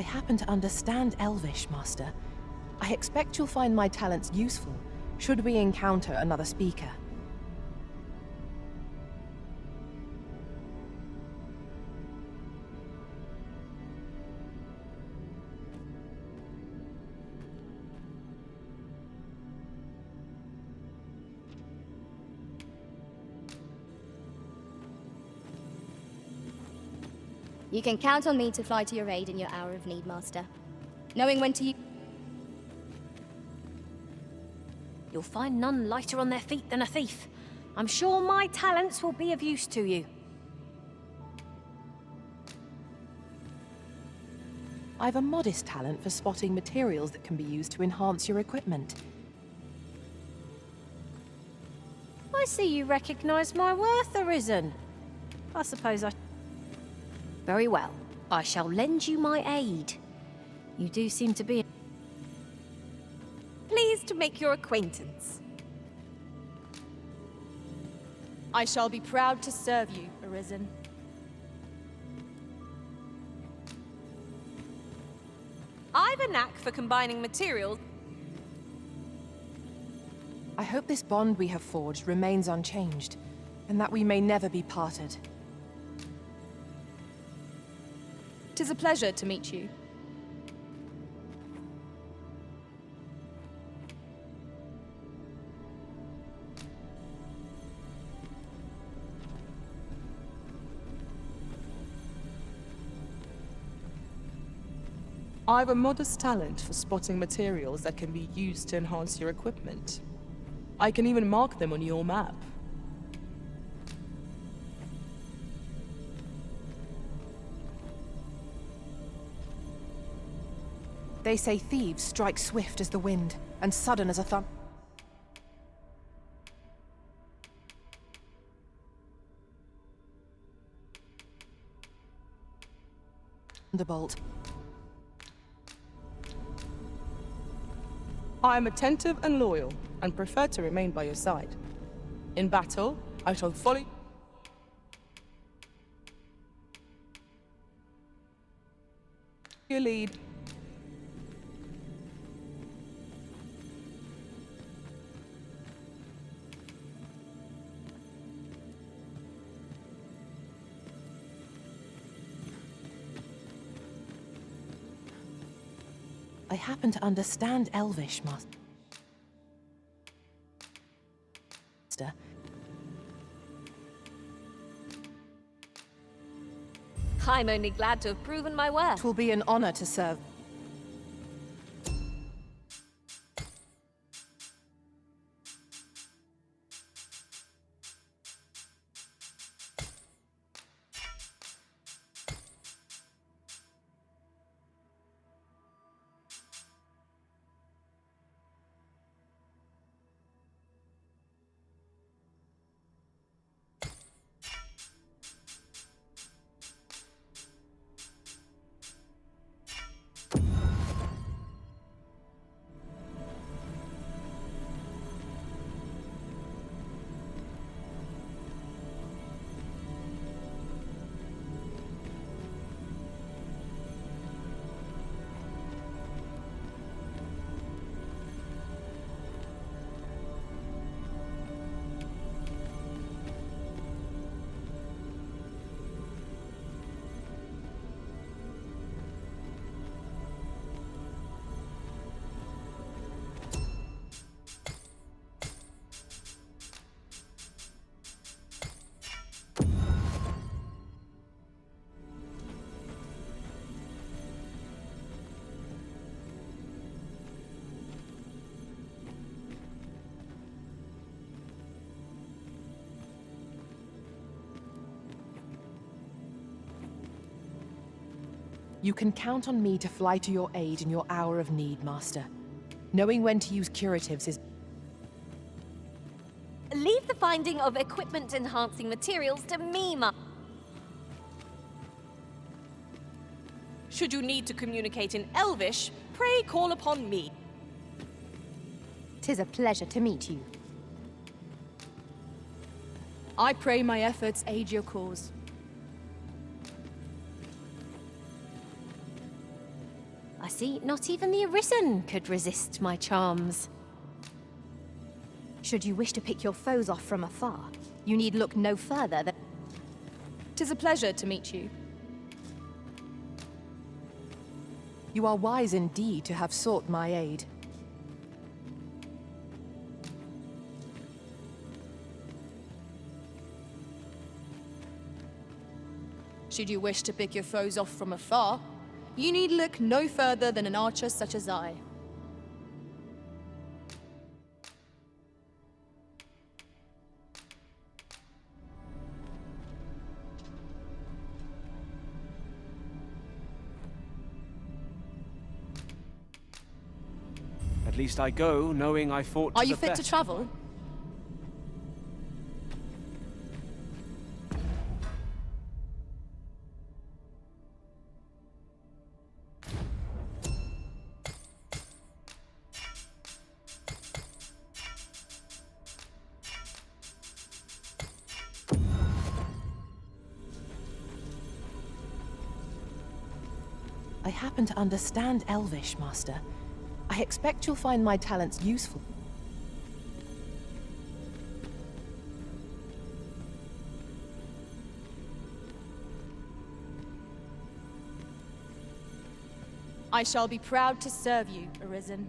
I happen to understand Elvish, Master. I expect you'll find my talents useful, should we encounter another speaker. You can count on me to fly to your aid in your hour of need, Master. Knowing when to You'll find none lighter on their feet than a thief. I'm sure my talents will be of use to you. I've a modest talent for spotting materials that can be used to enhance your equipment. I see you recognize my worth, Arisen. I suppose I... Very well. I shall lend you my aid. You do seem to be... Pleased to make your acquaintance. I shall be proud to serve you, Arisen. I've a knack for combining materials. I hope this bond we have forged remains unchanged, and that we may never be parted. 'Tis a pleasure to meet you. I have a modest talent for spotting materials that can be used to enhance your equipment. I can even mark them on your map. They say thieves strike swift as the wind, and sudden as a thunderbolt. I am attentive and loyal, and prefer to remain by your side. In battle, I shall follow your lead. I happen to understand Elvish, Master. I'm only glad to have proven my worth. It will be an honor to serve. You can count on me to fly to your aid in your hour of need, Master. Knowing when to use curatives is... Leave the finding of equipment-enhancing materials to me, Should you need to communicate in Elvish, pray call upon me. 'tis a pleasure to meet you. I pray my efforts aid your cause. I see not even the Arisen could resist my charms. Should you wish to pick your foes off from afar, you need look no further than... 'Tis a pleasure to meet you. You are wise indeed to have sought my aid. Should you wish to pick your foes off from afar, you need look no further than an archer such as I. At least I go knowing I fought to Are you the fit best. to travel? I happen to understand Elvish, Master. I expect you'll find my talents useful. I shall be proud to serve you, Arisen.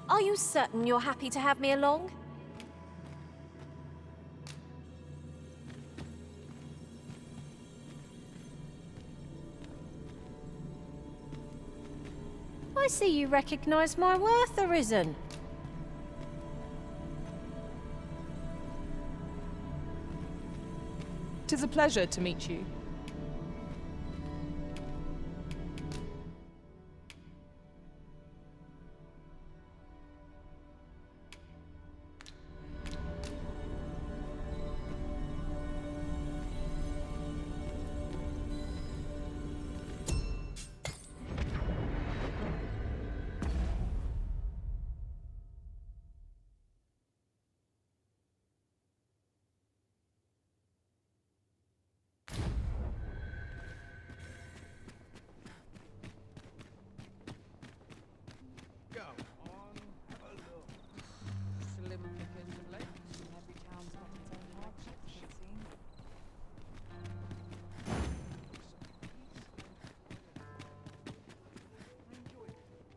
Are you certain you're happy to have me along? I see you recognize my worth, Arisen. Tis a pleasure to meet you.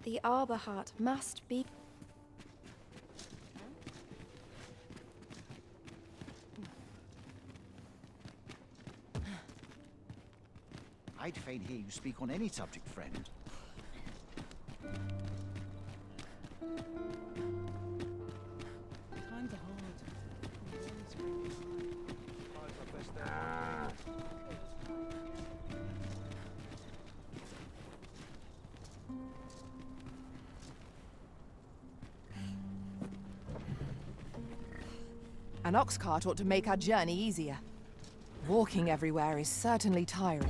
The Arbor Heart must be... I'd fain hear you speak on any subject, friend. Times are hard. An ox cart ought to make our journey easier. Walking everywhere is certainly tiring.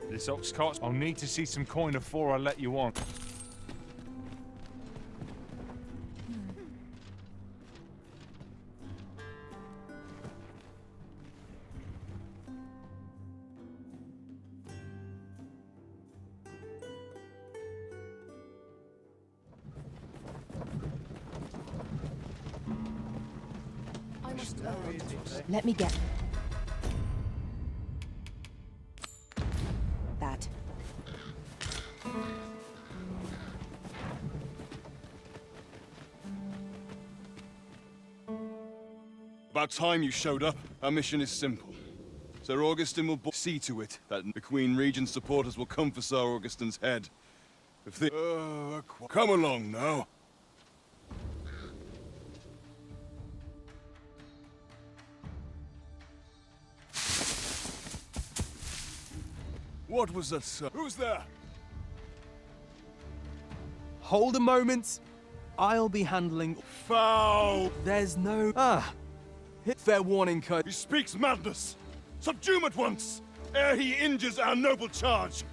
This ox cart, I'll need to see some coin before I let you on. Let me get... that. About time you showed up. Our mission is simple. Sir Augustin will see to it that the Queen Regent's supporters will come for Sir Augustin's head. If they... come along now. What was that, sir? Who's there? Hold a moment. I'll be handling... Foul! There's no... fair warning, Kurt. He speaks madness! Subdue him at once, ere he injures our noble charge!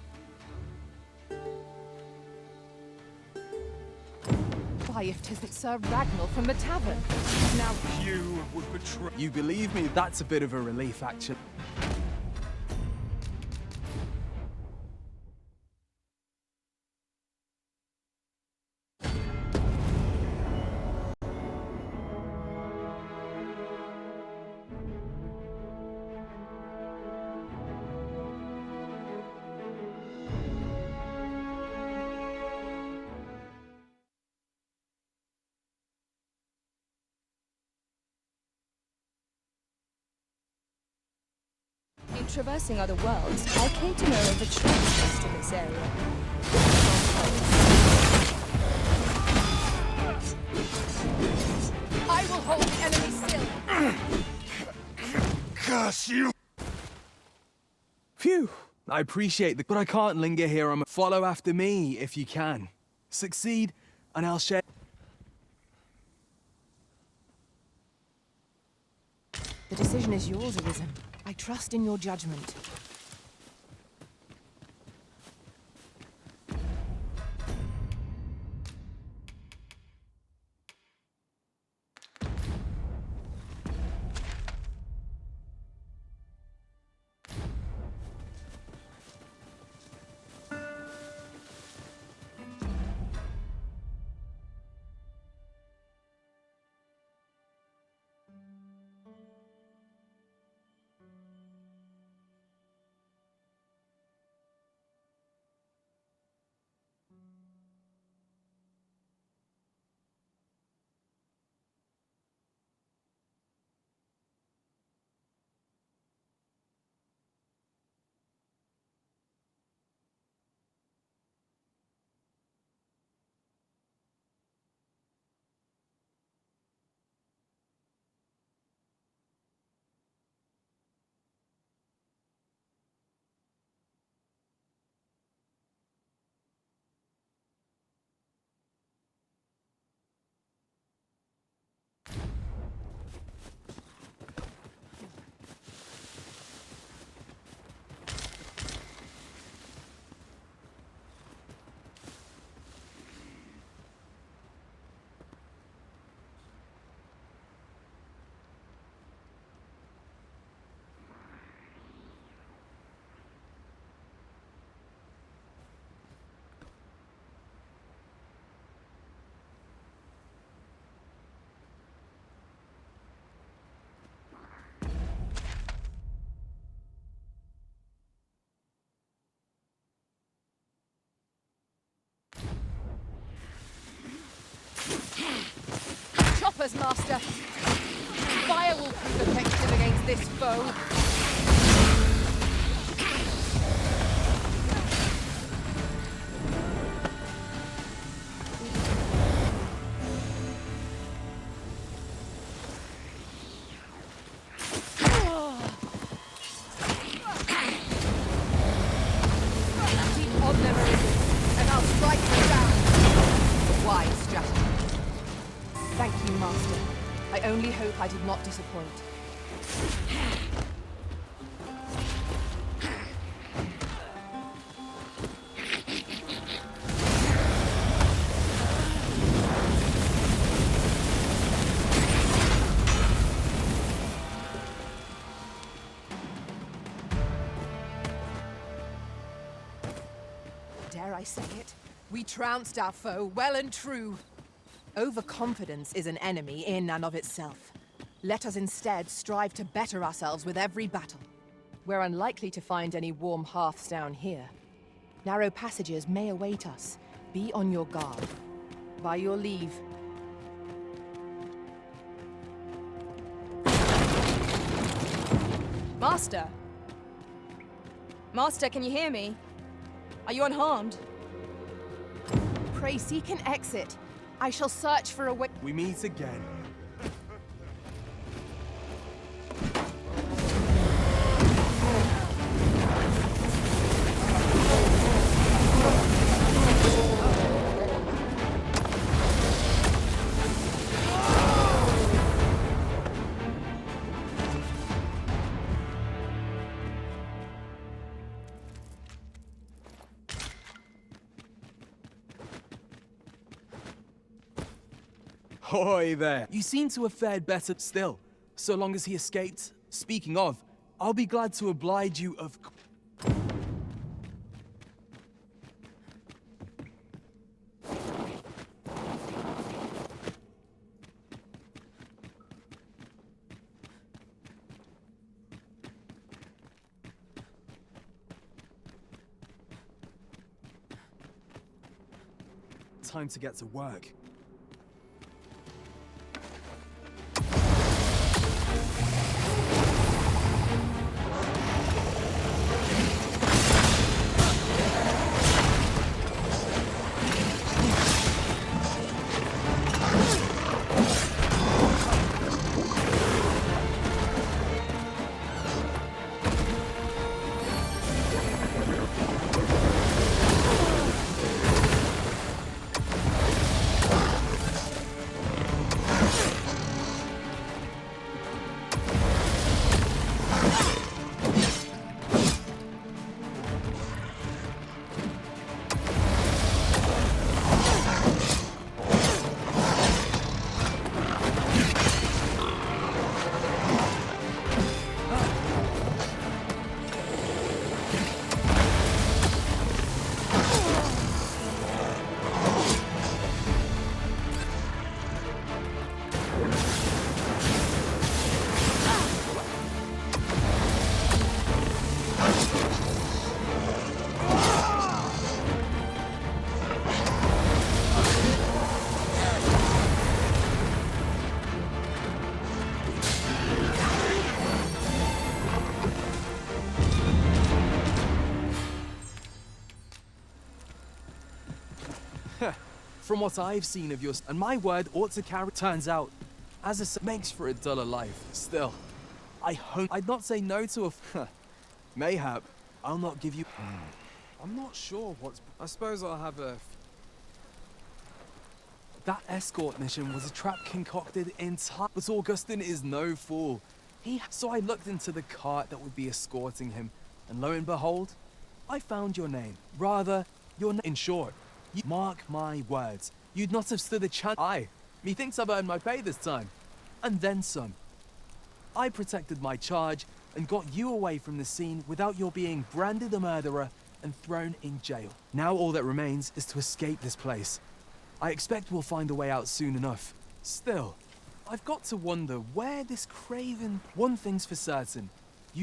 Why, if 'tisn't Sir Ragnar from the tavern? Now You would betray... You believe me? That's a bit of a relief, actually. In traversing other worlds, I came to know of the treasures in this area. I will hold the enemy still. Curse you! Phew. I appreciate but I can't linger here. Follow after me, if you can. Succeed, and I'll share... The decision is yours, Arisen. I trust in your judgment. Choppers, Master! Fire will prove effective against this foe. Keep on them, and I'll strike them down. A wise strategy. Thank you, Master. I only hope I did not disappoint. Dare I say it? We trounced our foe well and true. Overconfidence is an enemy in and of itself. Let us instead strive to better ourselves with every battle. We're unlikely to find any warm hearths down here. Narrow passages may await us. Be on your guard. By your leave. Master? Master, can you hear me? Are you unharmed? Pray seek an exit. I shall search for a way. We meet again. Hoy there. You seem to have fared better still, so long as he escaped. Speaking of, I'll be glad to oblige you of... Time to get to work. From what I've seen of yours, and my word ought to carry, turns out, as a makes for a duller life. Still, I'd not say no to a mayhap. I'll not give you. I'm not sure what's. I suppose I'll have a. That escort mission was a trap concocted in time, but Augustin is no fool. So I looked into the cart that would be escorting him, and lo and behold, I found your name. Rather, your name. In short. Mark my words, you'd not have stood a chance. Methinks I've earned my pay this time. And then some. I protected my charge and got you away from the scene without your being branded a murderer and thrown in jail. Now all that remains is to escape this place. I expect we'll find a way out soon enough. Still, I've got to wonder where this craven... One thing's for certain.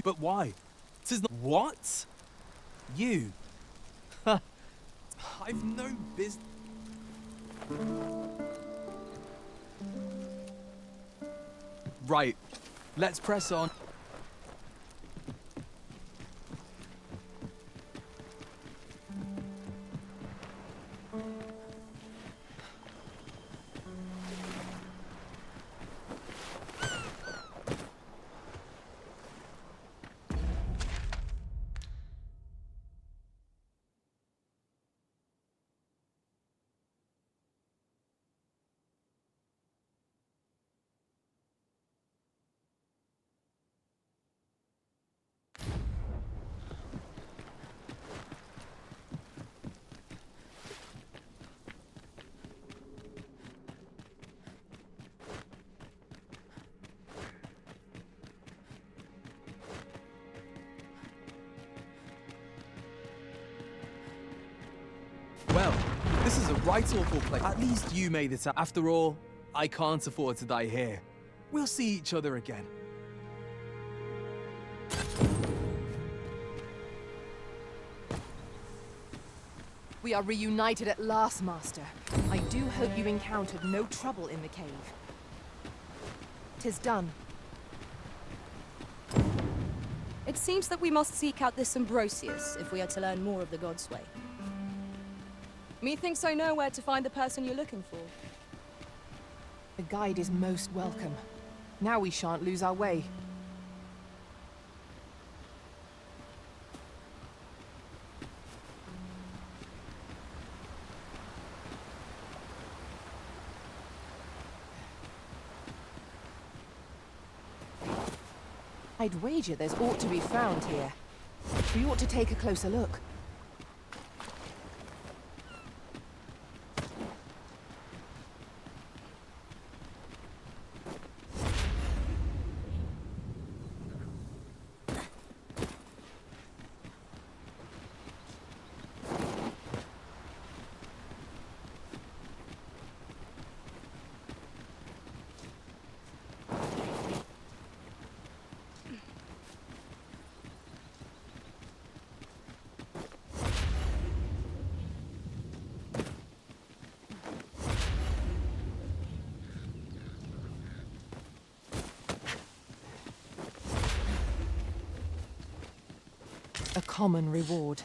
But why? 'Tis not... What? You? I've no business. Right, let's press on. Well, this is a right awful place. At least you made it out. After all, I can't afford to die here. We'll see each other again. We are reunited at last, Master. I do hope you encountered no trouble in the cave. 'Tis done. It seems that we must seek out this Ambrosius if we are to learn more of the God's way. Methinks I know where to find the person you're looking for. The guide is most welcome. Now we shan't lose our way. I'd wager there's aught to be found here. We ought to take a closer look. A common reward.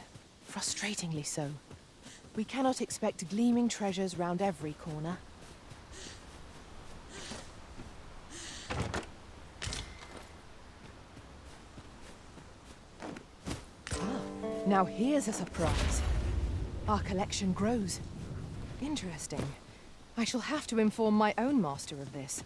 Frustratingly so. We cannot expect gleaming treasures round every corner. Now here's a surprise. Our collection grows. Interesting. I shall have to inform my own master of this.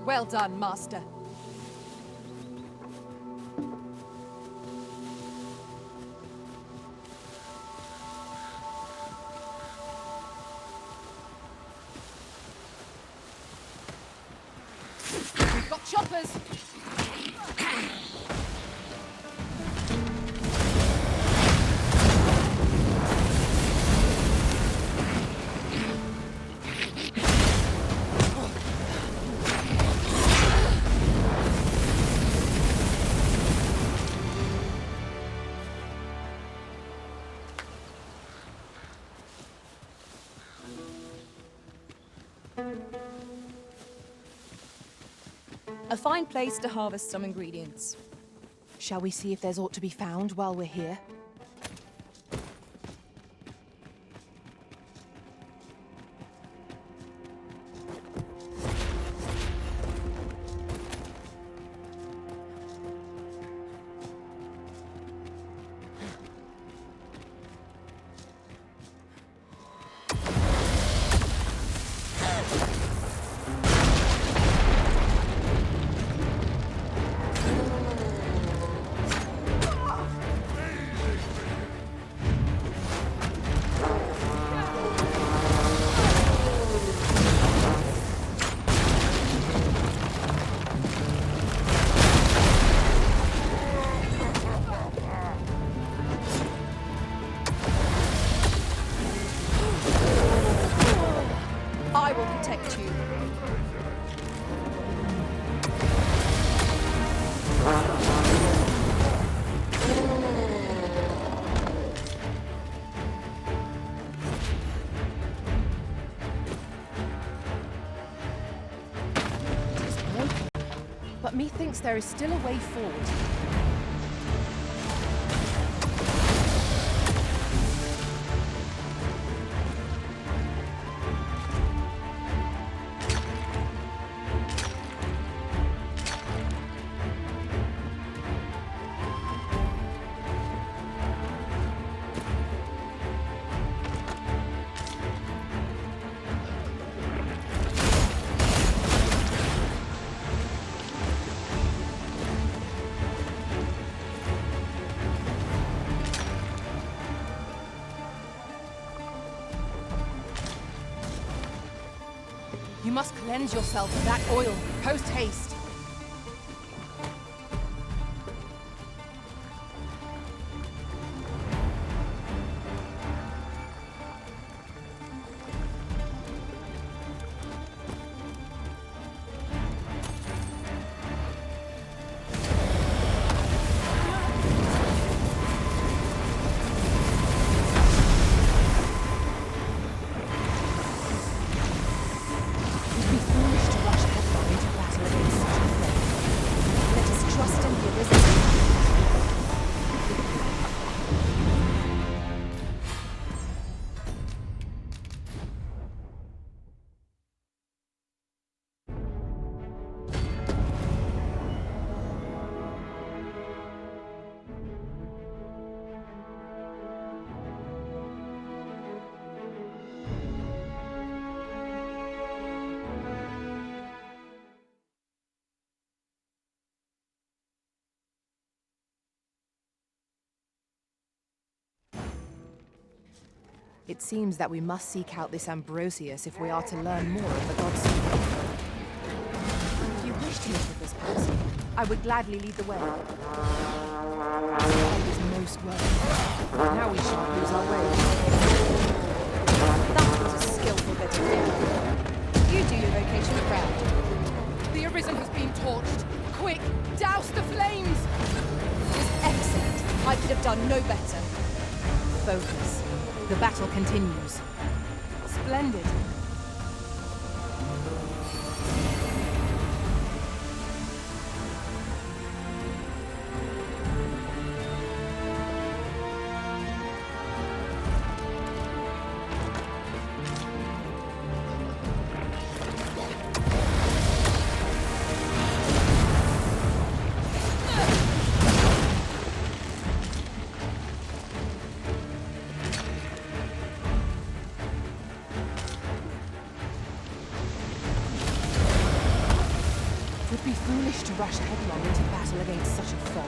Well done, Master. helpers! A fine place to harvest some ingredients. Shall we see if there's aught to be found while we're here? I will protect you. But methinks there is still a way forward. You must cleanse yourself of that oil, post-haste. It seems that we must seek out this Ambrosius if we are to learn more of the gods. If you wish to meet with this person, I would gladly lead the way. It is most worthy. Now we shan't lose our way. That was a skillful bit of work. You do your vocation proud. The Arisen has been torched. Quick, douse the flames! It was excellent. I could have done no better. Focus. The battle continues. Splendid. It would be foolish to rush headlong into battle against such a foe.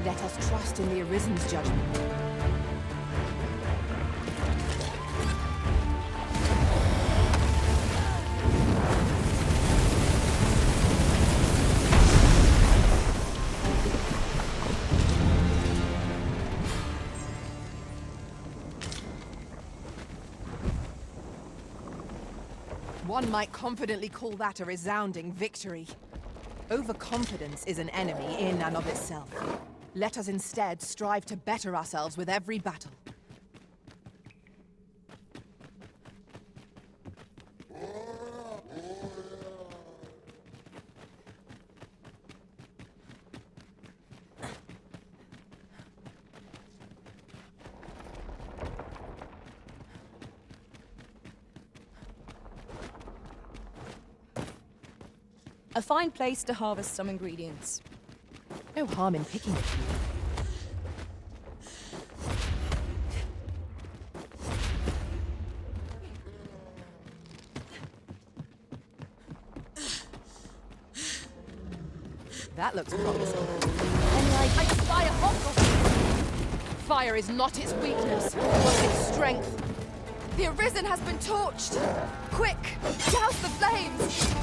Let us trust in the Arisen's judgment. One might confidently call that a resounding victory. Overconfidence is an enemy in and of itself. Let us instead strive to better ourselves with every battle. A fine place to harvest some ingredients. No harm in picking a few. That looks promising. I spy a hot. Fire is not its weakness, but its strength. The Arisen has been torched! Quick! Douse the flames!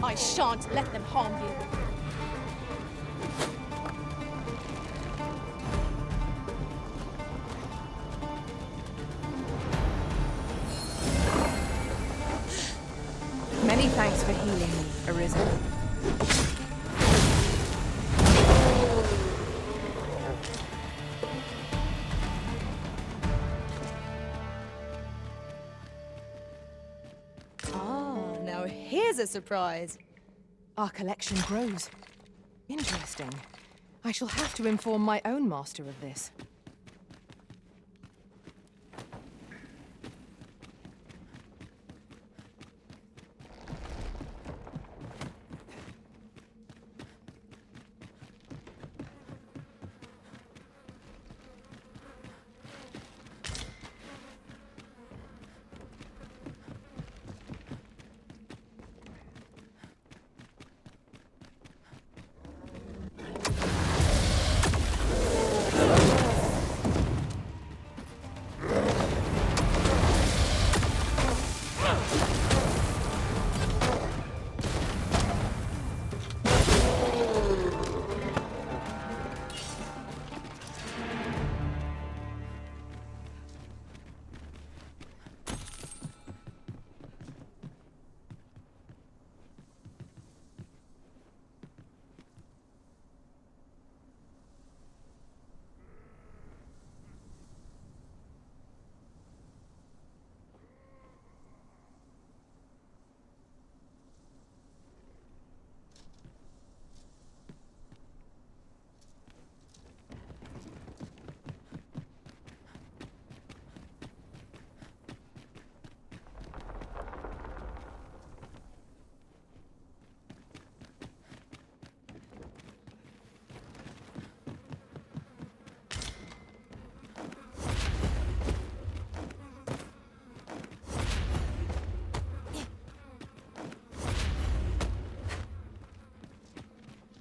I shan't let them harm you. Many thanks for healing me, Arisen. Now here's a surprise. Our collection grows. Interesting. I shall have to inform my own master of this.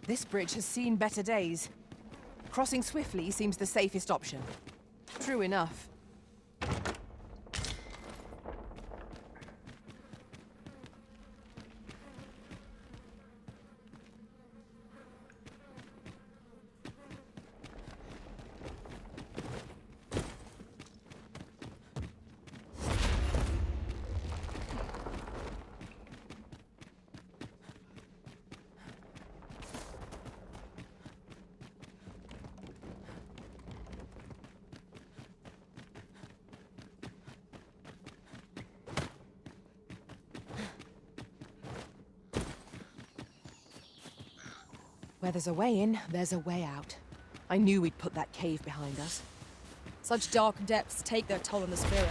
This bridge has seen better days. Crossing swiftly seems the safest option. True enough. Where there's a way in, there's a way out. I knew we'd put that cave behind us. Such dark depths take their toll on the spirit.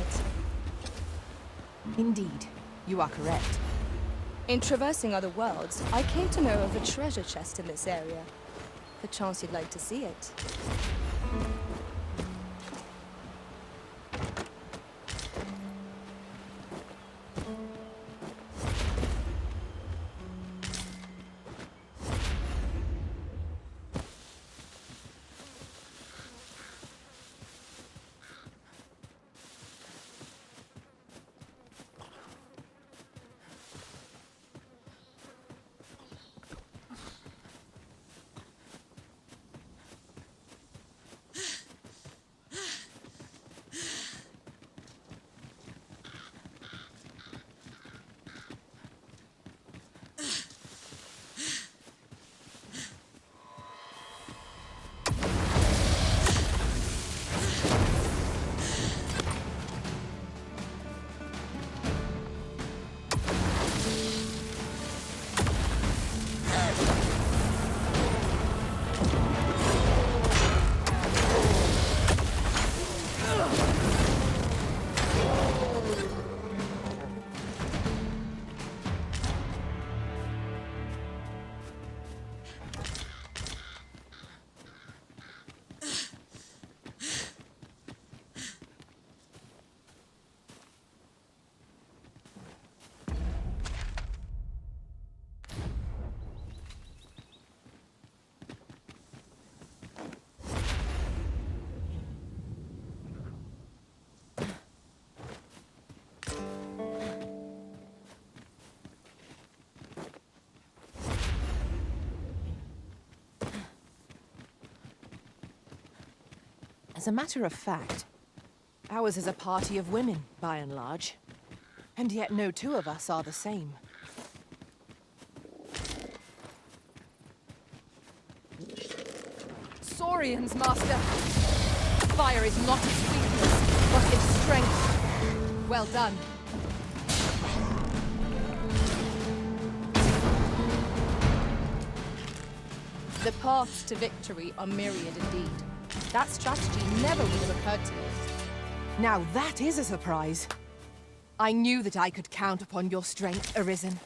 Indeed, you are correct. In traversing other worlds, I came to know of a treasure chest in this area. Perchance you'd like to see it. As a matter of fact, ours is a party of women, by and large. And yet no two of us are the same. Saurians, Master! Fire is not its weakness, but its strength. Well done. The paths to victory are myriad indeed. That strategy never would have occurred to me. Now that is a surprise. I knew that I could count upon your strength, Arisen.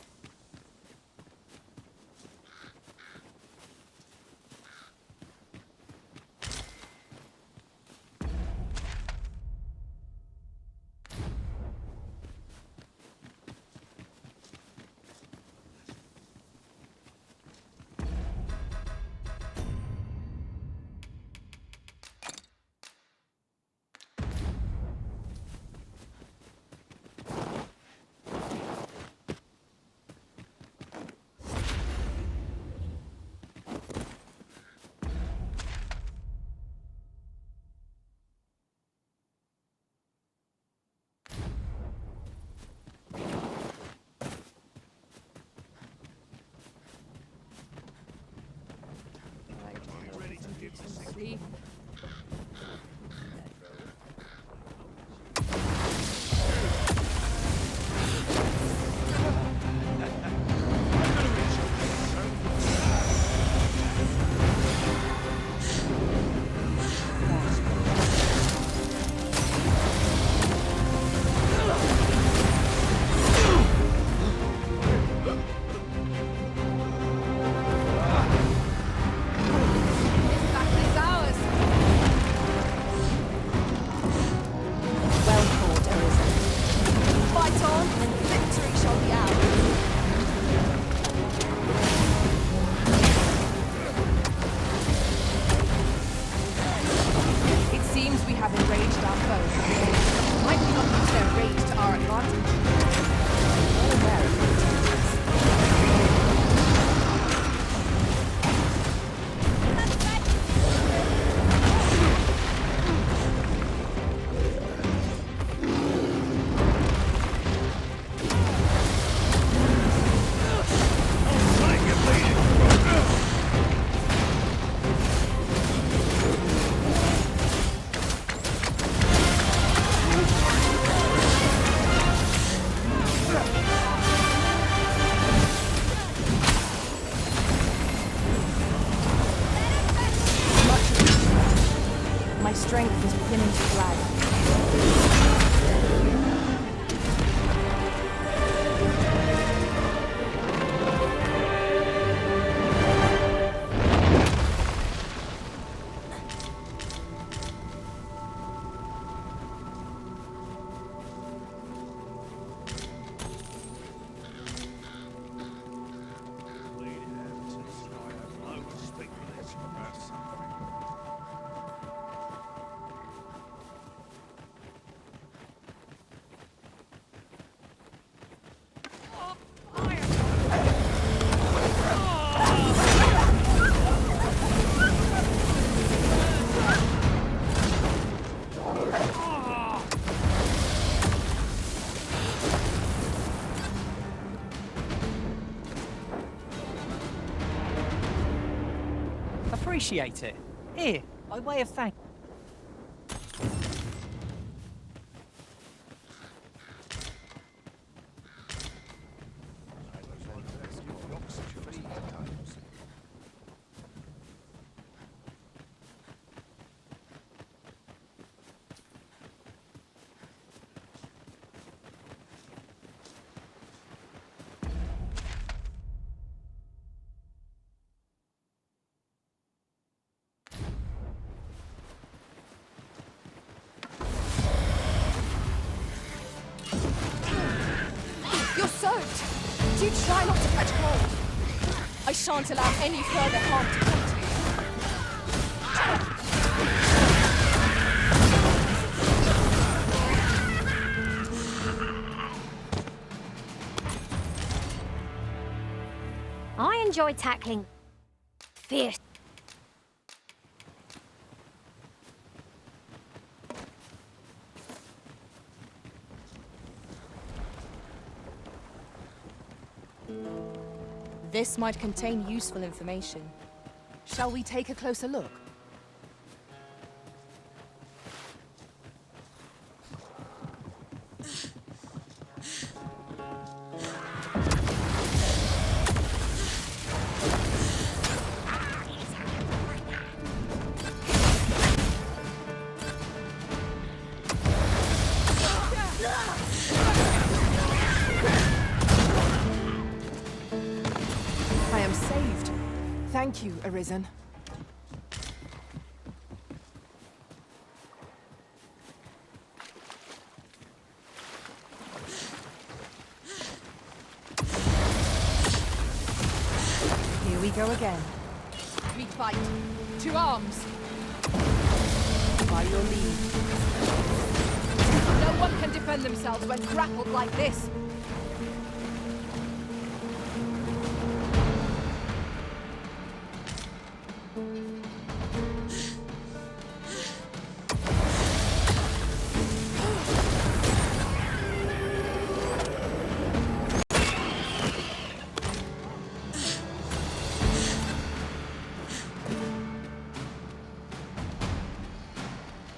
Sleep. strength is beginning to flag. Appreciate it. Here, by way of thanks. You're soaked! Do try not to catch cold. I shan't allow any further harm to come to you. I enjoy tackling fierce. This might contain useful information. Shall we take a closer look? I am saved. Thank you, Arisen. Here we go again. We fight. To arms. By your lead. No one can defend themselves when grappled like this.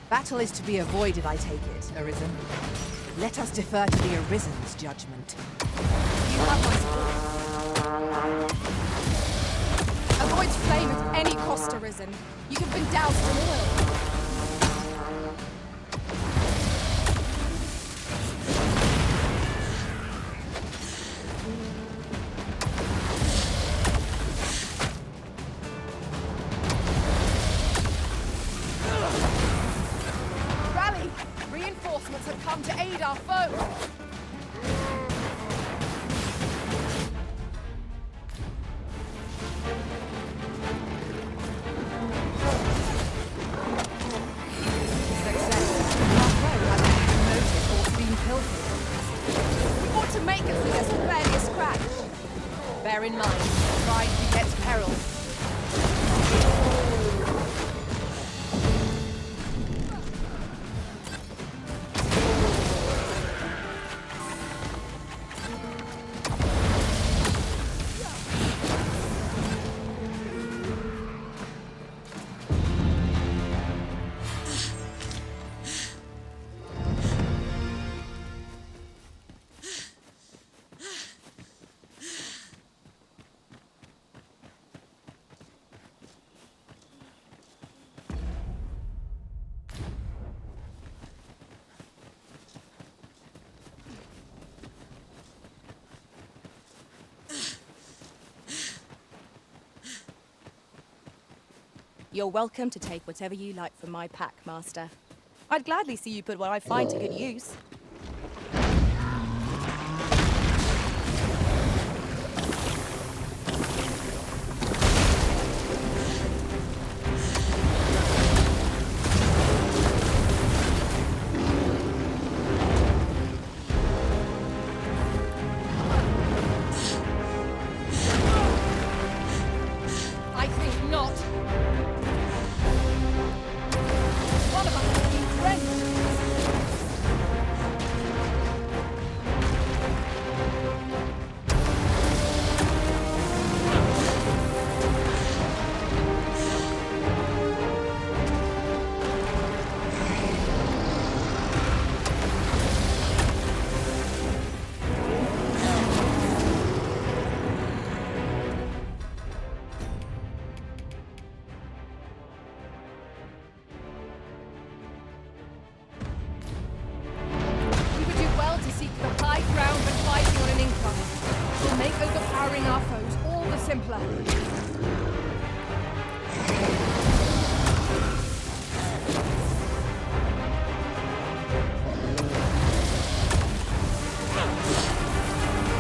Battle is to be avoided, I take it, Arisen. Let us defer to the Arisen's judgment. You have my support. Avoid flame at any cost, Arisen. You have been doused in oil. Rally! Reinforcements have come to aid our foe! Bear in mind, pride begets peril. You're welcome to take whatever you like from my pack, Master. I'd gladly see you put what I find to good use. I think not. One of us will be friends. We would do well to seek the high ground when fighting on an incline. It will make overpowering our foes all the simpler.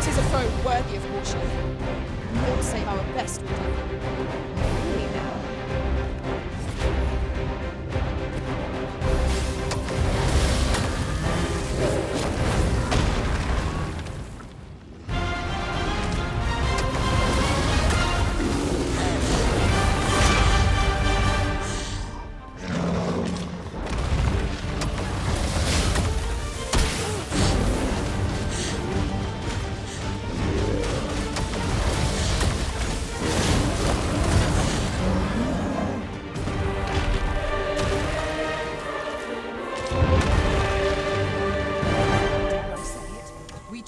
Tis a foe worthy of caution. All save our best will do. Really now.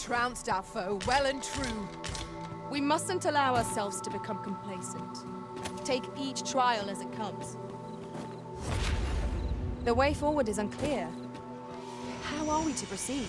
trounced our foe well and true. We mustn't allow ourselves to become complacent. Take each trial as it comes. The way forward is unclear. How are we to proceed?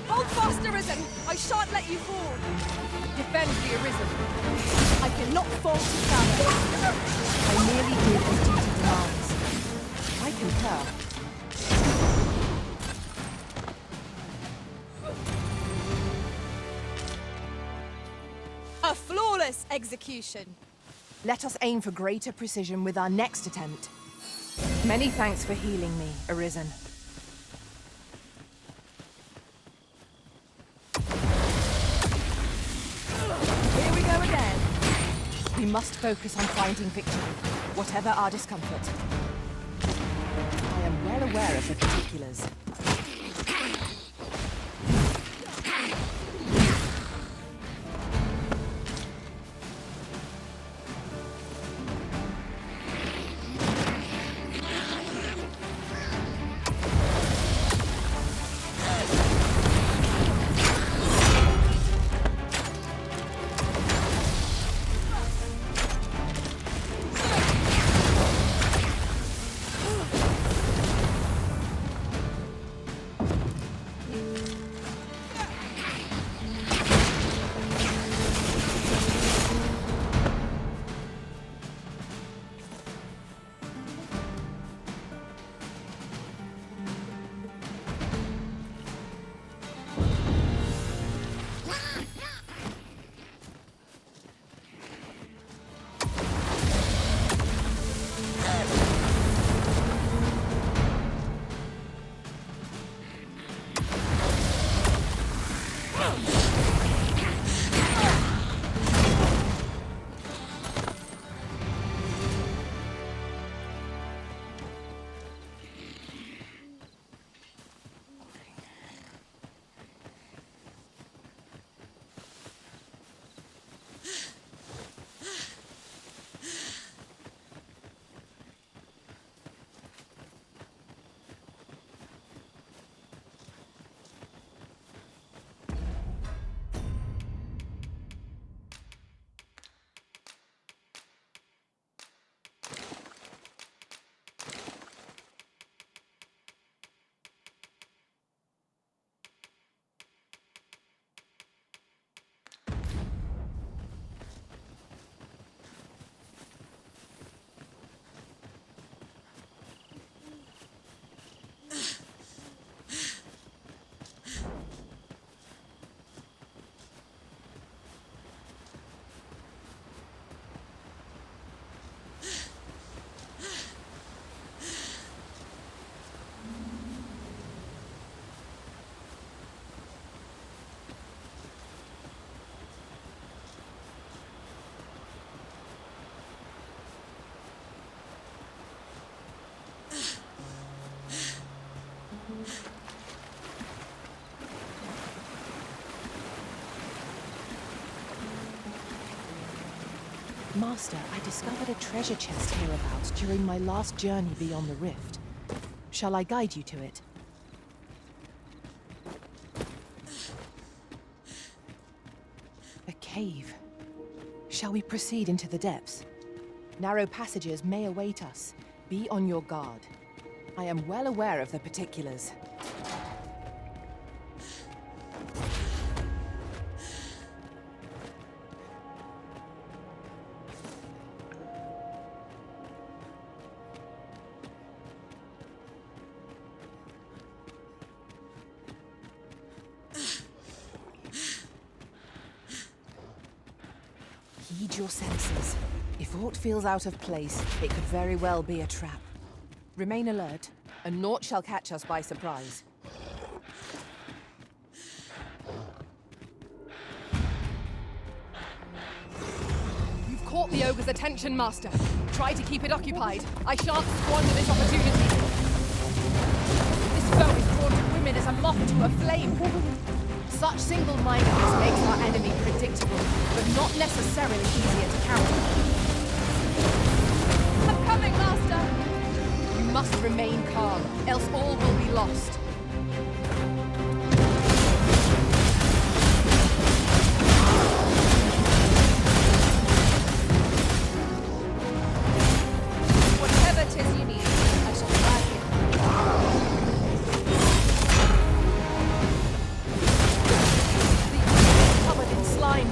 Hold fast, Arisen! I shan't let you fall! Defend the Arisen. I cannot fall to Valor. I merely did as duty demands. I concur. A flawless execution. Let us aim for greater precision with our next attempt. Many thanks for healing me, Arisen. Here we go again. We must focus on finding victory, whatever our discomfort. I am well aware of the particulars. Master, I discovered a treasure chest hereabouts during my last journey beyond the rift. Shall I guide you to it? A cave. Shall we proceed into the depths? Narrow passages may await us. Be on your guard. I am well aware of the particulars. Heed your senses. If fort feels out of place, it could very well be a trap. Remain alert, and naught shall catch us by surprise. You've caught the ogre's attention, Master. Try to keep it occupied. I shan't squander this opportunity. This foe is drawn to women as a moth to a flame. Such single-mindedness makes our enemy predictable, but not necessarily easier to counter. I'm coming, Master! You must remain calm, else all will be lost. Whatever 'tis you need, I shall provide you. Covered in slime.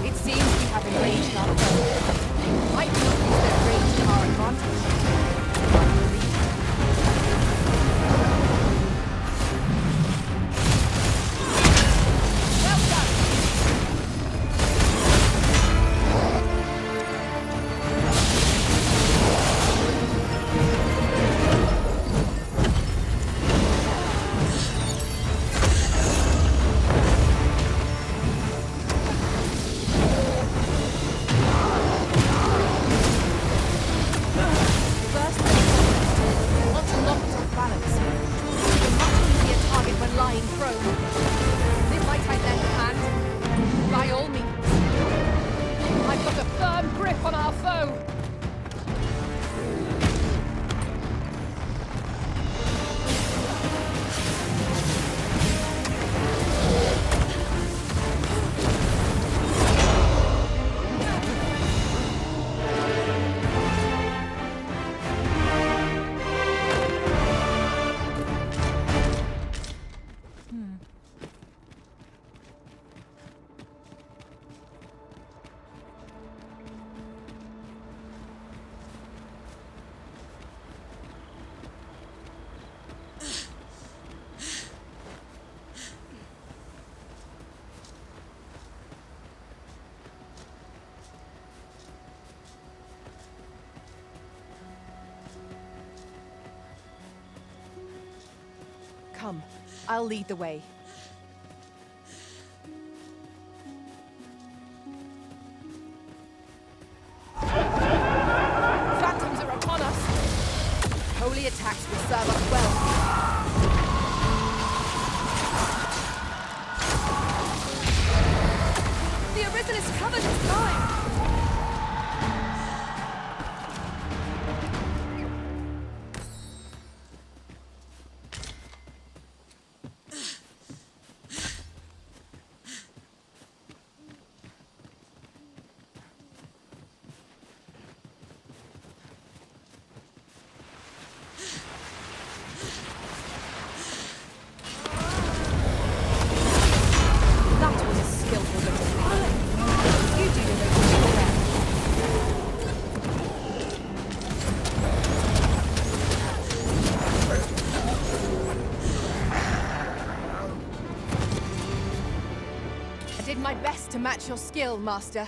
It seems we have enraged our foe. Might not use their rage to our advantage. Well done! First, want to lock it off balance. You're a much easier target when lying prone. If I take lend a hand, by all means. I've got a firm grip on our foe. Come, I'll lead the way. Phantoms are upon us. Holy attacks will serve us well. The Arisen is covered in slime. That was a skillful little. You do the most well. I did my best to match your skill, Master.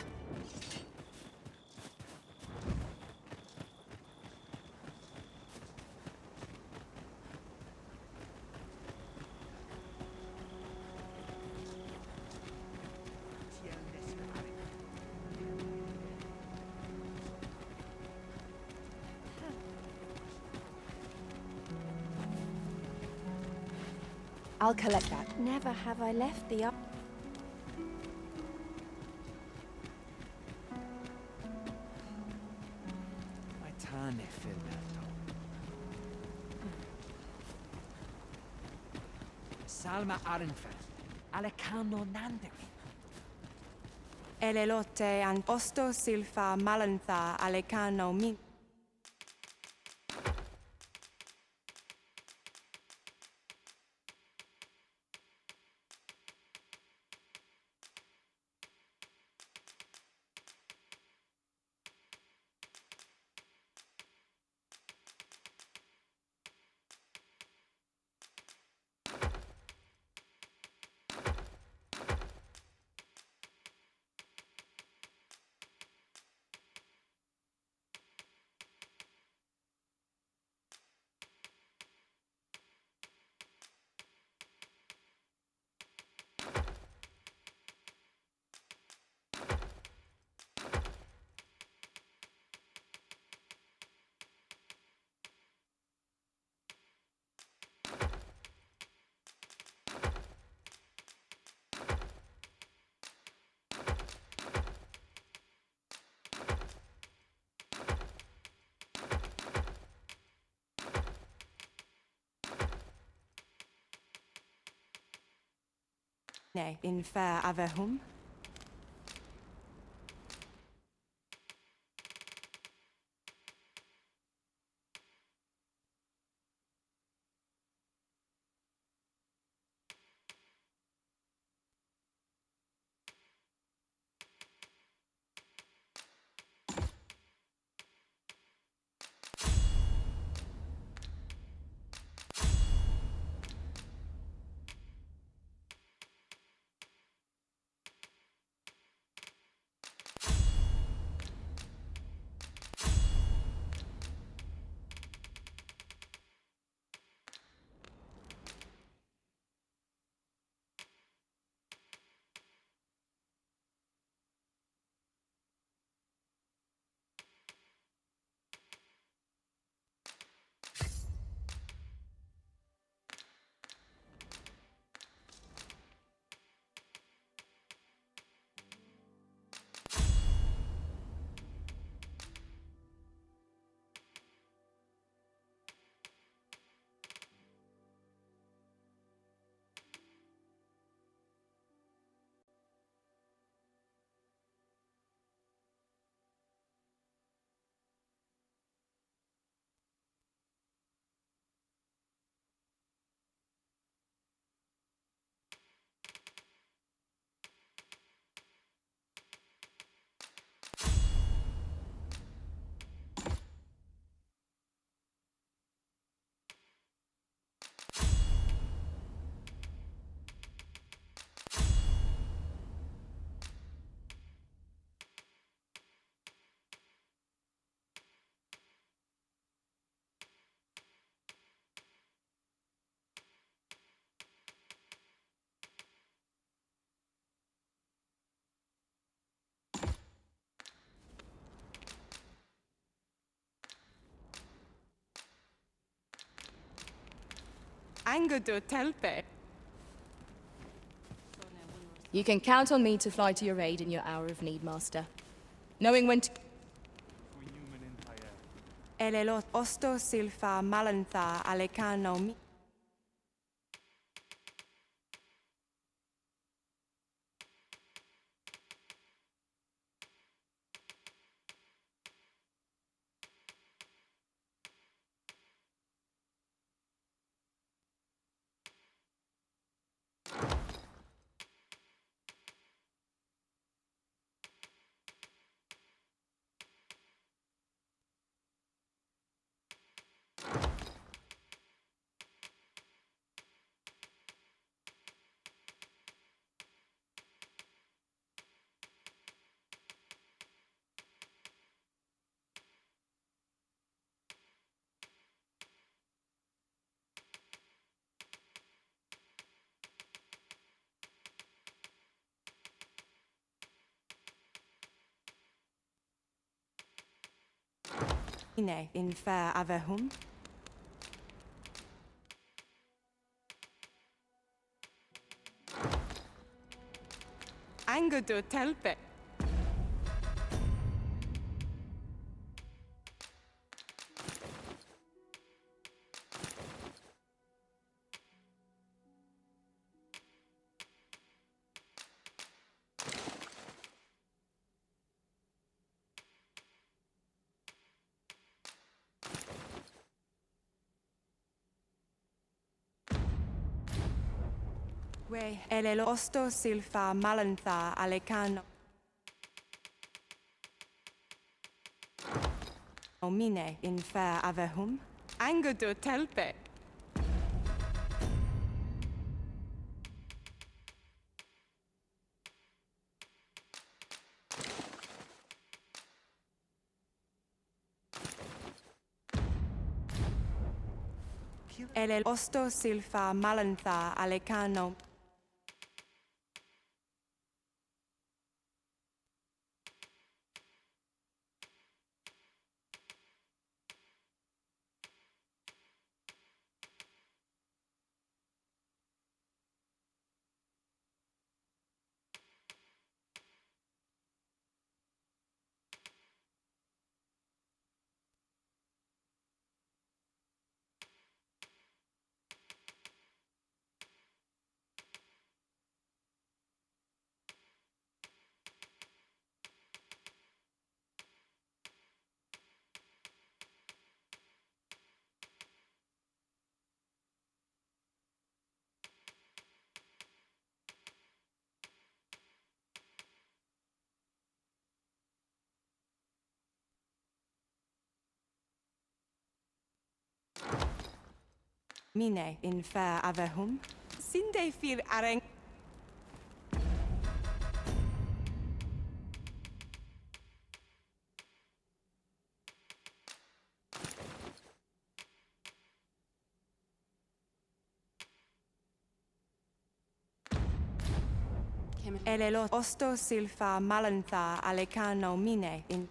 I'll collect that. Never have I left the... Salma Arenfer, Alekano Nandek. Elelote and Osto Silfa Malantha Alekano Min. Nej, inför Avehum. Angudu telpe. You can count on me to fly to your aid in your hour of need, Master. Knowing when to... Elelot osto silfa malantha alekano mi. Ine inför Avehum. Angudu telpe. We elelo osto silfa malantha alekano. Omine inför Avehum. Angudu telpe. Elel osto silfa malantha alekano. Mine in fair avehum. Sinde fil areng. Elelo osto silfa malantha alecano mine in.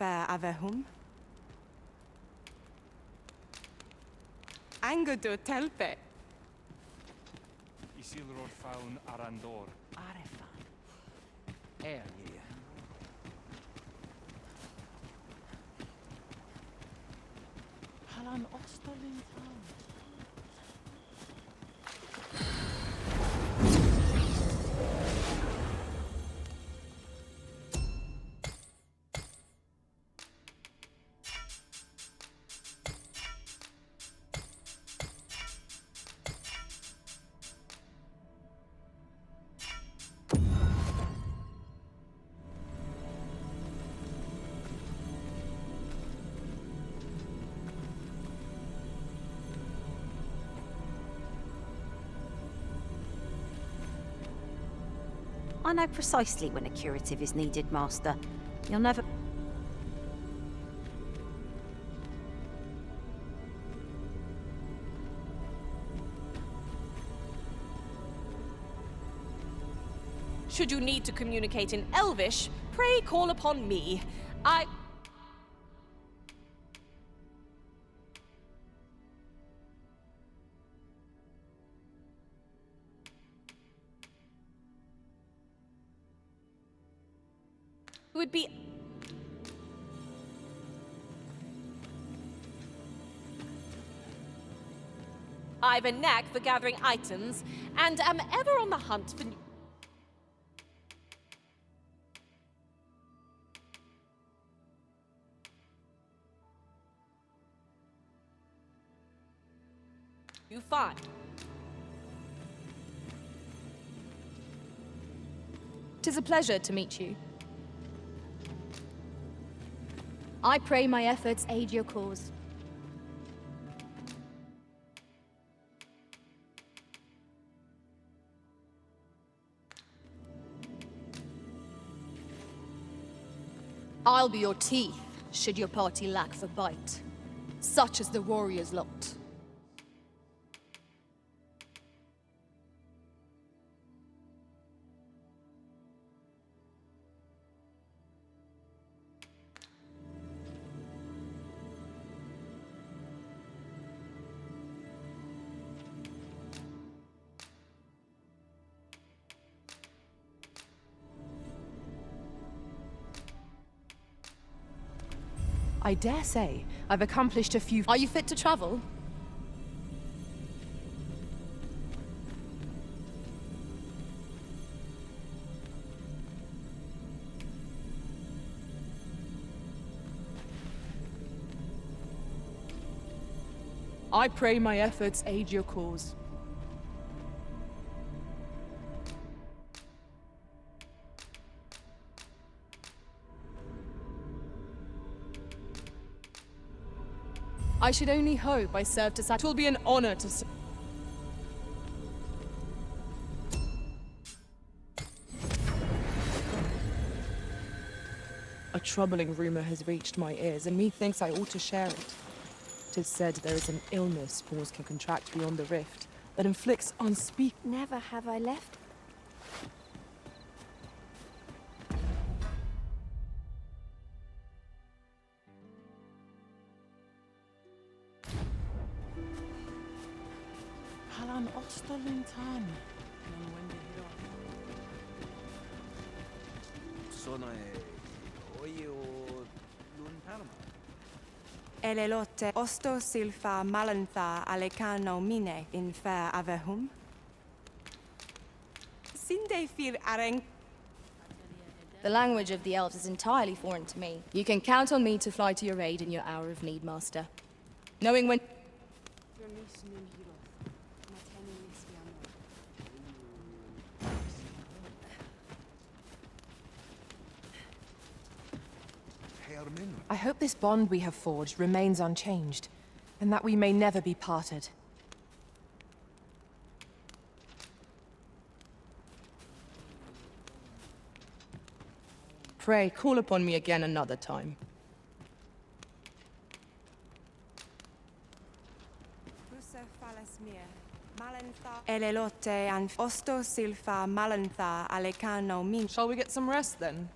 Fair avehum. Angodo telpe. Isilrod faun arandor. Arefan. Earlier. Halan Osterling town. I know precisely when a curative is needed, Master. You'll never... Should you need to communicate in Elvish, pray call upon me. Would be... I've a knack for gathering items, and am ever on the hunt for new... You find. Tis a pleasure to meet you. I pray my efforts aid your cause. I'll be your teeth, should your party lack for bite. Such is the warrior's lot. I dare say I've accomplished a few... Are you fit to travel? I pray my efforts aid your cause. I should only hope I serve to It will be an honor to... A troubling rumor has reached my ears, and methinks I ought to share it. 'Tis said there is an illness fools can contract beyond the rift that inflicts unspeakable... Never have I left. Halan Osterling town. Sonae... Oye o... Lun Palma. Elelote osto silfa malantha alecano mine in fair avehum. Sinde fir areng. The language of the elves is entirely foreign to me. You can count on me to fly to your aid in your hour of need, Master. Knowing when... I hope this bond we have forged remains unchanged, and that we may never be parted. Pray, call upon me again another time. Elelote and osto silfa malantha alecano min. Shall we get some rest then?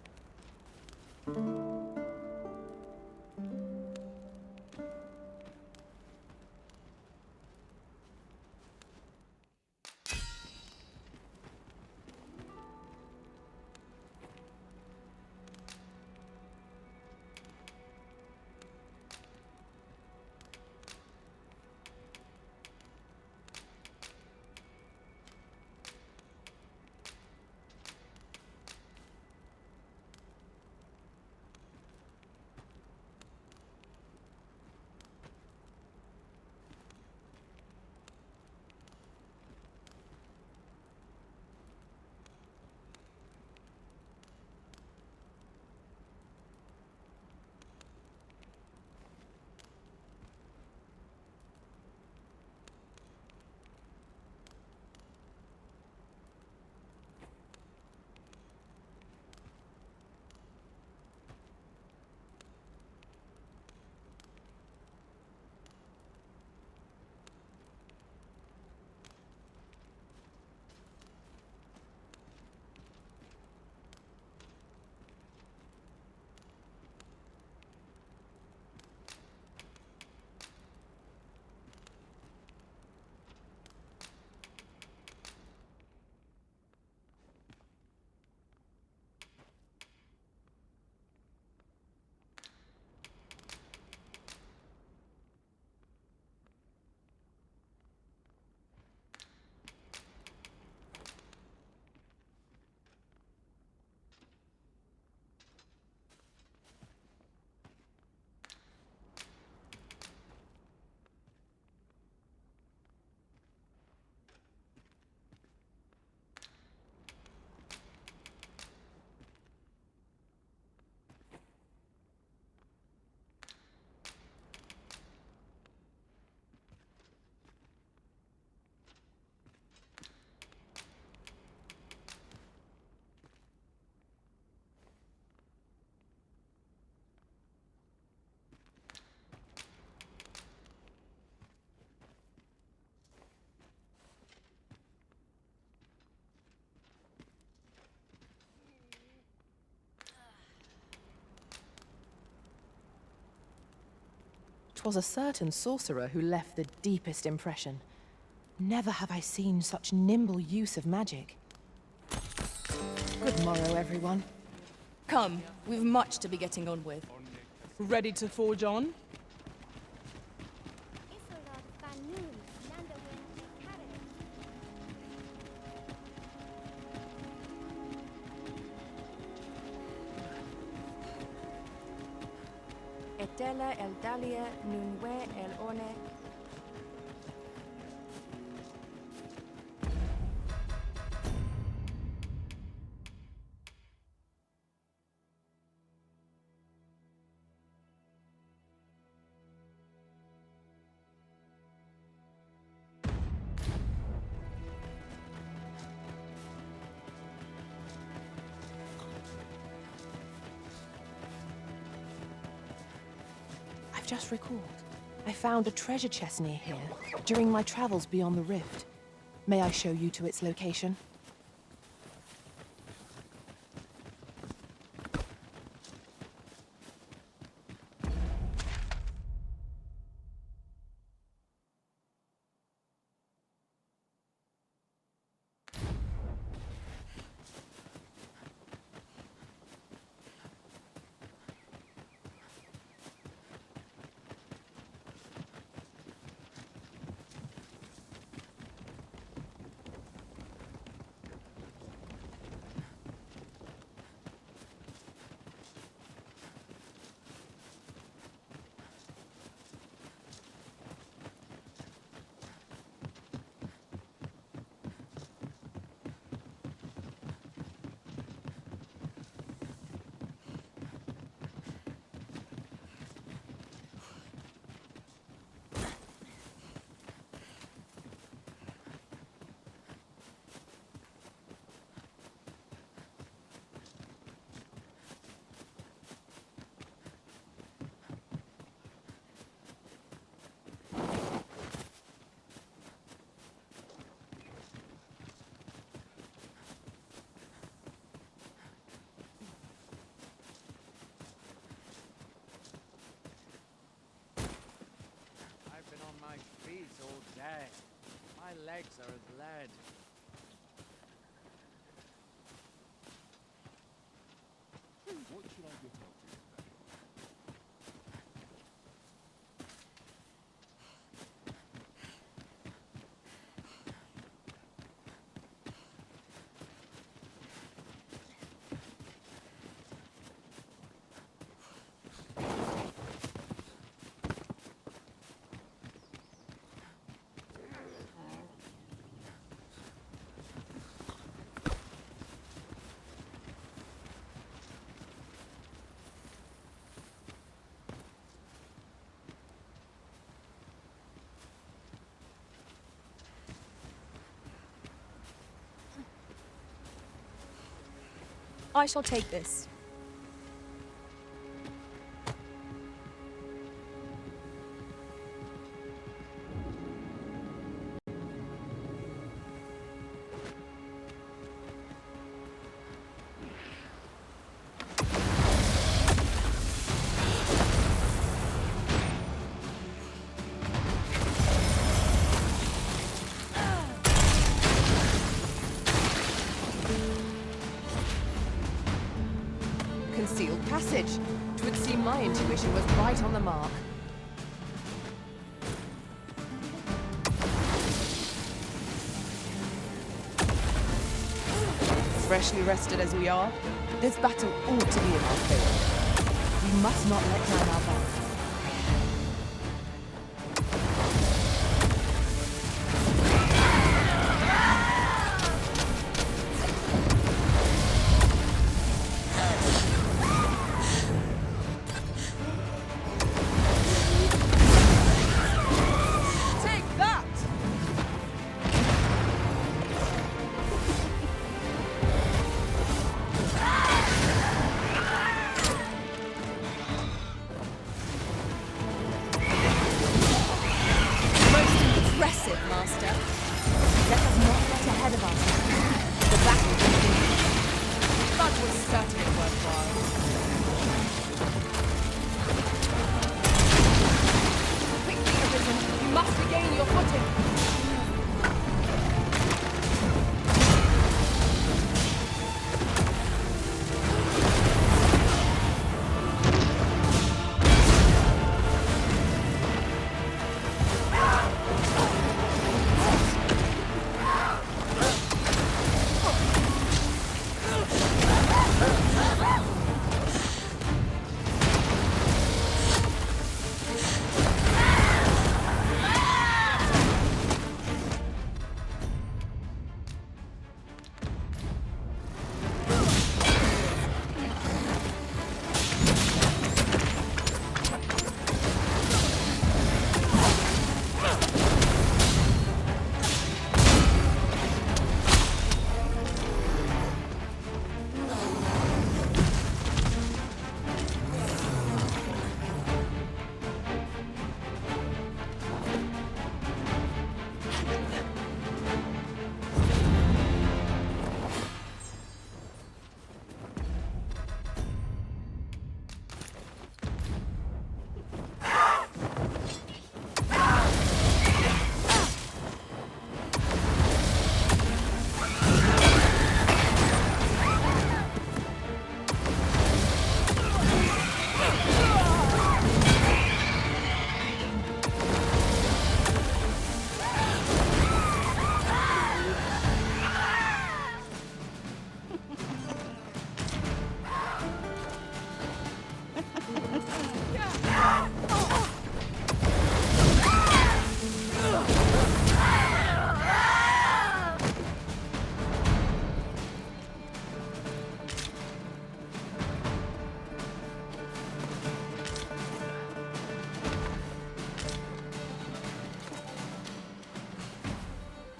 Was a certain sorcerer who left the deepest impression. Never have I seen such nimble use of magic. Good morrow, everyone. Come, we've much to be getting on with. Ready to forge on? Etela el dalia nunwe el one. Just recalled. I found a treasure chest near here during my travels beyond the rift. May I show you to its location? Hey, my legs are as lead. What should I get up to today? I shall take this. Concealed passage. 'Twould seem my intuition was right on the mark. Freshly rested as we are, this battle ought to be in our favor. We must not let down our guard. Master. Let us not get ahead of ourselves. The battle continues. That was certainly worthwhile. Quickly, Arisen. You must regain your footing.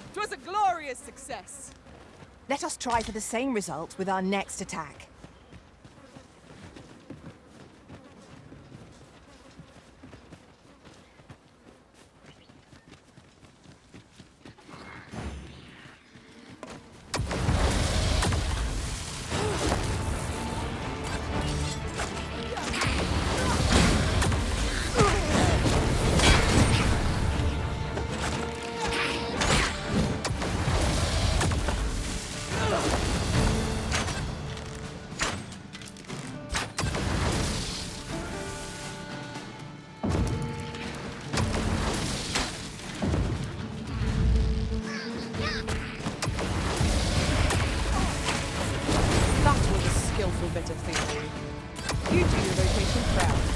It was a glorious success. Let us try for the same result with our next attack. better theory. You do your vocation proud.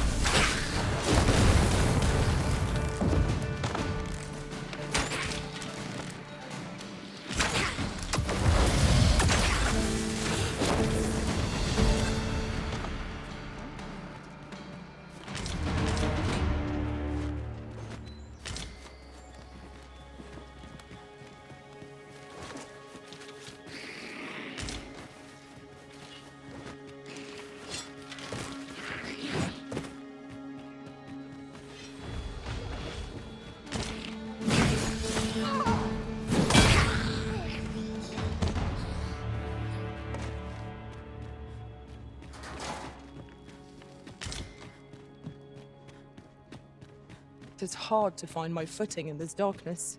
It's hard to find my footing in this darkness.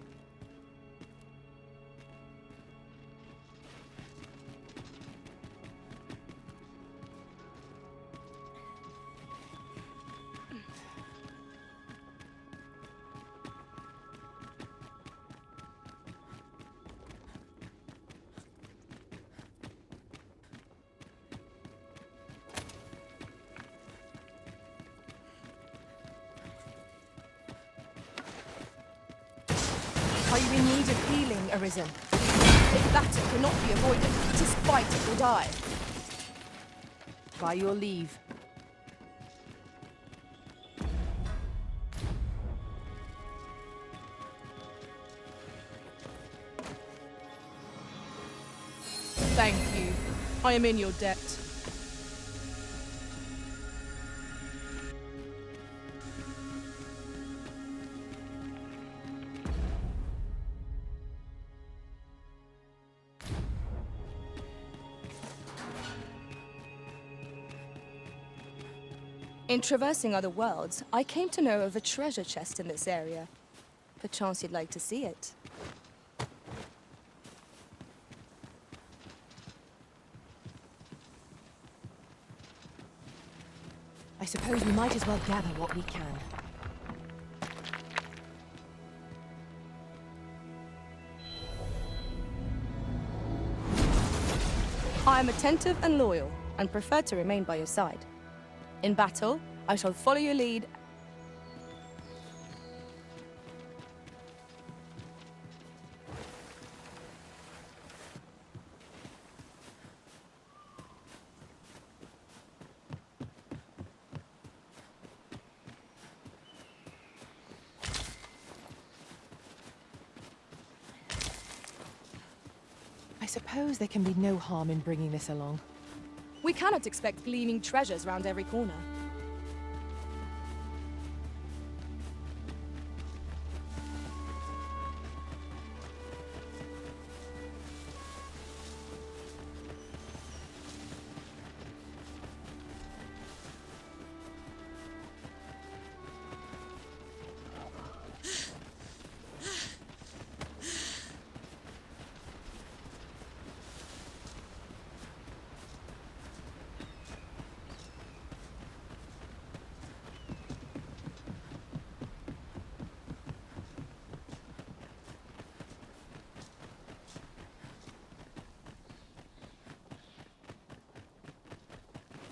Are you in need of healing, Arisen? If battle cannot be avoided, it is fight or die. By your leave. Thank you. I am in your debt. In traversing other worlds, I came to know of a treasure chest in this area. Perchance you'd like to see it. I suppose we might as well gather what we can. I am attentive and loyal, and prefer to remain by your side. In battle, I shall follow your lead. I suppose there can be no harm in bringing this along. We cannot expect gleaming treasures round every corner.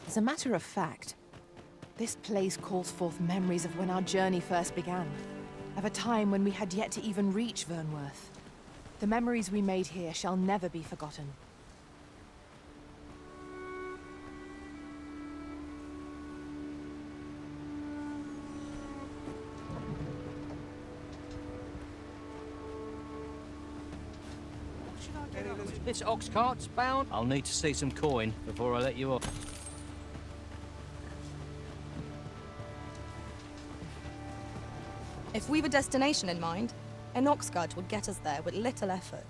As a matter of fact, this place calls forth memories of when our journey first began, of a time when we had yet to even reach Vernworth. The memories we made here shall never be forgotten. This ox cart's bound. I'll need to see some coin before I let you off. If we've a destination in mind, an ox cart will get us there with little effort.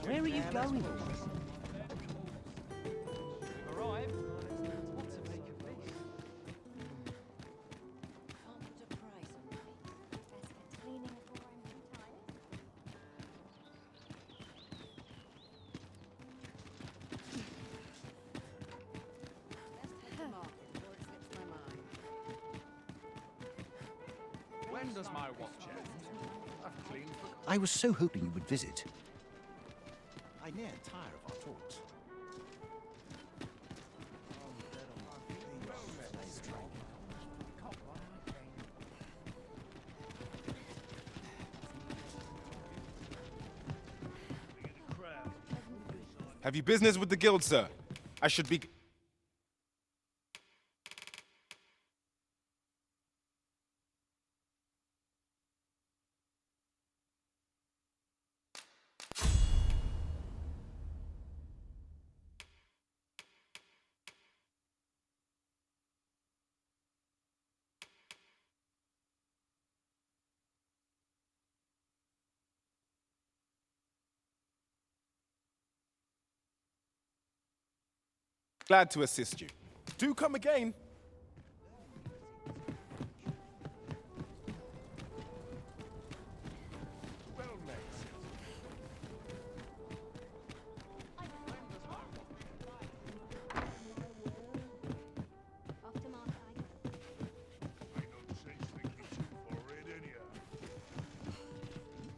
Where are you going? When does my watch end? I've cleaned for... I was so hoping you would visit. I near tire of our talks. Have you business with the guild, sir? I should be... Glad to assist you. Do come again.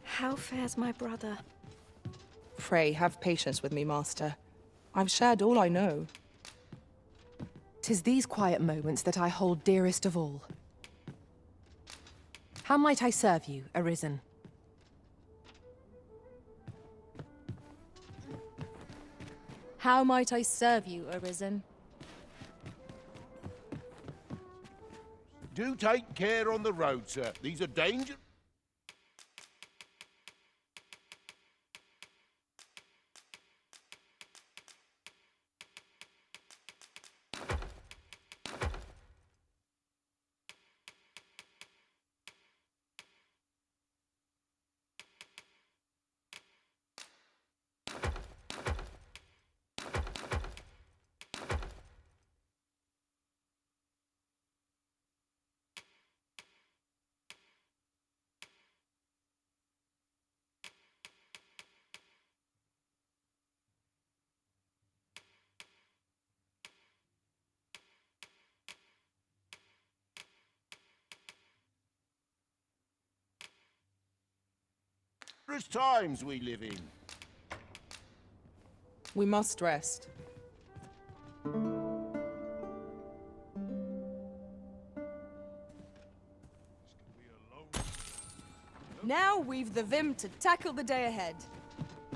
How fares my brother? Pray, have patience with me, master. I've shared all I know. 'Tis these quiet moments that I hold dearest of all. How might I serve you, Arisen? How might I serve you, Arisen? Do take care on the road, sir. These are dangerous. Times we live in. We must rest. Now we've the vim to tackle the day ahead.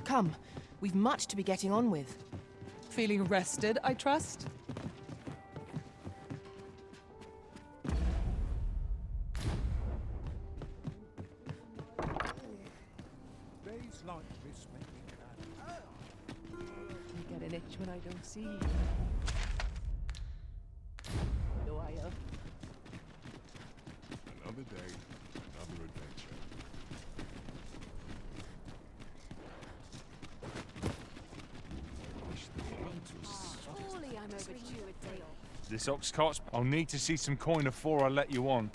Come, we've much to be getting on with. Feeling rested, I trust? I get an itch when I don't see you. No, I Another day, another adventure. Surely I'm overdue a day off. This ox cart's... I'll need to see some coin before I let you on.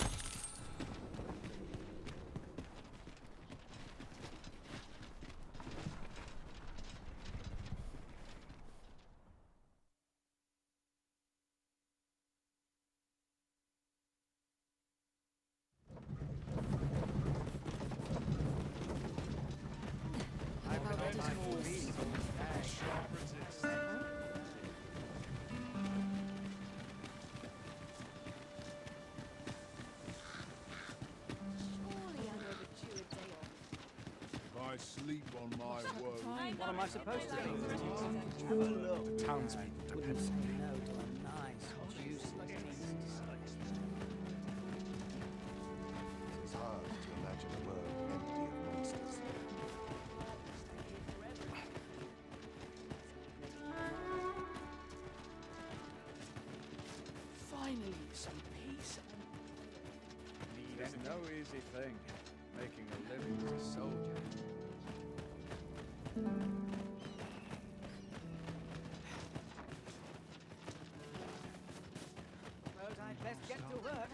I sleep on my woe. What am I supposed to do? The townspeople Wouldn't say no to a nice, juicy feast. It's hard to imagine a world empty of monsters. Finally, some peace. It's no easy thing, making a living as a soldier. Suppose I'd best get to work.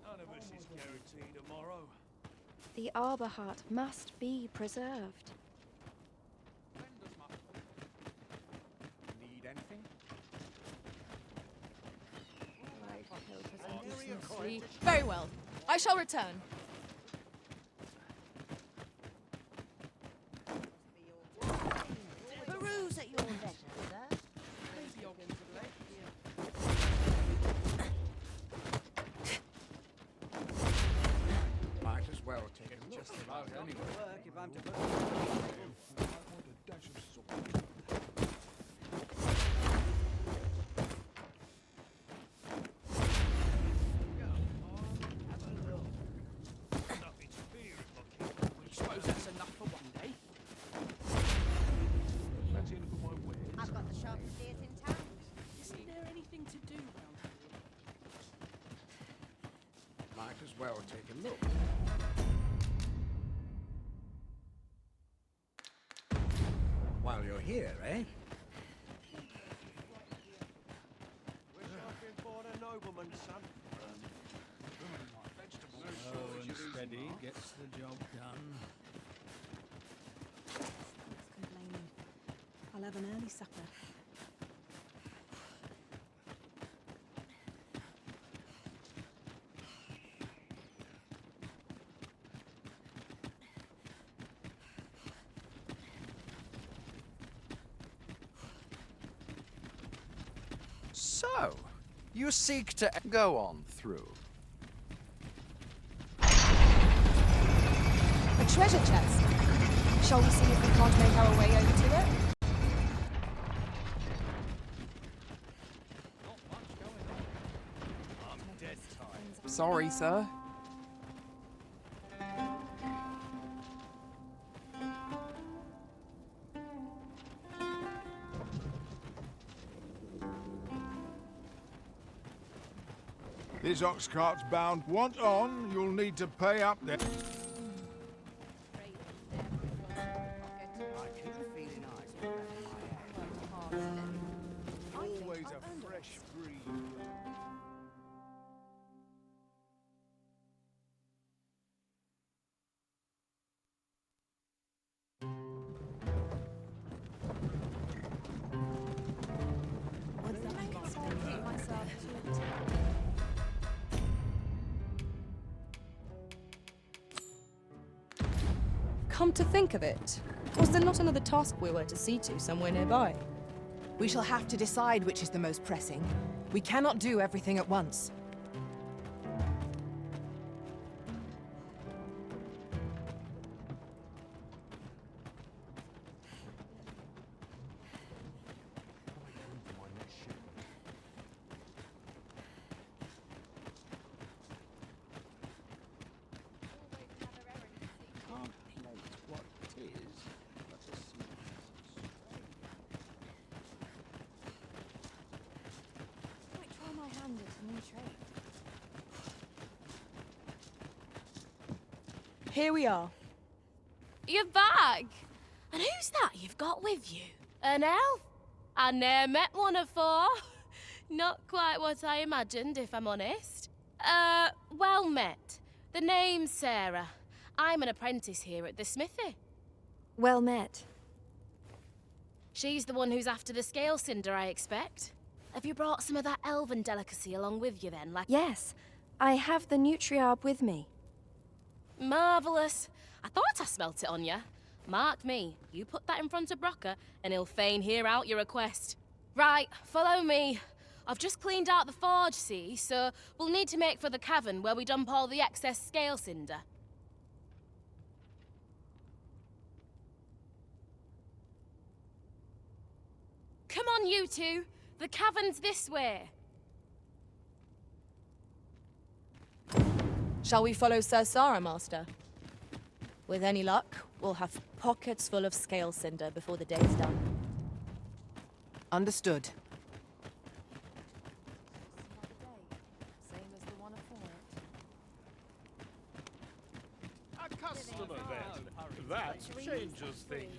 None of us is guaranteed tomorrow. The Arbor Heart must be preserved. Need anything? See? Very well. I shall return. Peruse at your leisure, sir. Might as well take a look. Just about anyway. Work if I'm to put I want a dash of salt. Suppose that's enough for one day. Fancy a look at my wares? I've got the sharpest ears in town. Isn't there anything to do round here? Might as well take a look. While you're here, eh? We're looking for a nobleman, son. Slow and steady gets the job done. Complaining. I'll have an early supper. So, you seek to go on through. A treasure chest. Shall we see if we can't make our way over to it? Sorry, sir. This ox cart's bound. Want on, you'll need to pay up there. I keep feeling eyes on the back of my head. Always a fresh breeze. Come to think of it, was there not another task we were to see to somewhere nearby? We shall have to decide which is the most pressing. We cannot do everything at once. Might try my hand at a new trade. Here we are. You're back! And who's that you've got with you? An elf? I ne'er met one afore. Not quite what I imagined, if I'm honest. Well met. The name's Sarah. I'm an apprentice here at the smithy. Well met. She's the one who's after the scale cinder, I expect. Have you brought some of that elven delicacy along with you then, like— Yes, I have the Nutriarb with me. Marvellous. I thought I smelt it on you. Mark me, you put that in front of Brocker, and he'll fain hear out your request. Right, follow me. I've just cleaned out the forge, see, so we'll need to make for the cavern where we dump all the excess scale cinder. Come on, you two. The cavern's this way. Shall we follow Sir Sarah, Master? With any luck, we'll have pockets full of scale cinder before the day's done. Understood. Same as the one afore it. A customer then. That changes things.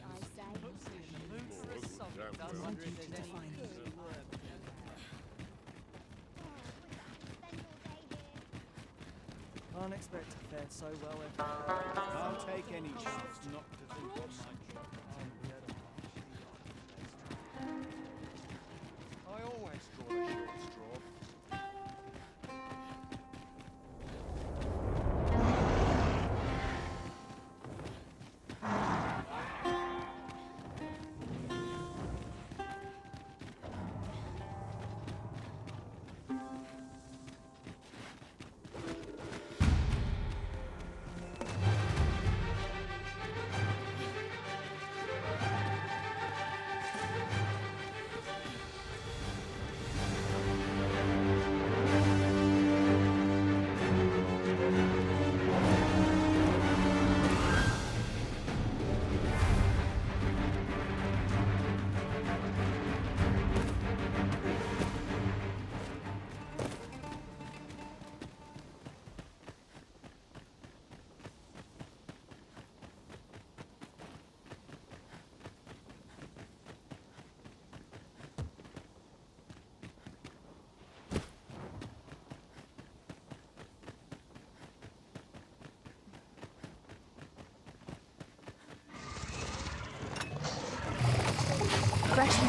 Can't expect to fare so well every I'll take any chance not to think on my job. I always draw a short straw.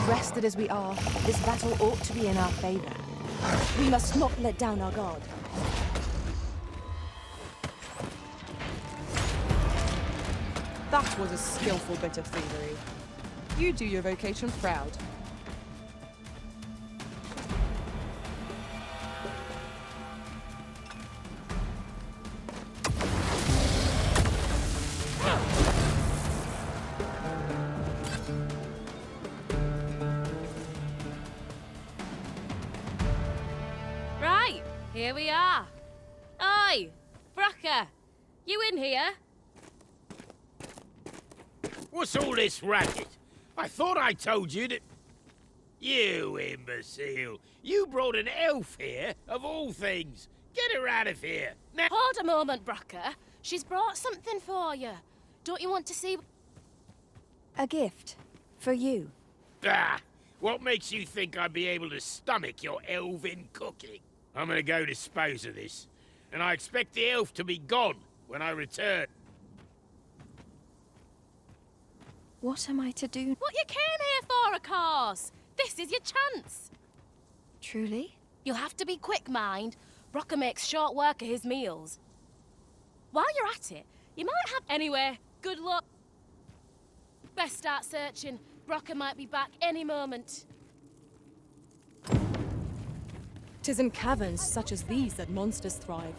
Rested as we are, this battle ought to be in our favor. We must not let down our guard. That was a skillful bit of thievery. You do your vocation proud. Right, here we are. Oi, Bracker, you in here? What's all this racket? I thought I told you that... You imbecile! You brought an elf here, of all things! Get her out of here! Now... Hold a moment, Bracker. She's brought something for you. Don't you want to see... A gift. For you. Ah! What makes you think I'd be able to stomach your elven cooking? I'm gonna go dispose of this. And I expect the elf to be gone when I return. What am I to do? What you came here for, of course. This is your chance. Truly? You'll have to be quick, mind. Bracker makes short work of his meals. While you're at it, you might have... Anyway, good luck. Best start searching. Bracker might be back any moment. 'Tis in caverns such as these that monsters thrive.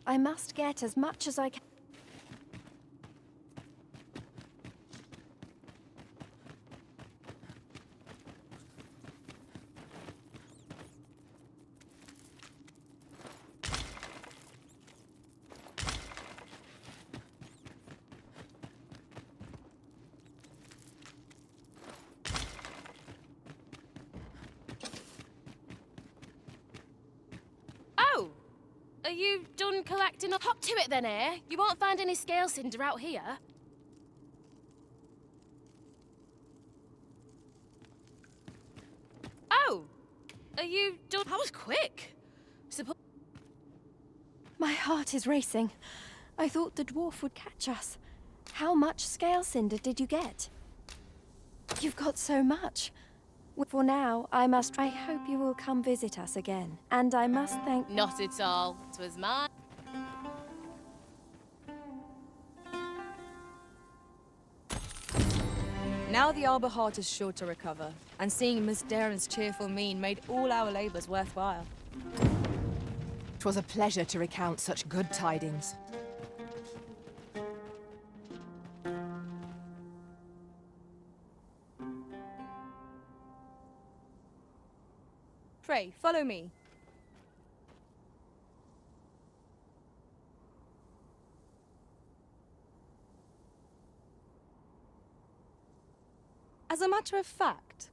I must get as much as I can. are you done collecting up? Hop to it then, eh? You won't find any scale cinder out here. Oh! Are you done? That was quick. My heart is racing. I thought the dwarf would catch us. How much scale cinder did you get? You've got so much. For now, I hope you will come visit us again. And I must thank... Not at all. 'Twas mine. Now the Arbor heart is sure to recover, and seeing Miss Darren's cheerful mien made all our labours worthwhile. 'Twas a pleasure to recount such good tidings. Pray, follow me. As a matter of fact,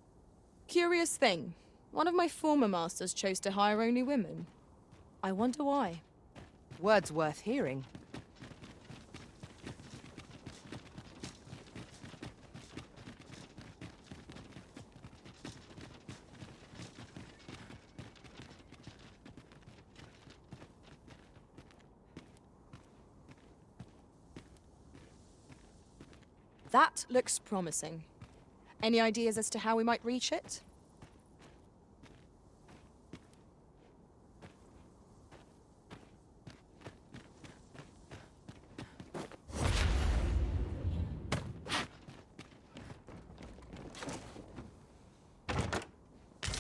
curious thing, one of my former masters chose to hire only women. I wonder why. Words worth hearing. That looks promising. Any ideas as to how we might reach it?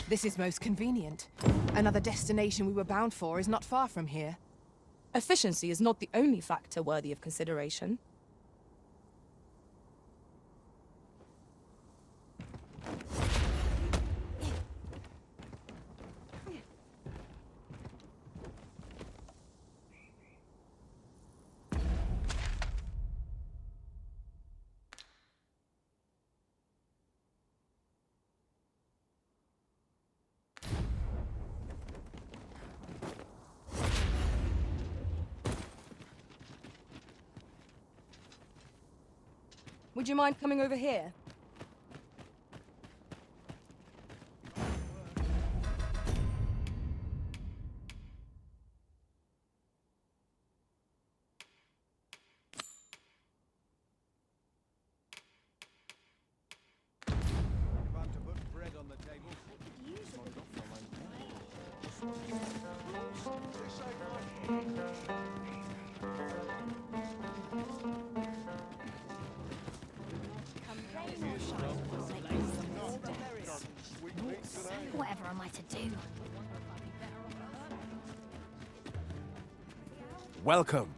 This is most convenient. Another destination we were bound for is not far from here. Efficiency is not the only factor worthy of consideration. Would you mind coming over here? About to put bread on the table. Whatever am I to do? Welcome,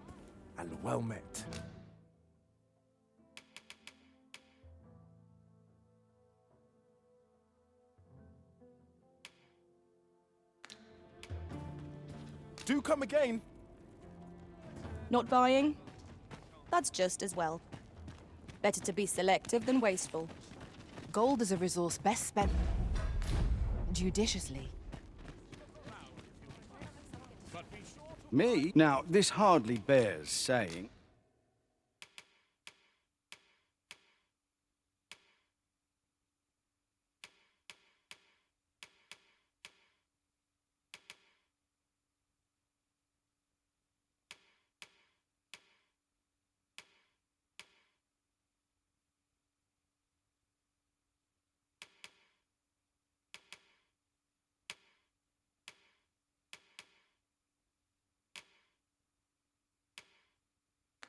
and well met. Do come again. Not buying? That's just as well. Better to be selective than wasteful. Gold is a resource best spent judiciously. Me? Now, this hardly bears saying.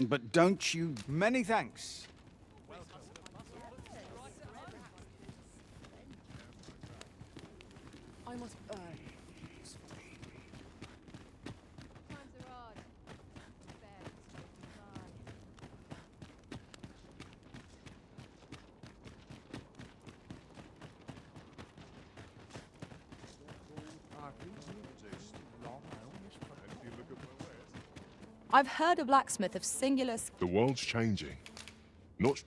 But don't you... Many thanks. I must... I've heard a blacksmith of singular... The world's changing. Not...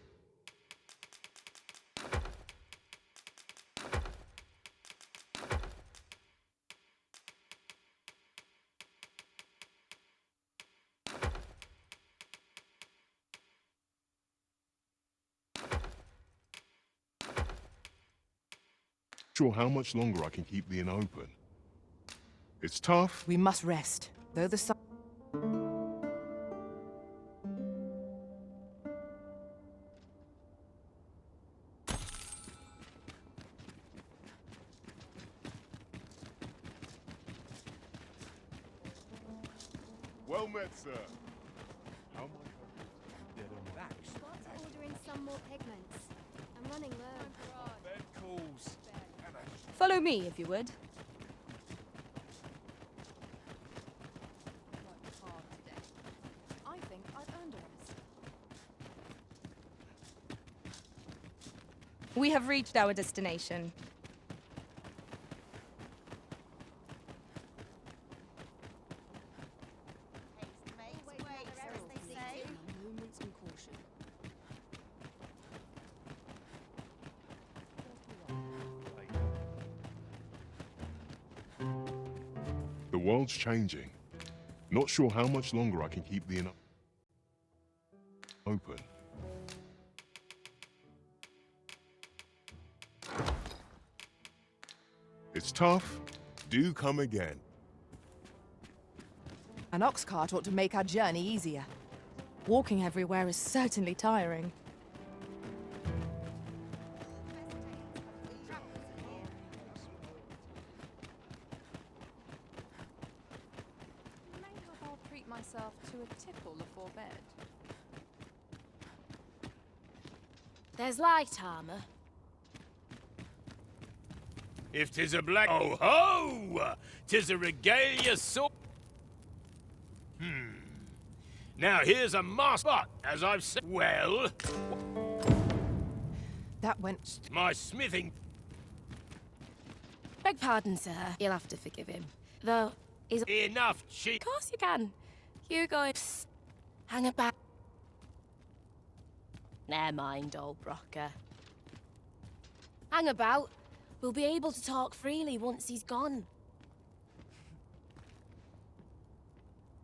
sure how much longer I can keep the inn open. It's tough. We must rest, though the sun... Well met, sir. How much? Ordering some more pigments. I'm running low. Bed calls. Follow me, if you would. I think I've earned a rest. We have reached our destination. The world's changing. Not sure how much longer I can keep the inn open. It's tough. Do come again. An ox cart ought to make our journey easier. Walking everywhere is certainly tiring. Maybe I'll treat myself to a tipple before bed. There's light armor. If 'tis a black... Oh ho! 'Tis a regalia sword. Now here's a mask spot, as I've said. Well... That went... My smithing... Beg pardon, sir. You'll have to forgive him. Though, he's... Enough, cheek. Of course you can. Hugo, psst. Hang about. Never mind, old Brocker. Hang about. We'll be able to talk freely once he's gone.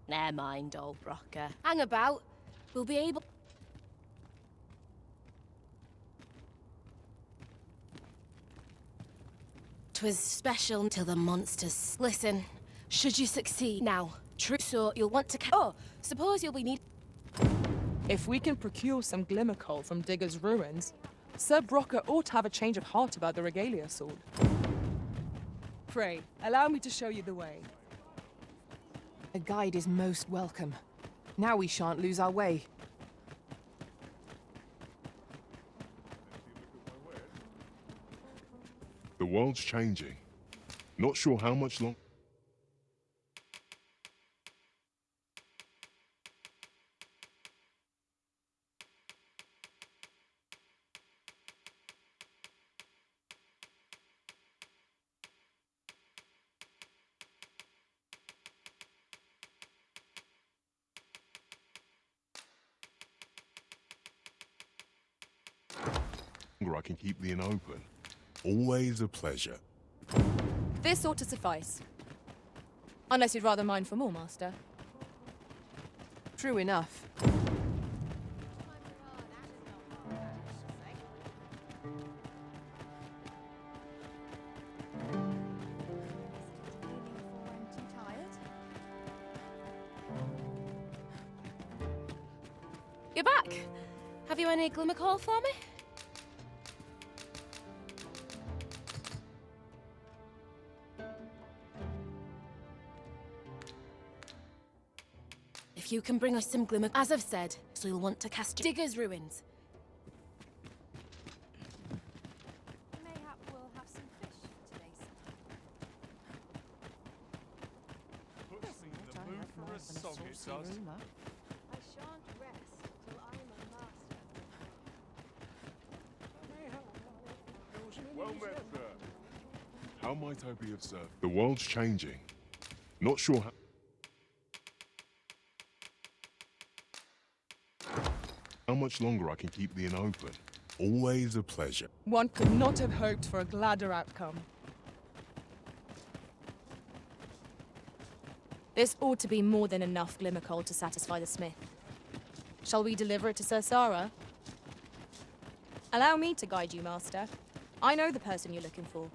Never mind, old Brocker. Hang about. We'll be able... 'Twas special till the monsters... Listen, should you succeed now, true so you'll want to... Oh, suppose you'll be need... If we can procure some glimmer coal from Digger's ruins, Sir Brocker ought to have a change of heart about the regalia sword. Pray, allow me to show you the way. A guide is most welcome. Now we shan't lose our way. The world's changing. Not sure how much longer. I can keep the inn open. Always a pleasure. This ought to suffice. Unless you'd rather mine for more, Master. True enough. You're back. Have you any glimmer coal for me? If you can bring us some glimmer, as I've said, so you'll want to cast Digger's ruins. Mayhap we'll have some fish today, Puts me in the mood for a song, it does. I shan't rest till I'm a master. Well met, sir. How might I be of service? The world's changing. Not sure how much longer I can keep the inn open. Always a pleasure. One could not have hoped for a gladder outcome. This ought to be more than enough glimmer coal to satisfy the smith. Shall we deliver it to Sir Sara? Allow me to guide you, Master. I know the person you're looking for.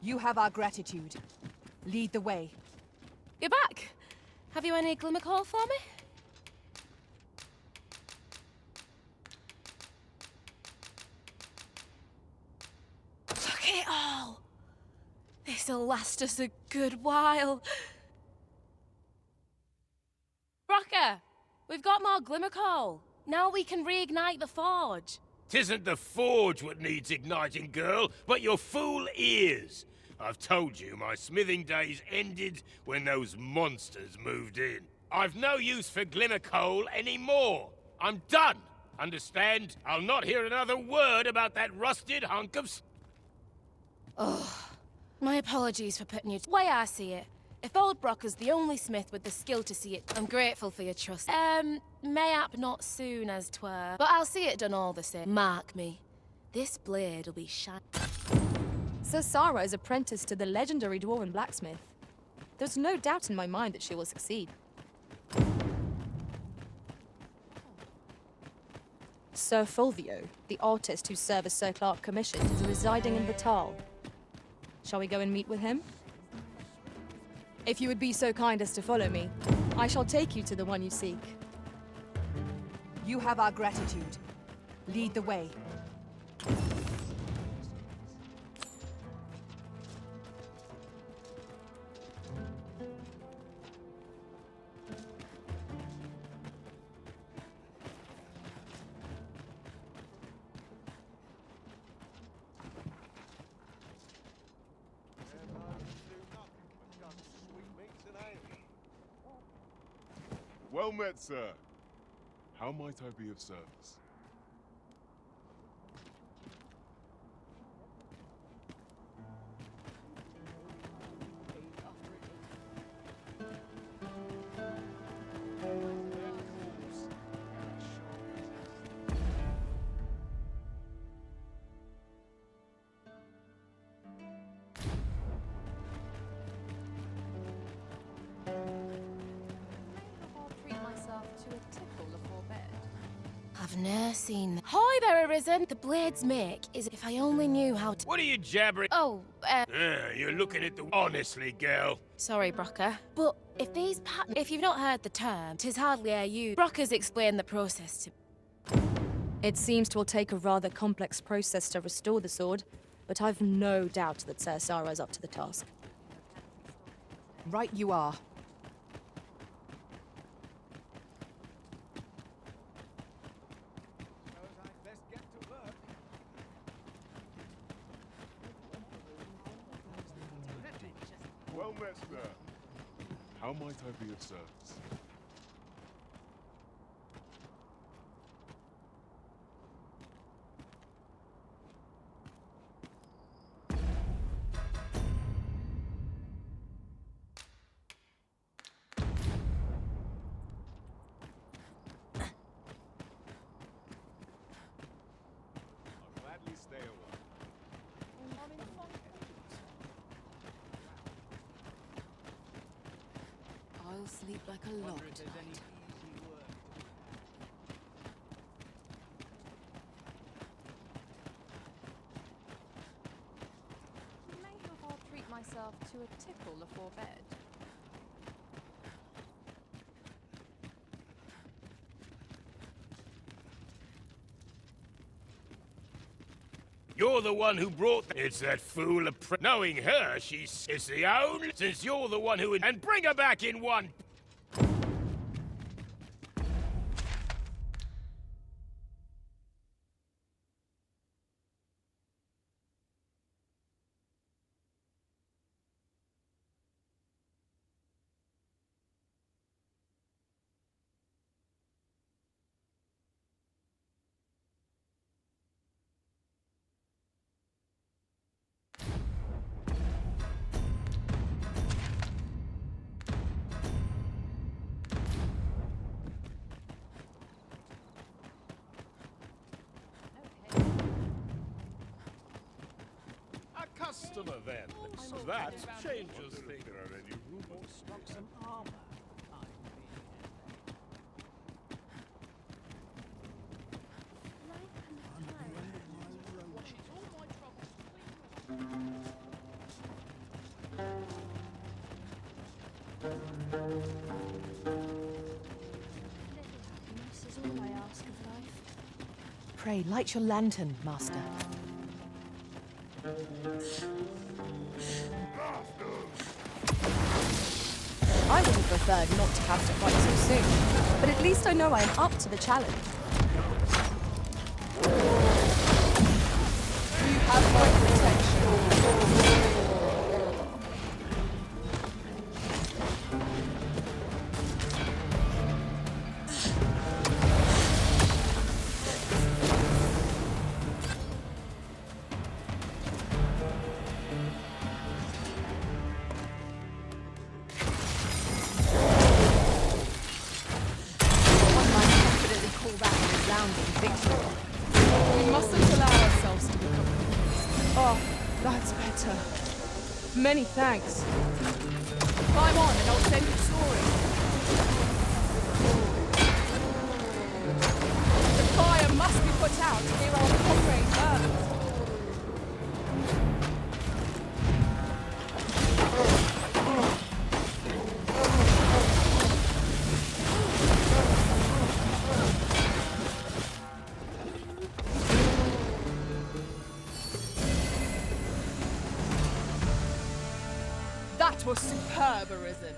You have our gratitude. Lead the way. You're back. Have you any glimmer call for me? Look at it all. This'll last us a good while. Brocker, we've got more glimmer coal. Now we can reignite the forge. 'Tisn't the forge what needs igniting, girl, but your fool ears. I've told you my smithing days ended when those monsters moved in. I've no use for glimmer coal anymore. I'm done. Understand? I'll not hear another word about that rusted hunk of... Oh, my apologies for putting you... Way I see it, if old Brocker's the only smith with the skill to see it, I'm grateful for your trust. Mayhap not soon as 'twere, but I'll see it done all the same. Mark me, this blade'll be shine. Sir Sarah is apprenticed to the legendary dwarven blacksmith. There's no doubt in my mind that she will succeed. Sir Fulvio, the artist whose service Sir Clark commissioned, is residing in Batal. Shall we go and meet with him? If you would be so kind as to follow me, I shall take you to the one you seek. You have our gratitude. Lead the way. Well met, sir. How might I be of service? I've never seen... Hi there, Arisen. The blades make is if I only knew how to... What are you jabbering? Oh, You're looking at the... Honestly, girl. Sorry, Brocker. But if these patterns... If you've not heard the term, 'tis hardly a you. Brocker's explained the process to... It seems 'twill take a rather complex process to restore the sword, but I've no doubt that Sir Sarah's up to the task. Right you are. Well met, sir. How might I be of service? I'll gladly stay a while. I'll sleep like a log tonight. Mayhap I'll treat myself to a tickle afore bed. You're the one who brought... It's that fool knowing her, it's the only... Since you're the one who... And bring her back in one... Customer then. So that changes things. There are any rumors. Stock some armor. Pray, light your lantern, Master. I would have preferred not to have to fight so soon, but at least I know I am up to the challenge. You have my protection. We mustn't allow ourselves to become confused. Oh, that's better. Many thanks. Climb on and I'll send you soaring. The fire must be put out near our comrade Earth. That was superb, Arisen.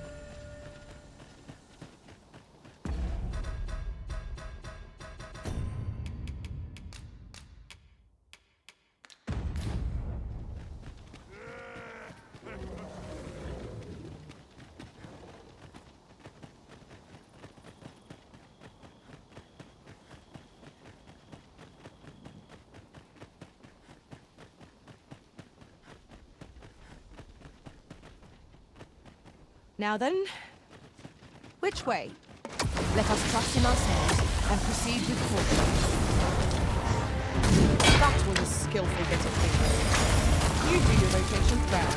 Now then, which way? Let us trust in ourselves and proceed with caution. That was a skillful bit of thinking. You do your rotation proud.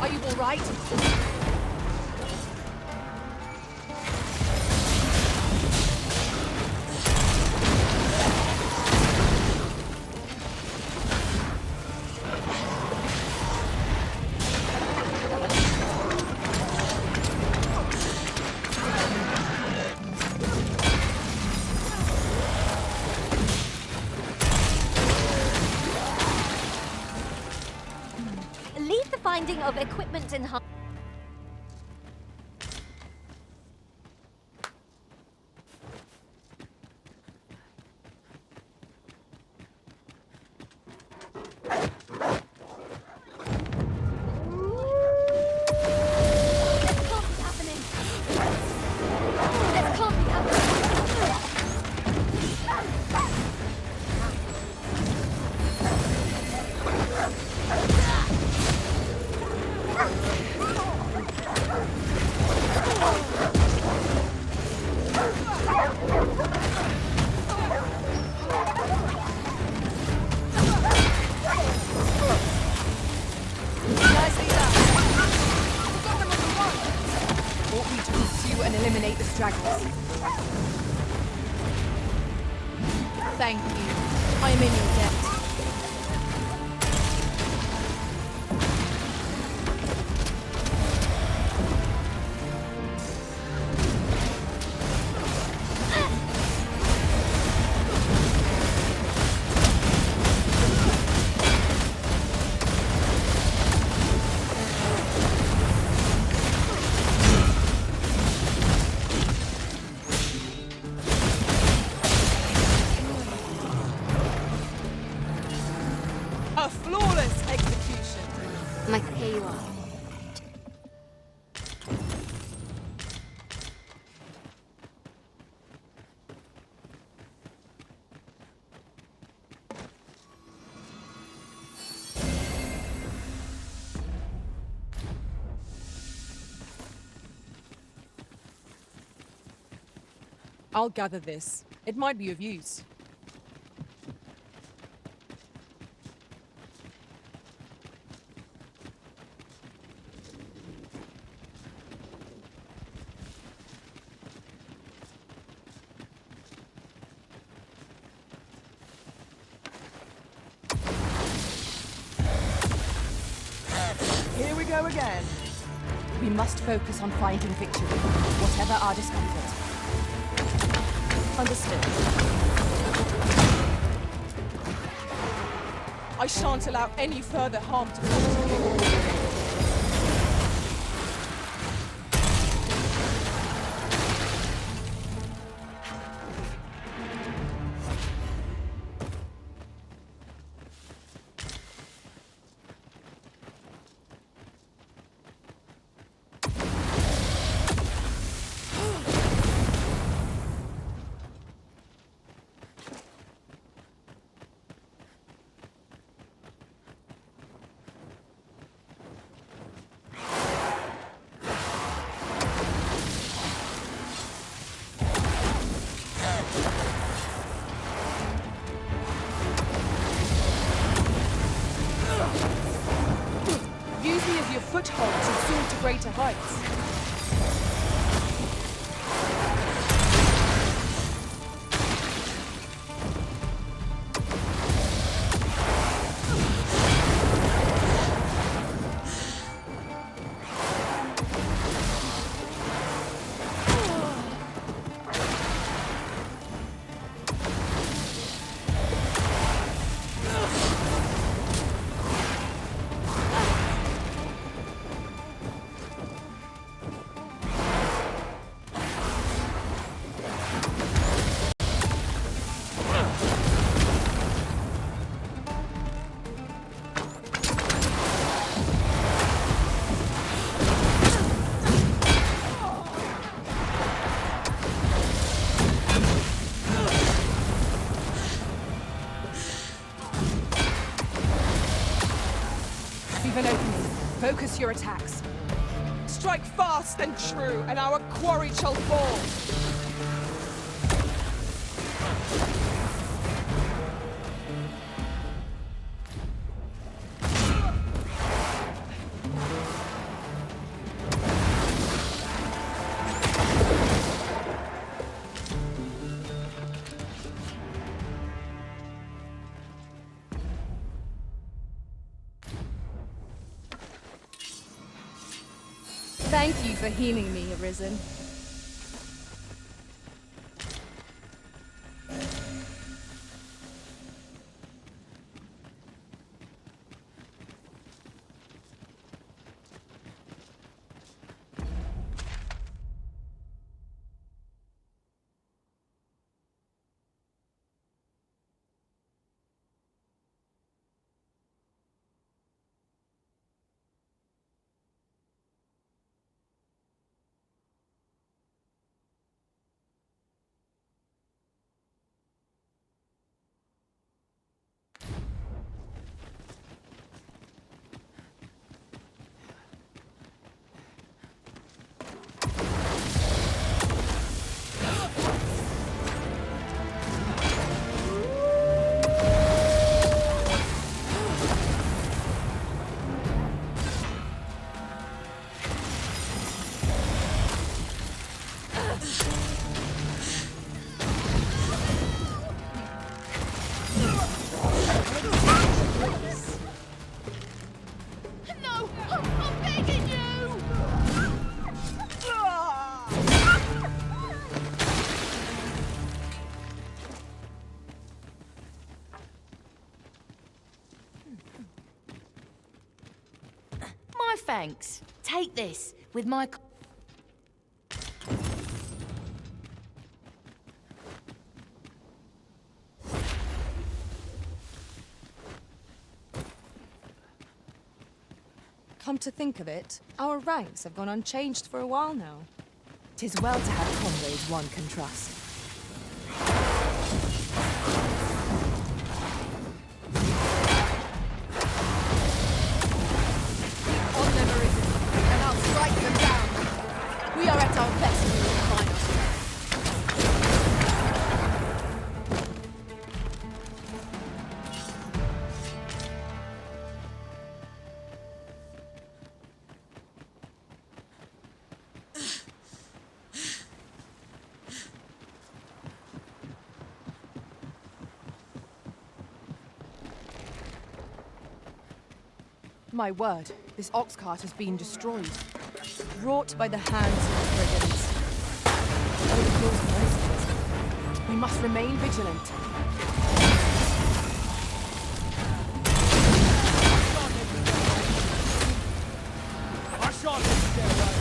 Are you all right? Leave the finding of equipment in harm. And eliminate the stragglers. Thank you. I am in your debt. A flawless execution. Here you are. I'll gather this. It might be of use. Here we go again. We must focus on finding victory, whatever our discomfort. Understood. I shan't allow any further harm to come to you. Use me as your foothold to soar to greater heights. Leave an opening. Focus your attacks. Strike fast and true, and our quarry shall fall. Thank you for healing me, Arisen. Thanks. Take this with my... Come to think of it, our ranks have gone unchanged for a while now. 'Tis well to have comrades one can trust. On them, Arisen, and I'll strike them down. We are at our best when we refine our strength. My word, this ox cart has been destroyed. Wrought by the hands of the brigands. Oh, the cause of mercy. We must remain vigilant. I shan't let you get away.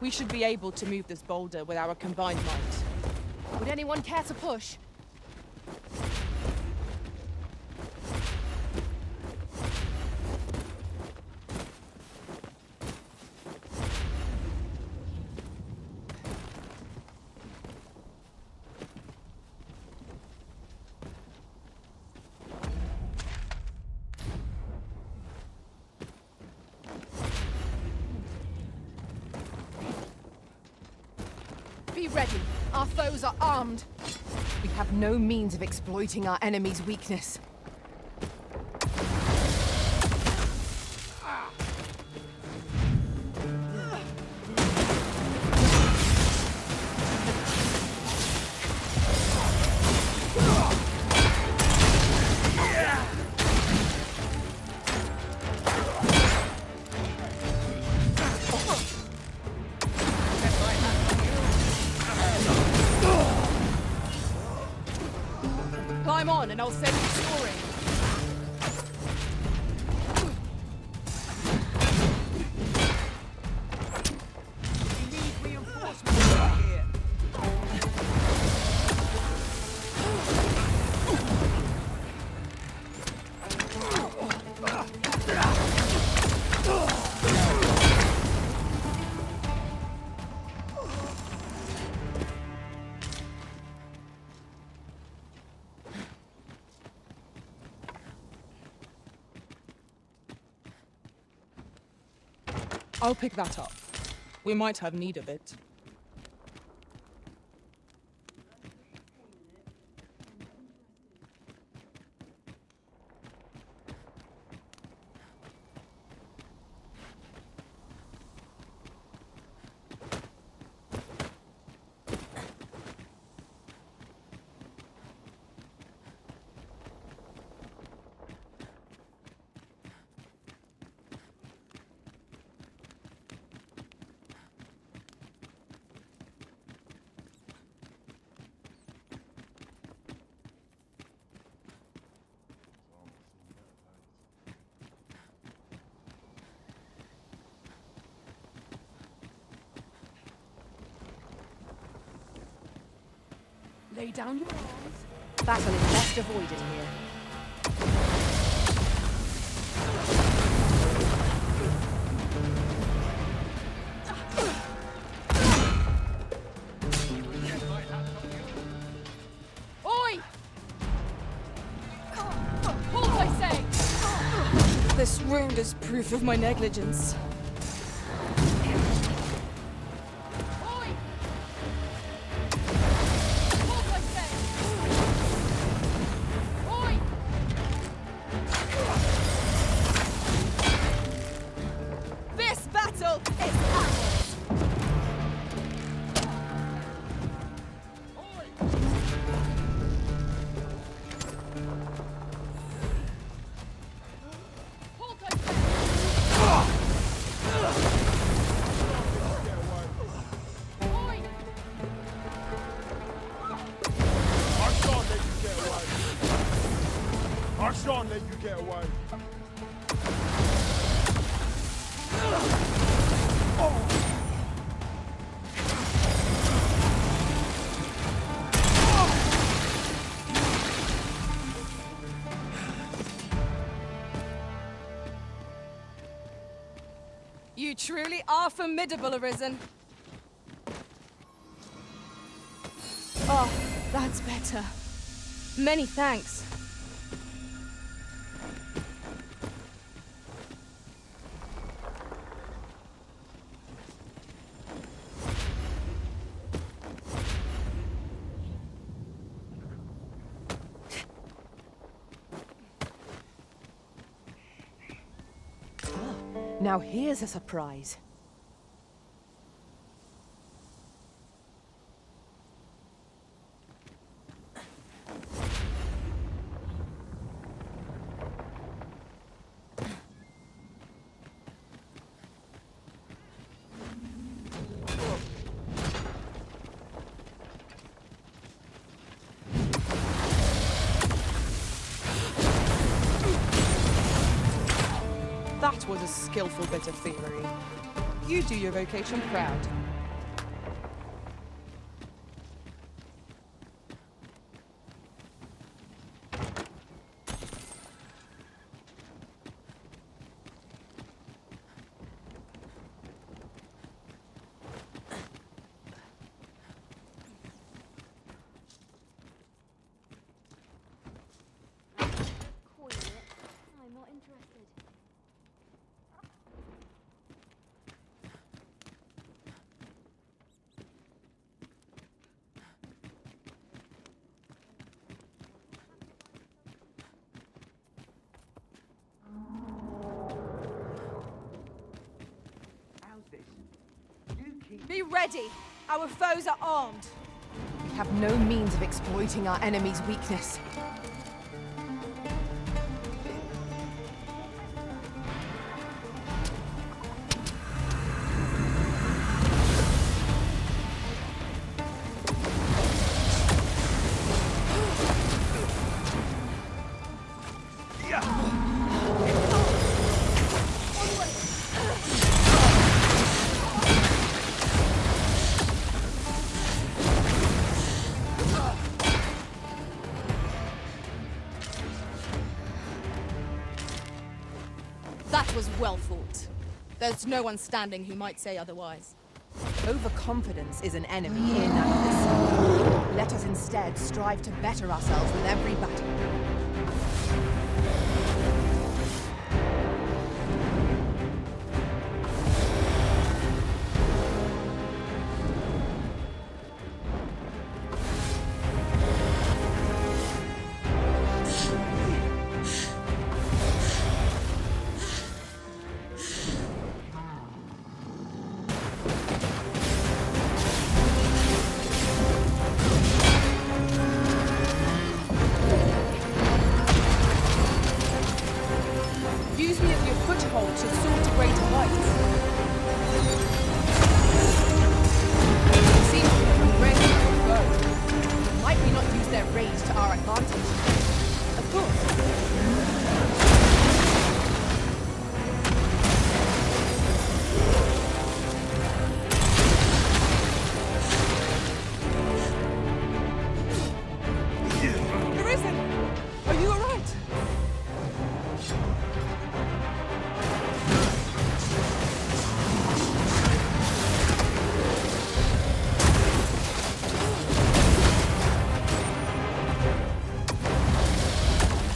We should be able to move this boulder with our combined might. Would anyone care to push? Be ready. Our foes are armed. We have no means of exploiting our enemy's weakness. Climb on and I'll send you soaring. We need reinforcements right here. I'll pick that up. We might have need of it. Lay down your arms. Battle is best avoided here. Oi! Hold, I say! This wound is proof of my negligence. Oi! Hold, I say! Oi! This battle is ours! Hold, I say! Oi! I shan't let you get away. I shan't let you get away. You truly are formidable, Arisen. Oh, that's better. Many thanks. Now here's a surprise. That was a skillful bit of thievery. You do your vocation proud. I'm not interested. Be ready! Our foes are armed! We have no means of exploiting our enemy's weakness. That was well fought. There's no one standing who might say otherwise. Overconfidence is an enemy in and of itself. Let us instead strive to better ourselves with every battle. Use me as your foothold to soar to greater heights. It seems we have embraced our foe. Might we not use their rage to our advantage? Of course. Arisen! Are you alright?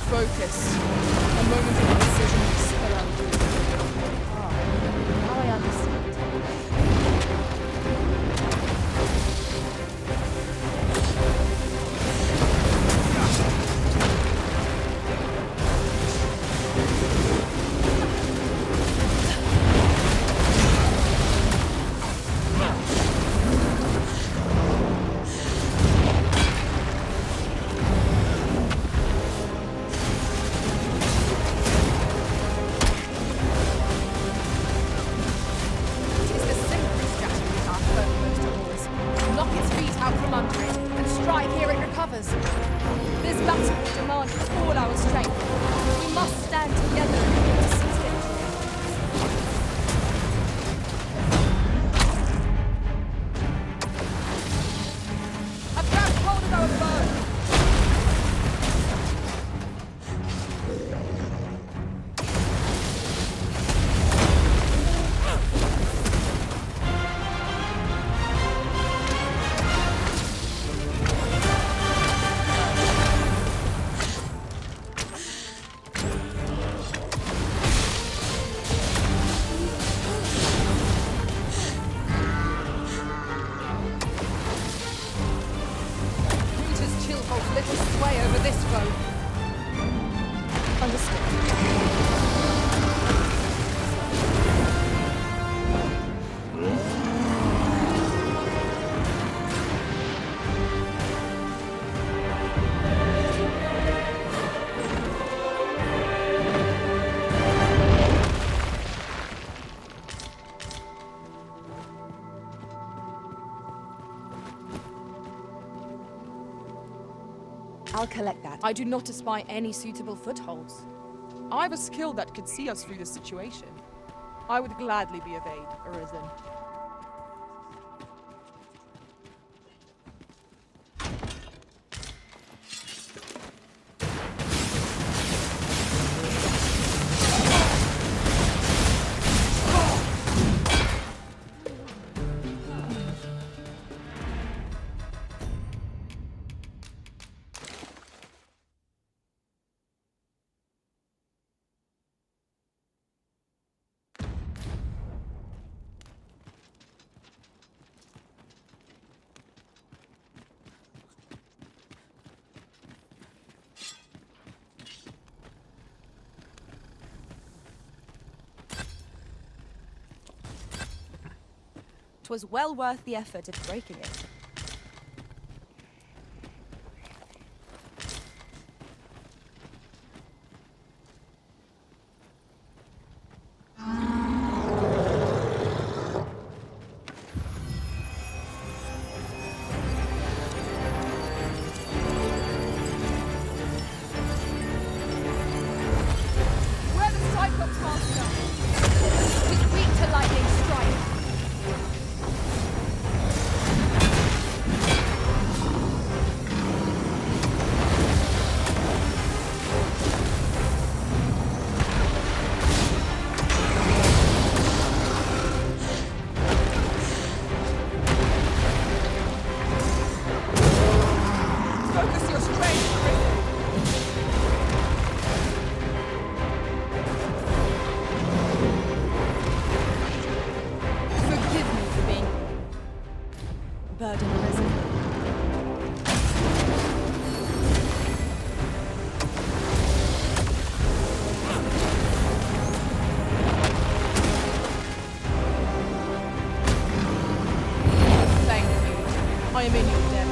Focus. A moment of precision will spell out doom. Now I understand. It is the simplest strategy our foe knows to always. Knock its feet out from under it, and strike ere it recovers. This battle will demand all our strength. We must stand together to seize victory. I've grabbed hold of our foe! Winter's chill holds little sway over this foe. Understood. I'll collect that. I do not espy any suitable footholds. I've a skill that could see us through this situation. I would gladly be of aid, Arisen. Twas well worth the effort of breaking it. Where the Cyclops master? He's weak to lightning strike. Focus your strength, Chris. Forgive me for being burden Arisen. Thank you. I am in your debt.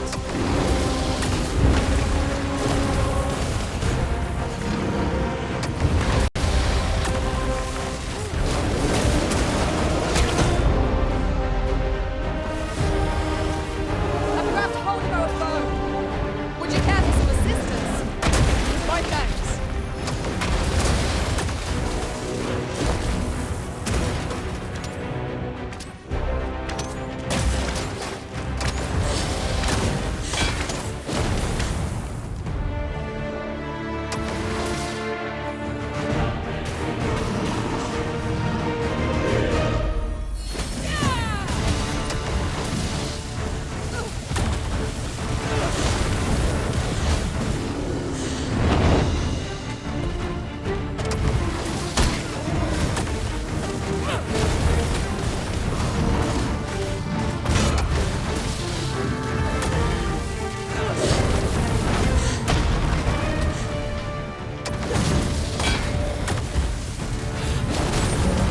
I've grabbed hold of our foe. Would you care for some assistance? My thanks.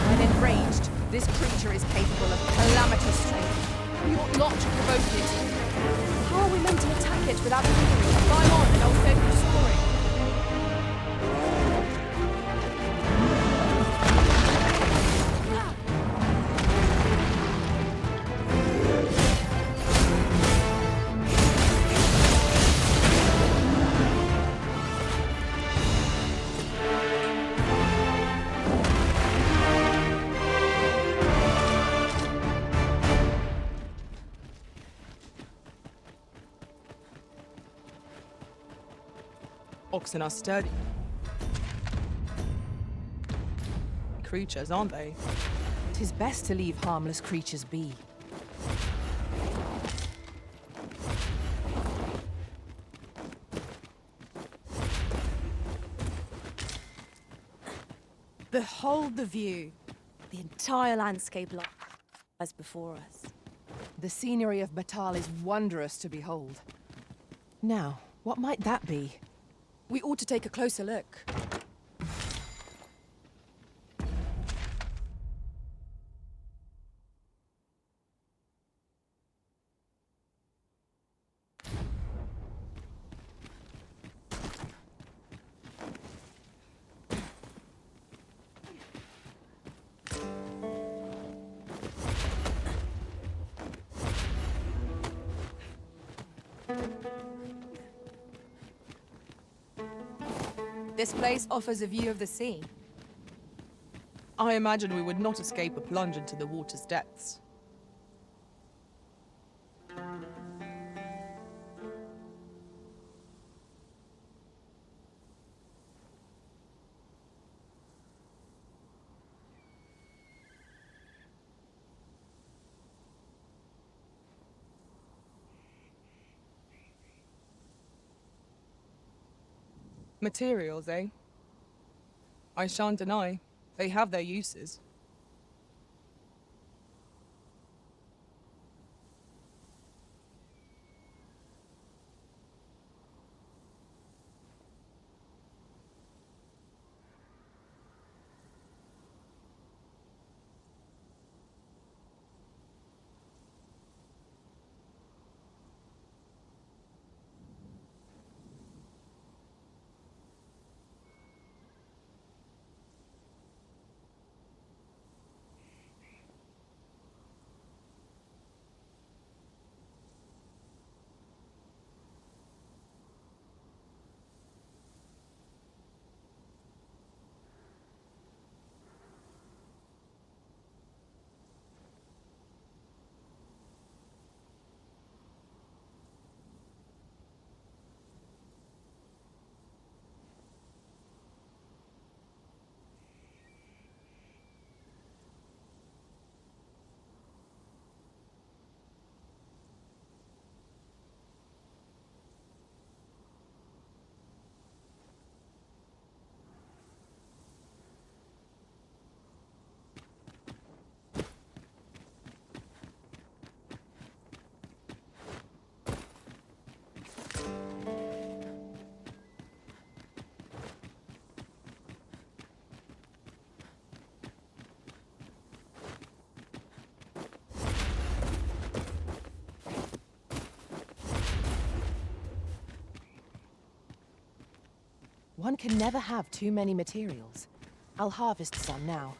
When enraged, this creature is capable of calamitous strength. We ought not to provoke it. How are we meant to attack it without hindering? Climb on and I'll save you soaring. Oxen are sturdy creatures, aren't they? 'Tis best to leave harmless creatures be. Behold the view. The entire landscape lies before us. The scenery of Batal is wondrous to behold. Now, what might that be? We ought to take a closer look. This place offers a view of the sea. I imagine we would not escape a plunge into the water's depths. Materials, eh? I shan't deny, they have their uses. One can never have too many materials. I'll harvest some now.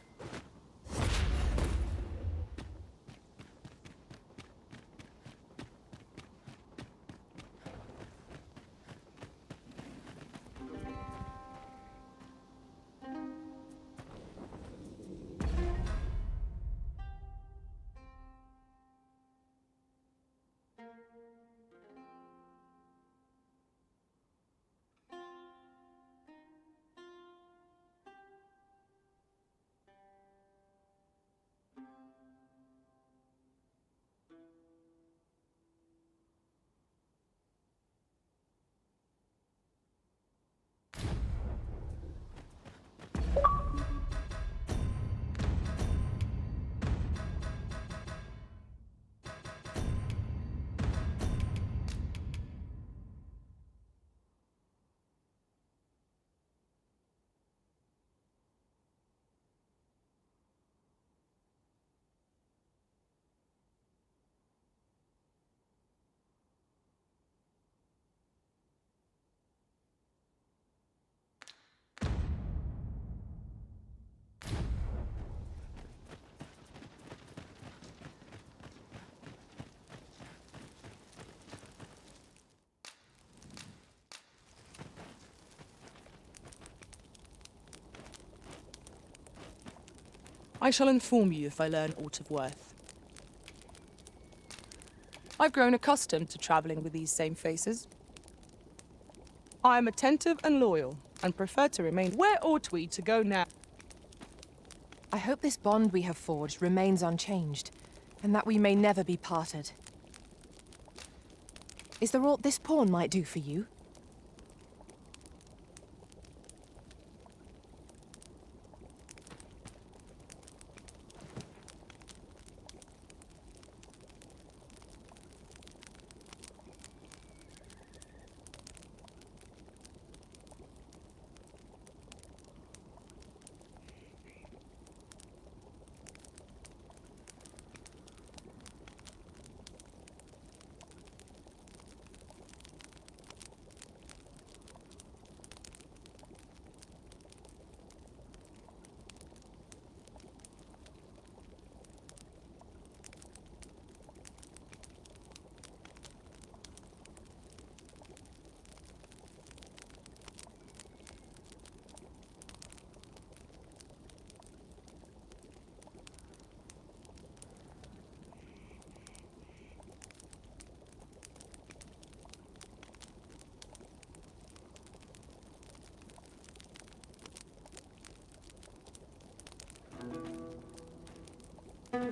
I shall inform you if I learn aught of worth. I've grown accustomed to traveling with these same faces. I am attentive and loyal, and prefer to remain. Where ought we to go now? I hope this bond we have forged remains unchanged, and that we may never be parted. Is there aught this pawn might do for you?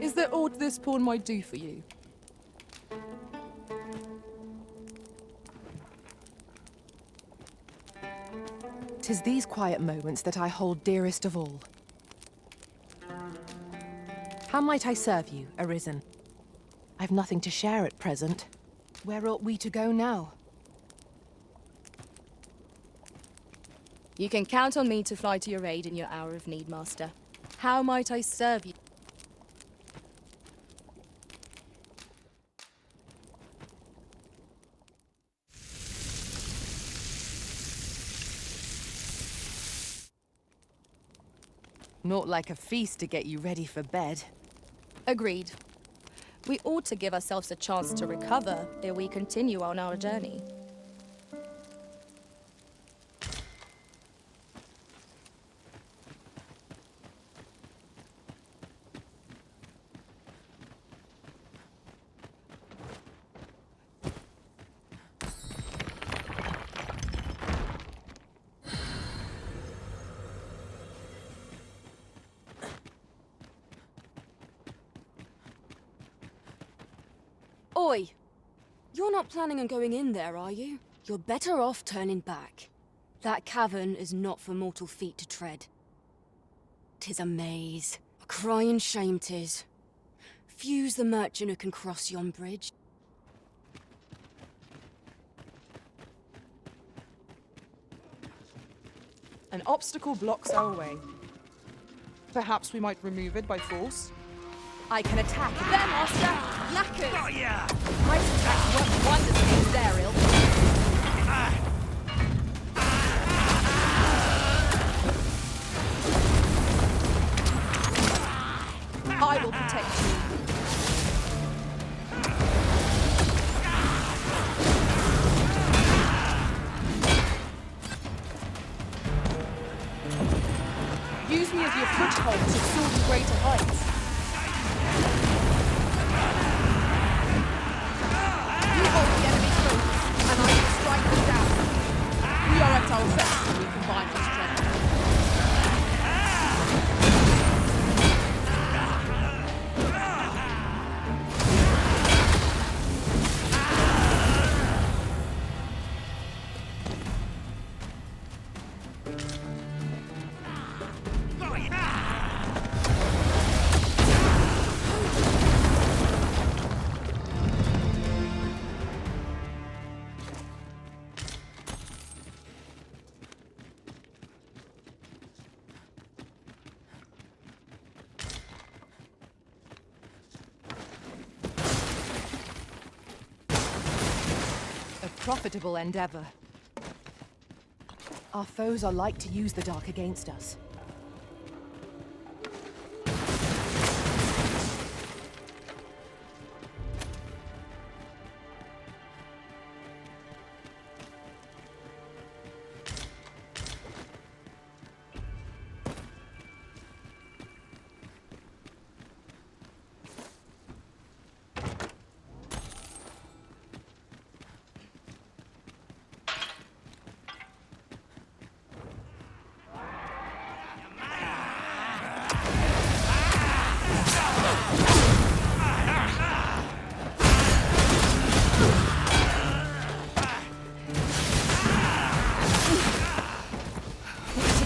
Is there aught this pawn might do for you? 'Tis these quiet moments that I hold dearest of all. How might I serve you, Arisen? I've nothing to share at present. Where ought we to go now? You can count on me to fly to your aid in your hour of need, Master. How might I serve you? Not like a feast to get you ready for bed. Agreed. We ought to give ourselves a chance to recover ere we continue on our journey. Oi! You're not planning on going in there, are you? You're better off turning back. That cavern is not for mortal feet to tread. 'Tis a maze. A crying shame 'tis. Few's the merchant who can cross yon bridge. An obstacle blocks our way. Perhaps we might remove it by force? I can attack. There, Master! Knackers! Oh, yeah! Might attacks work wonders against their ilk. I will protect you. Use me as your foothold to soar to greater heights. You hold the enemy close, and I will strike them down. We are at our best when we combine our strength. A profitable endeavor. Our foes are like to use the dark against us.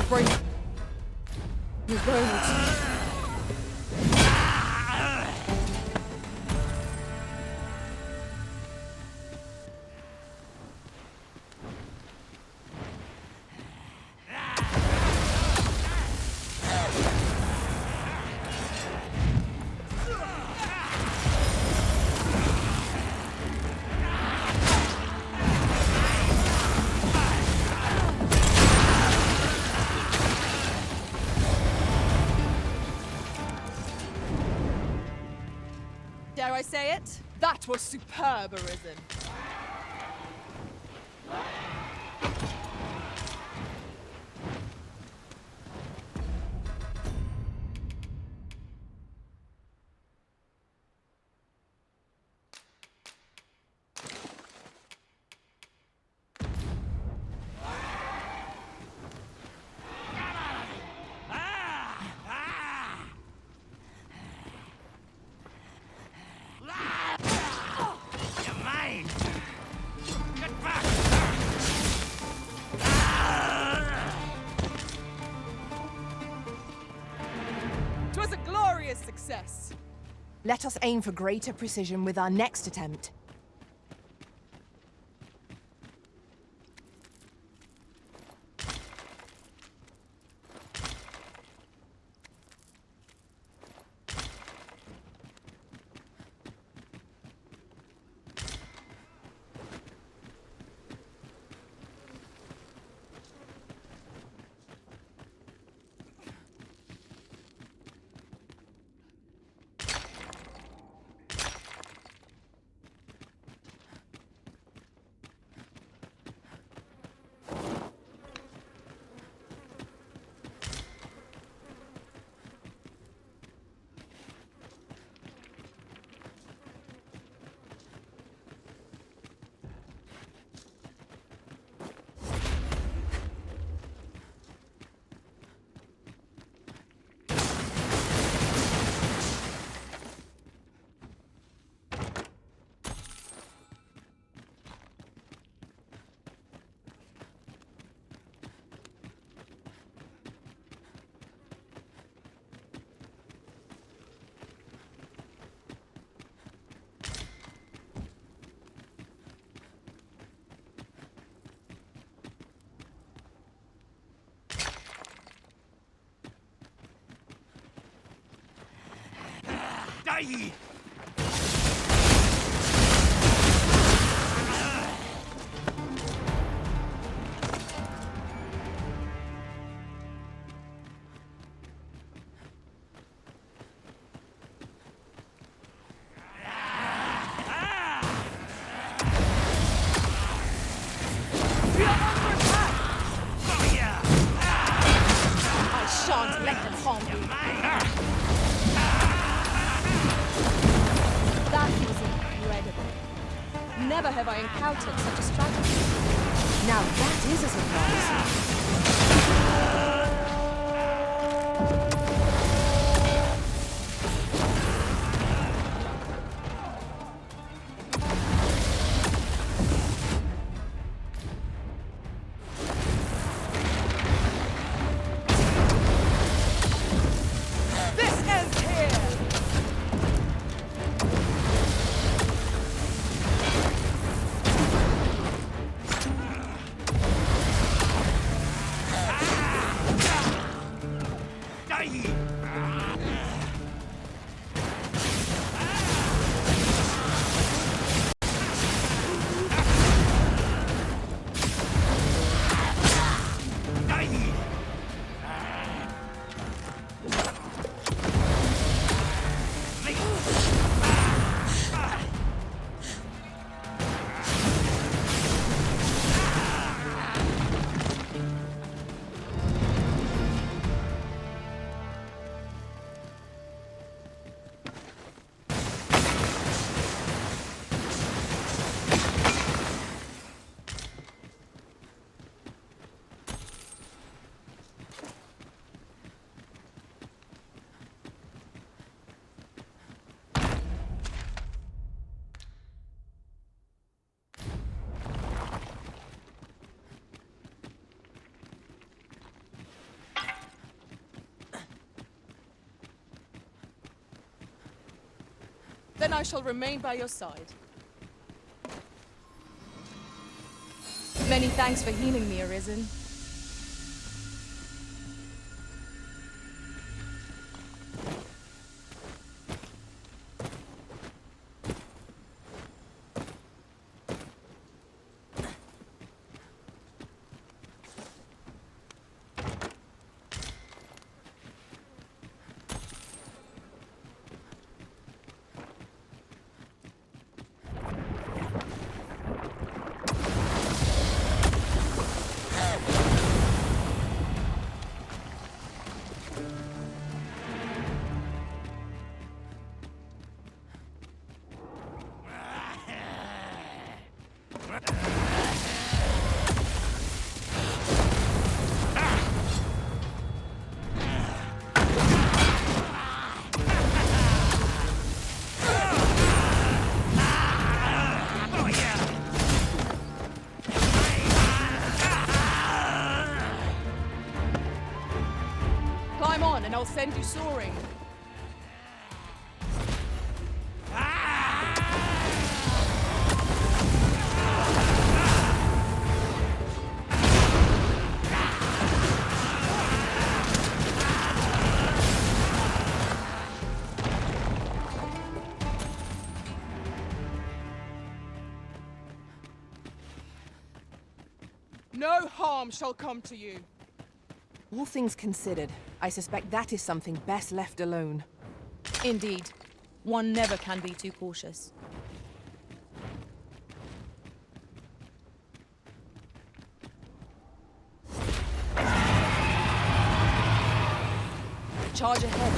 Break. You're going to... Dare I say it? That was superb, Arisen. Let us aim for greater precision with our next attempt. Die! I shan't let them harm you. That was incredible. Never have I encountered such a strategy. Now that is a surprise. This ends here! Then I shall remain by your side. Many thanks for healing me, Arisen. Climb on and I'll send you soaring. No harm shall come to you. All things considered, I suspect that is something best left alone. Indeed. One never can be too cautious. Charge ahead,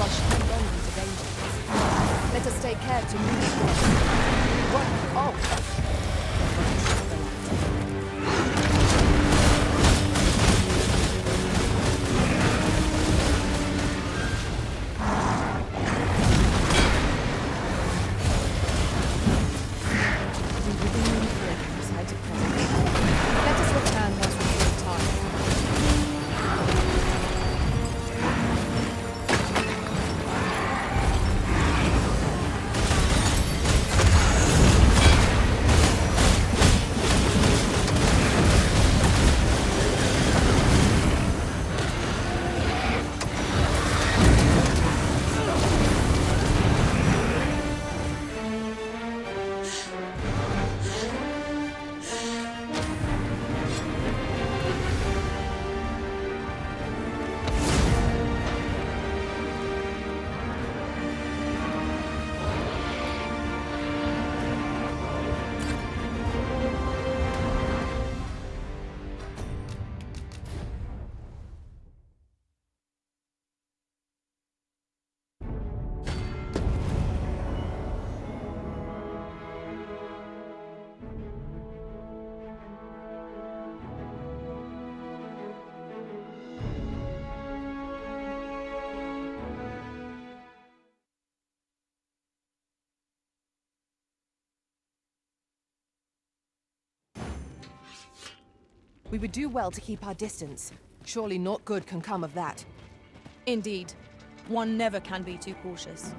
rush headlong into danger. Let us take care to move forward. What? Oh! Let us return once we have time. We would do well to keep our distance. Surely naught good can come of that. Indeed. One never can be too cautious.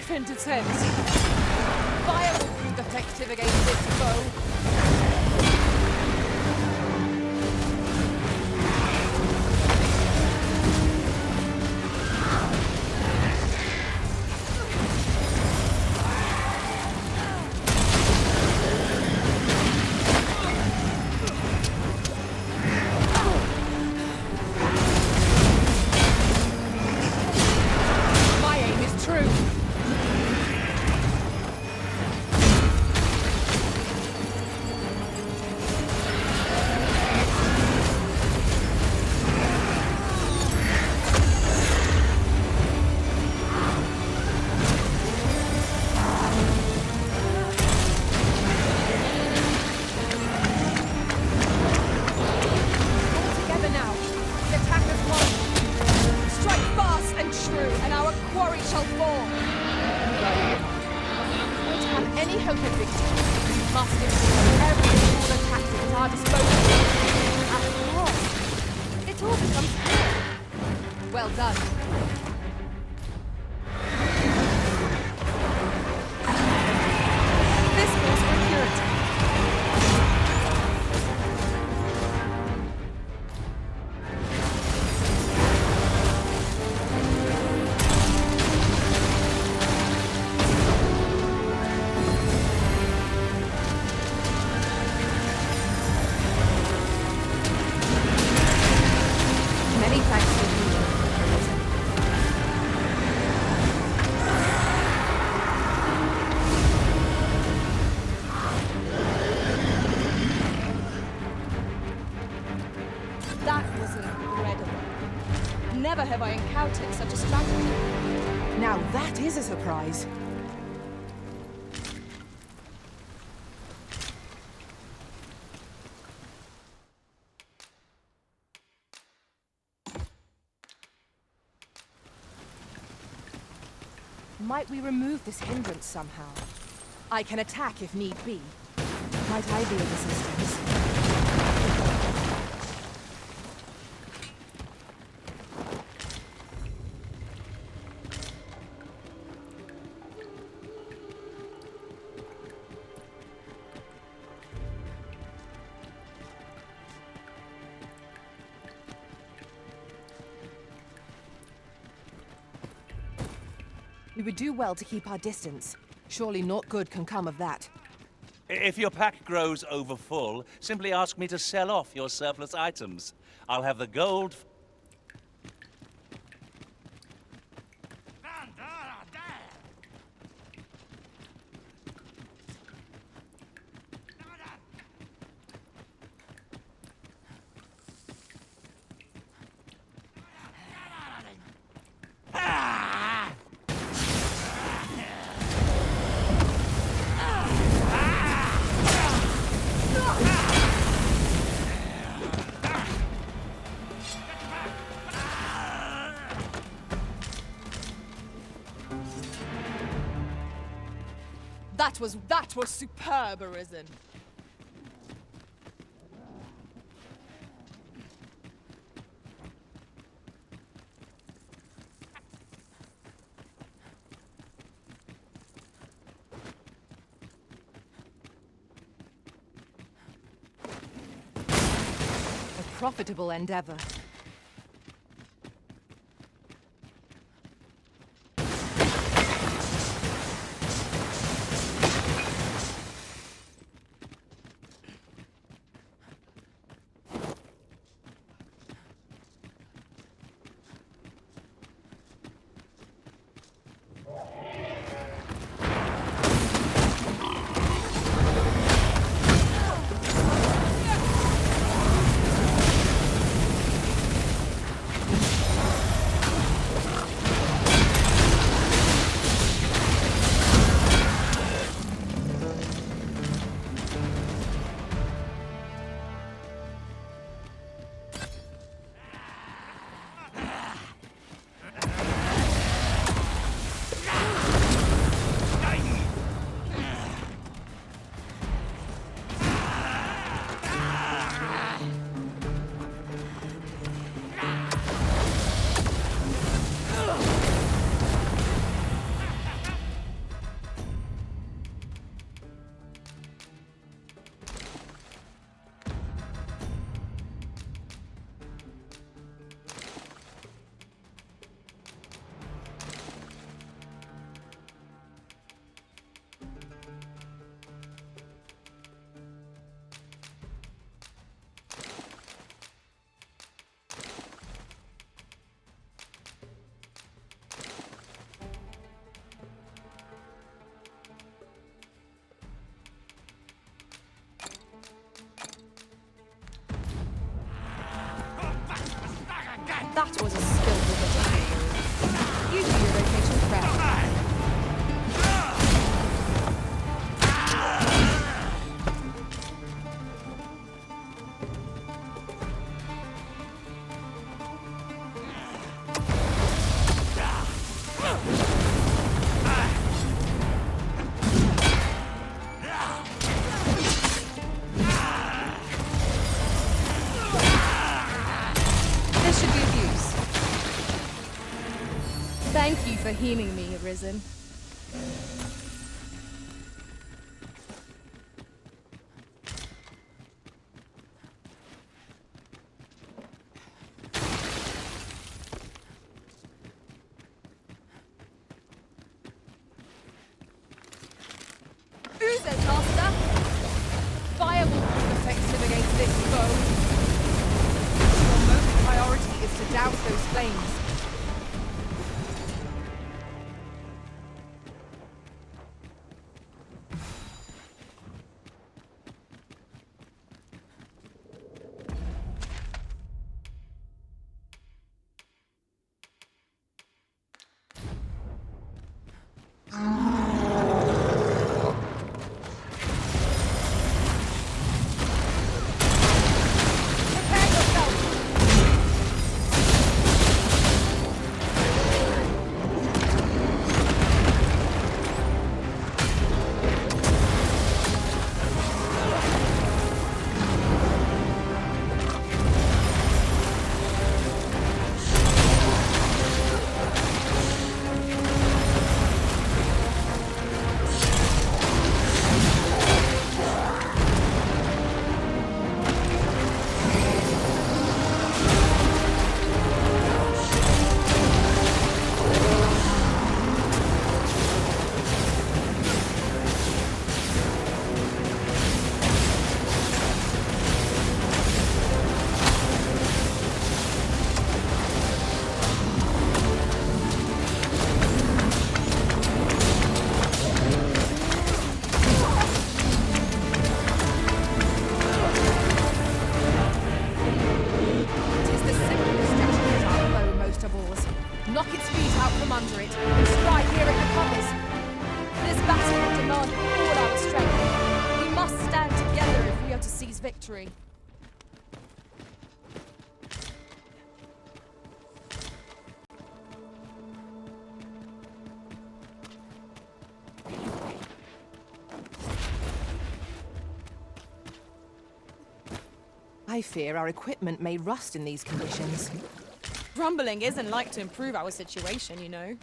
knife into its head. Fire will prove effective against this foe. Well done. This calls for purity. Many thanks for That was incredible. Never have I encountered such a strategy. Now that is a surprise. Might we remove this hindrance somehow? I can attack if need be. Might I be of assistance? We would do well to keep our distance. Surely naught good can come of that. If your pack grows overfull, simply ask me to sell off your surplus items. I'll have the gold... That was superb, Arisen. A profitable endeavor. Thank you for healing me, Arisen. Who's it, Master? Fire will prove effective against this foe. Your most priority is to douse those flames. Victory. I fear our equipment may rust in these conditions. Grumbling isn't like to improve our situation, you know.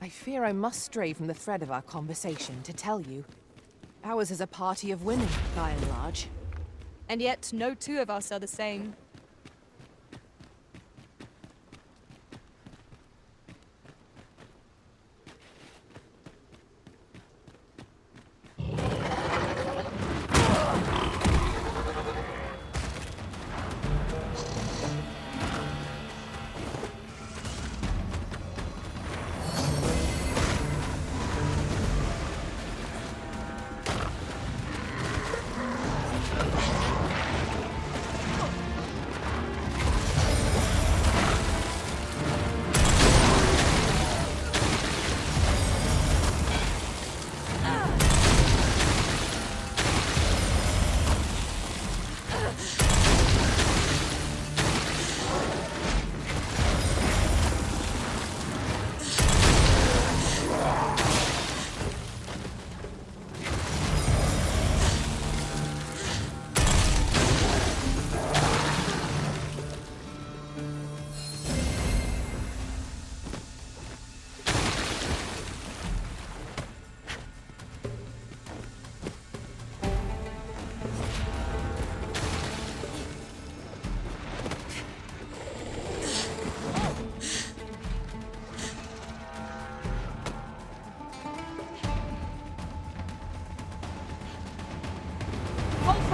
I fear I must stray from the thread of our conversation to tell you. Ours is a party of women, by and large. And yet, no two of us are the same.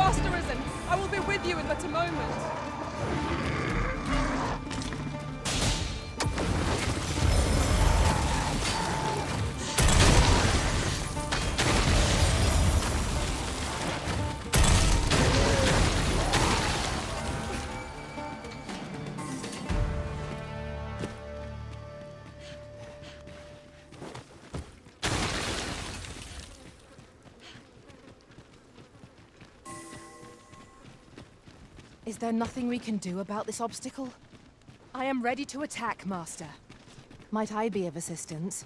Master Risen! I will be with you in but a moment. Is there nothing we can do about this obstacle? I am ready to attack, Master. Might I be of assistance?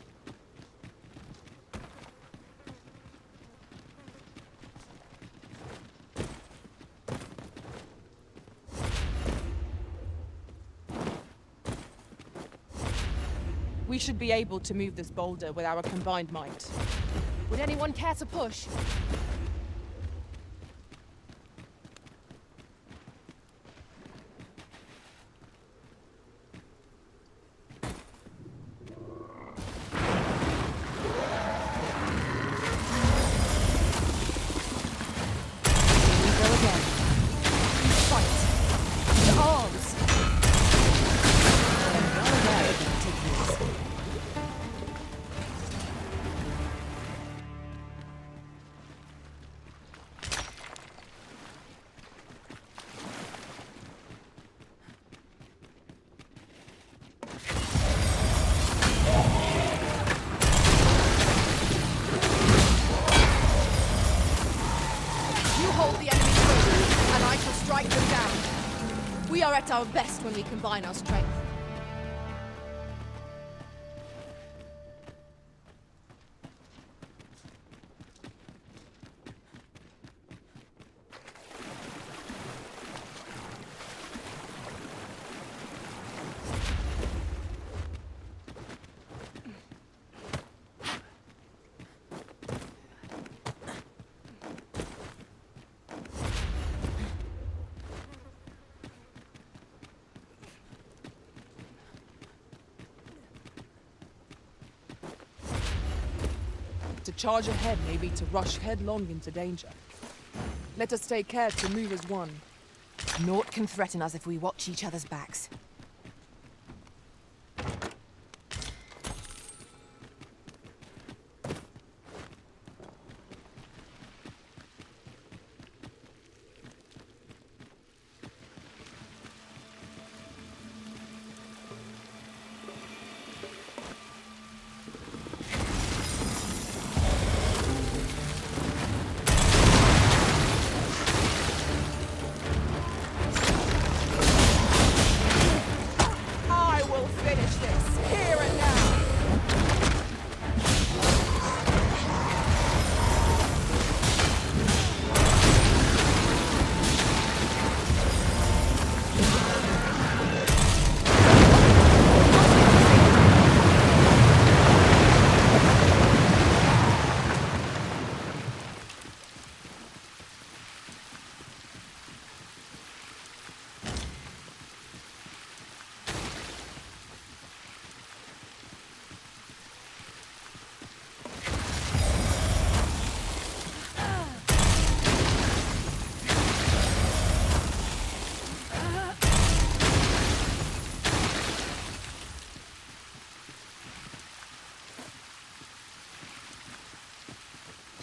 We should be able to move this boulder with our combined might. Would anyone care to push? We are at our best when we combine our strength. To charge ahead may be to rush headlong into danger. Let us take care to move as one. Naught can threaten us if we watch each other's backs.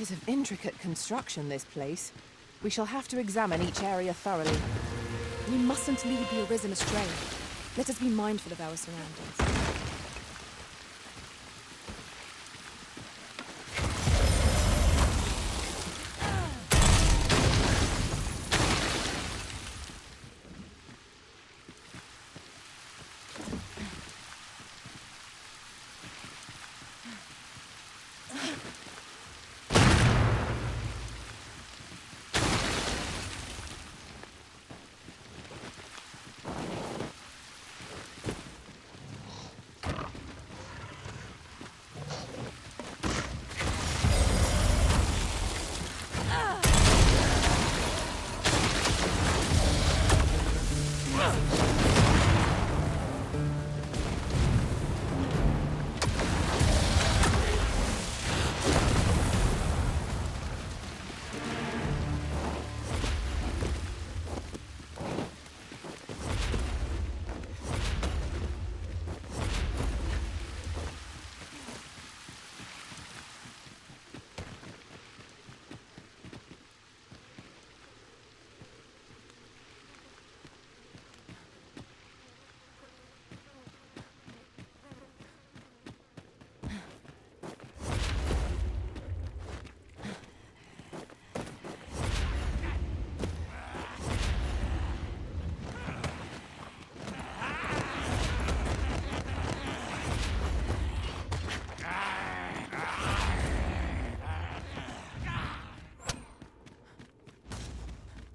It is of intricate construction, this place. We shall have to examine each area thoroughly. We mustn't lead the Arisen astray. Let us be mindful of our surroundings.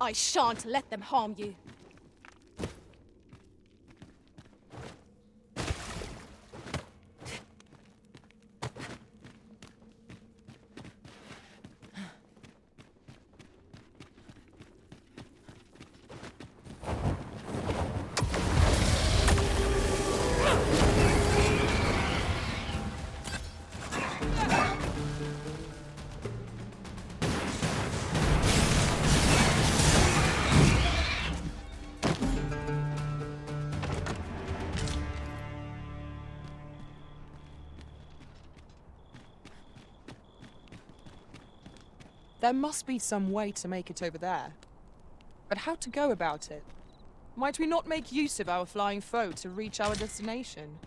I shan't let them harm you. There must be some way to make it over there. But how to go about it? Might we not make use of our flying foe to reach our destination?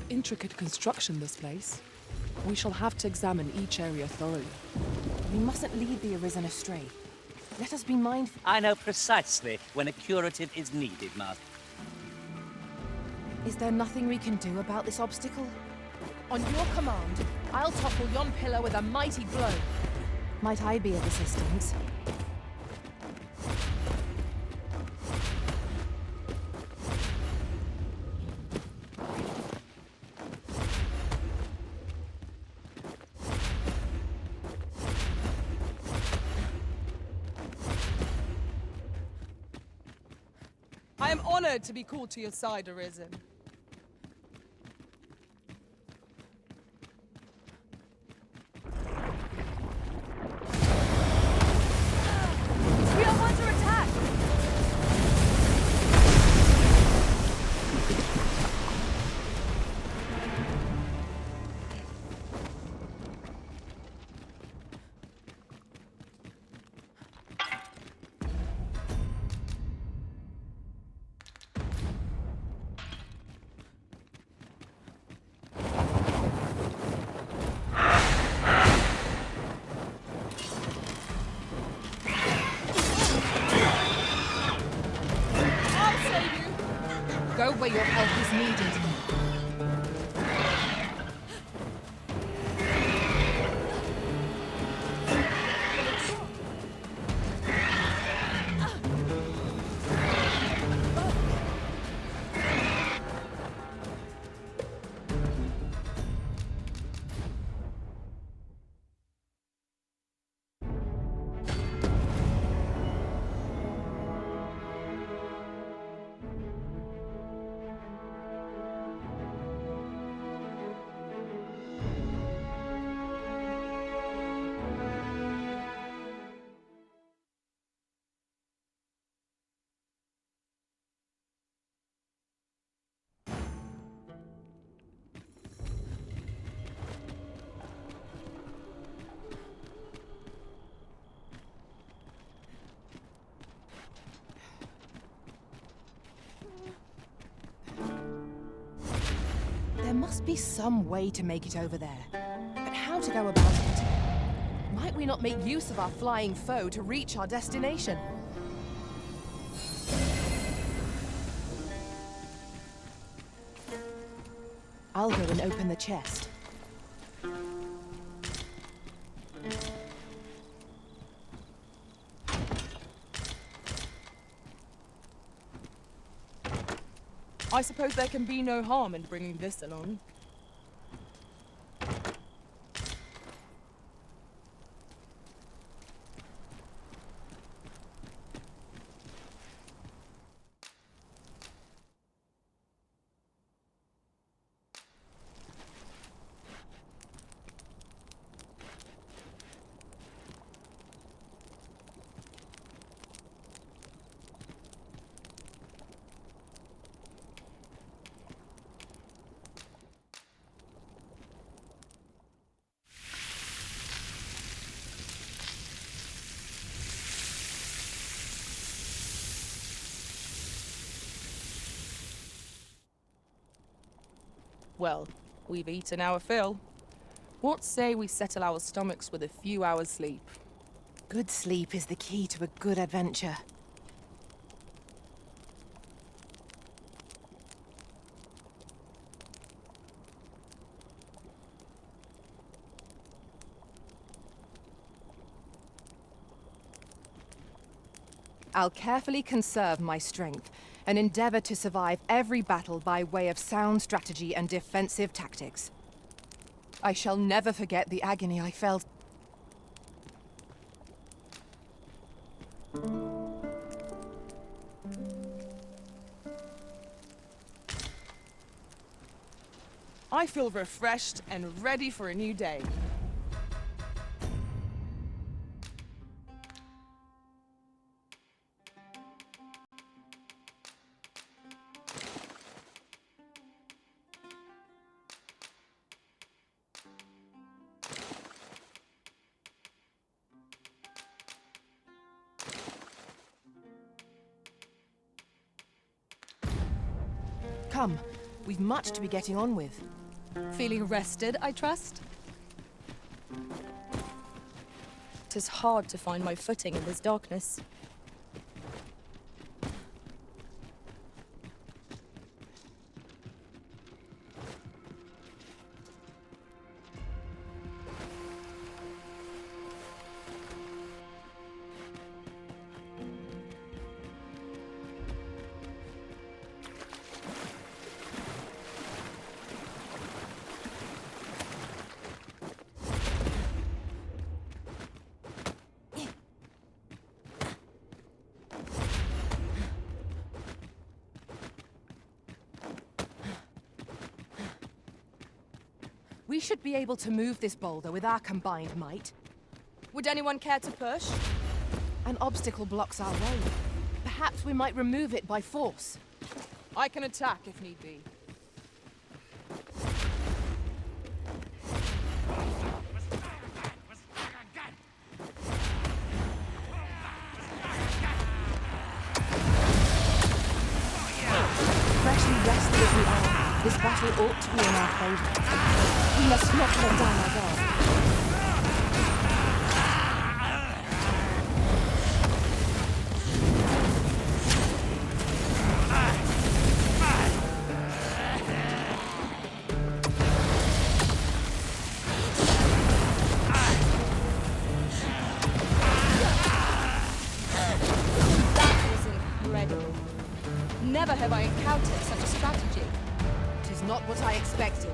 Intricate construction, this place. We shall have to examine each area thoroughly. We mustn't lead the Arisen astray. Let us be mindful. I know precisely when a curative is needed, Master. Is there nothing we can do about this obstacle? On your command, I'll topple yon pillar with a mighty blow. Might I be of assistance? I am honored to be called to your side, Arisen. We are under attack! Go where your help is needed. There must be some way to make it over there. But how to go about it? Might we not make use of our flying foe to reach our destination? I'll go and open the chest. I suppose there can be no harm in bringing this along. Well, we've eaten our fill. What say we settle our stomachs with a few hours' sleep? Good sleep is the key to a good adventure. I'll carefully conserve my strength and endeavor to survive every battle by way of sound strategy and defensive tactics. I shall never forget the agony I felt. I feel refreshed and ready for a new day. Come, we've much to be getting on with. Feeling rested, I trust? 'Tis hard to find my footing in this darkness. We should be able to move this boulder with our combined might. Would anyone care to push? An obstacle blocks our way. Perhaps we might remove it by force. I can attack if need be. Freshly rested as we are, this battle ought to be in our favor. We must not let down our guard. That was incredible. Never have I encountered such a strategy. It is not what I expected.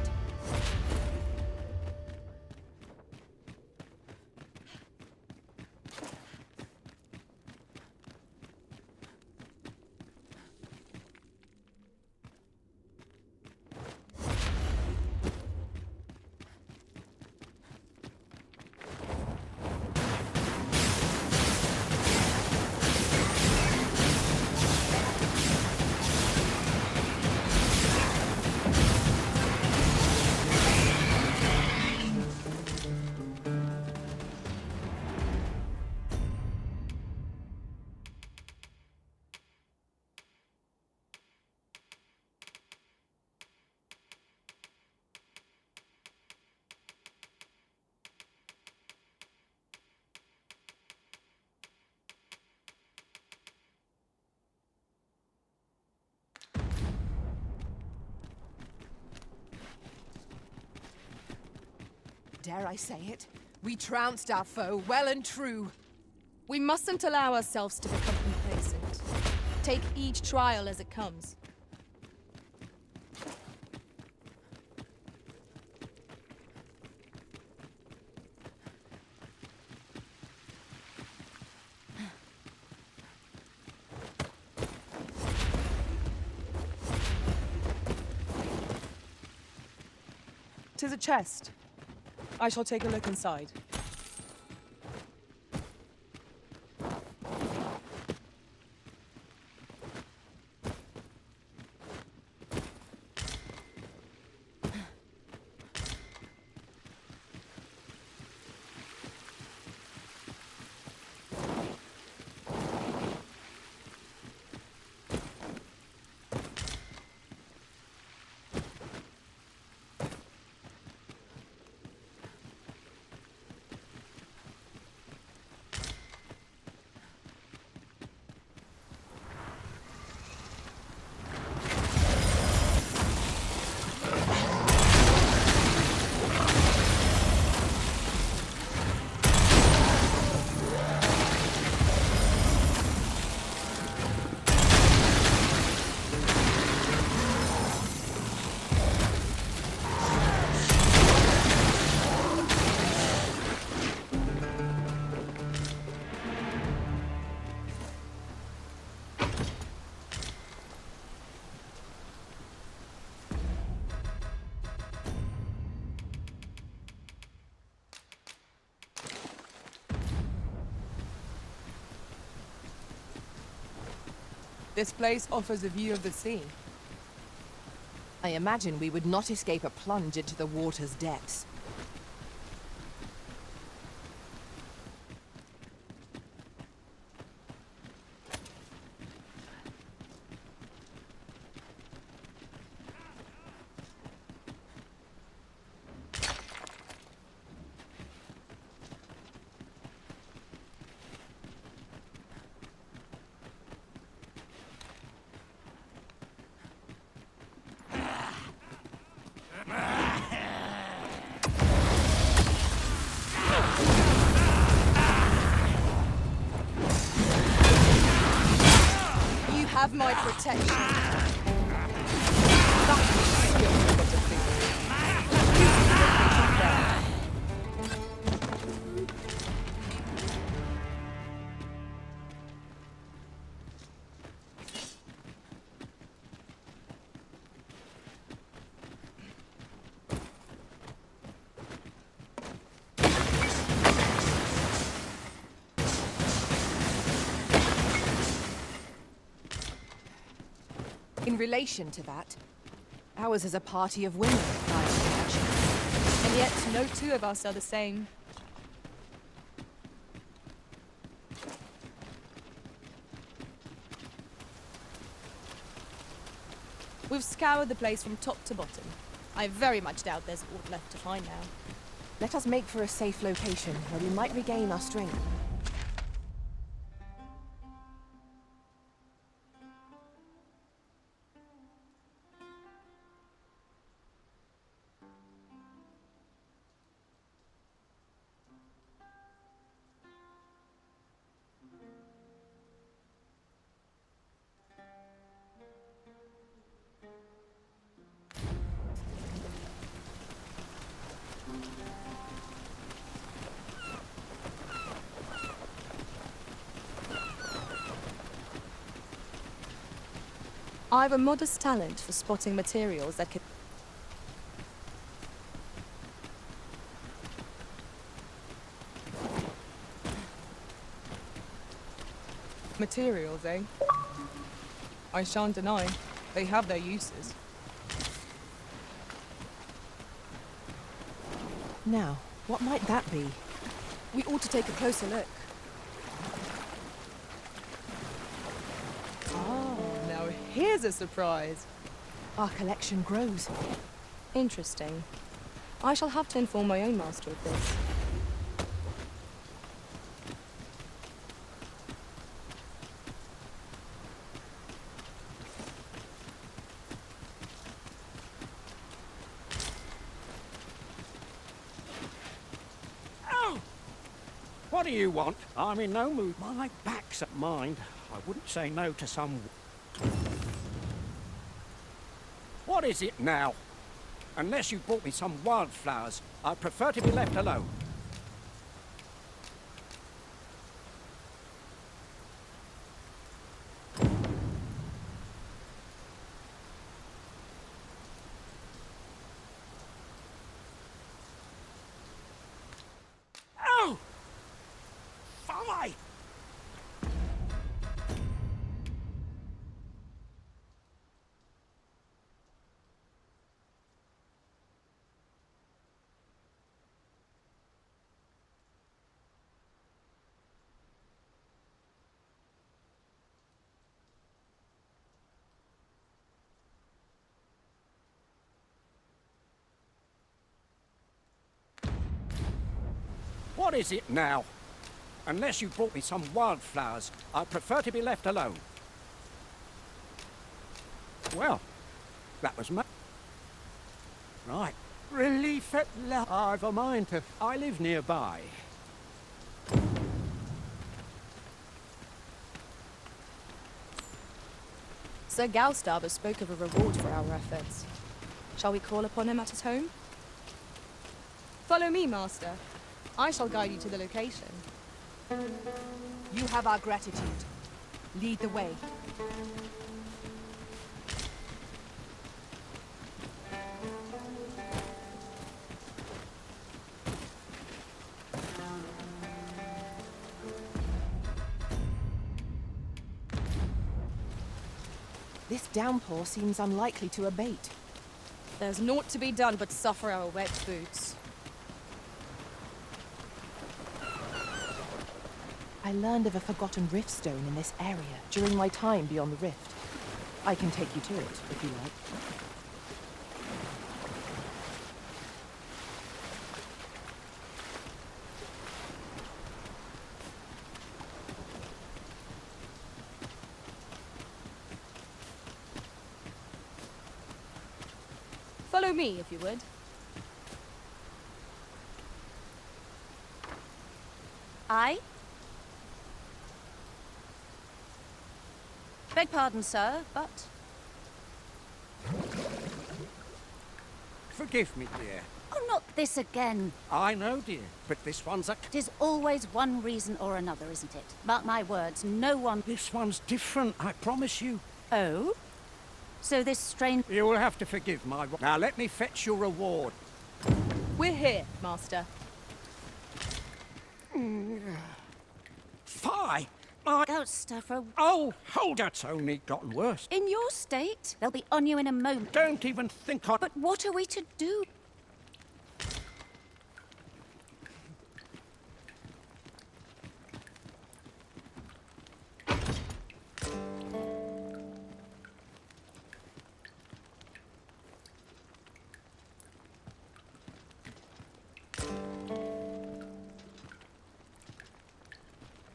Dare I say it? We trounced our foe well and true. We mustn't allow ourselves to become complacent. Take each trial as it comes. "'Tis a chest. I shall take a look inside." This place offers a view of the sea. I imagine we would not escape a plunge into the water's depths. Have my protection. In relation to that, ours is a party of women, I imagine. And yet, no two of us are the same. We've scoured the place from top to bottom. I very much doubt there's aught left to find now. Let us make for a safe location where we might regain our strength. I've a modest talent for spotting materials that can... Materials, eh? I shan't deny. They have their uses. Now, what might that be? We ought to take a closer look. Now here's a surprise. Our collection grows. Interesting. I shall have to inform my own master of this. What do you want? I'm in no mood. My back's at mine. I wouldn't say no to some... What is it now? Unless you brought me some wildflowers, I'd prefer to be left alone. Oh! Fie! What is it now? Unless you brought me some wildflowers, I'd prefer to be left alone. Well, that was my... Right. Relief at last. I've a mind to... I live nearby. Sir Galstarber spoke of a reward for our efforts. Shall we call upon him at his home? Follow me, Master. I shall guide you to the location. You have our gratitude. Lead the way. This downpour seems unlikely to abate. There's naught to be done but suffer our wet boots. I learned of a forgotten rift stone in this area during my time beyond the rift. I can take you to it, if you like. Follow me, if you would. Aye? Beg pardon, sir, but... Forgive me, dear. Oh, not this again. I know, dear, but this one's a... It is always one reason or another, isn't it? Mark my words, no one... This one's different, I promise you. Oh? So this strange... You will have to forgive my... Now let me fetch your reward. We're here, Master. Fie! Gout stuffer. Oh, hold it! It's only gotten worse. In your state, they'll be on you in a moment. Don't even think on... But what are we to do?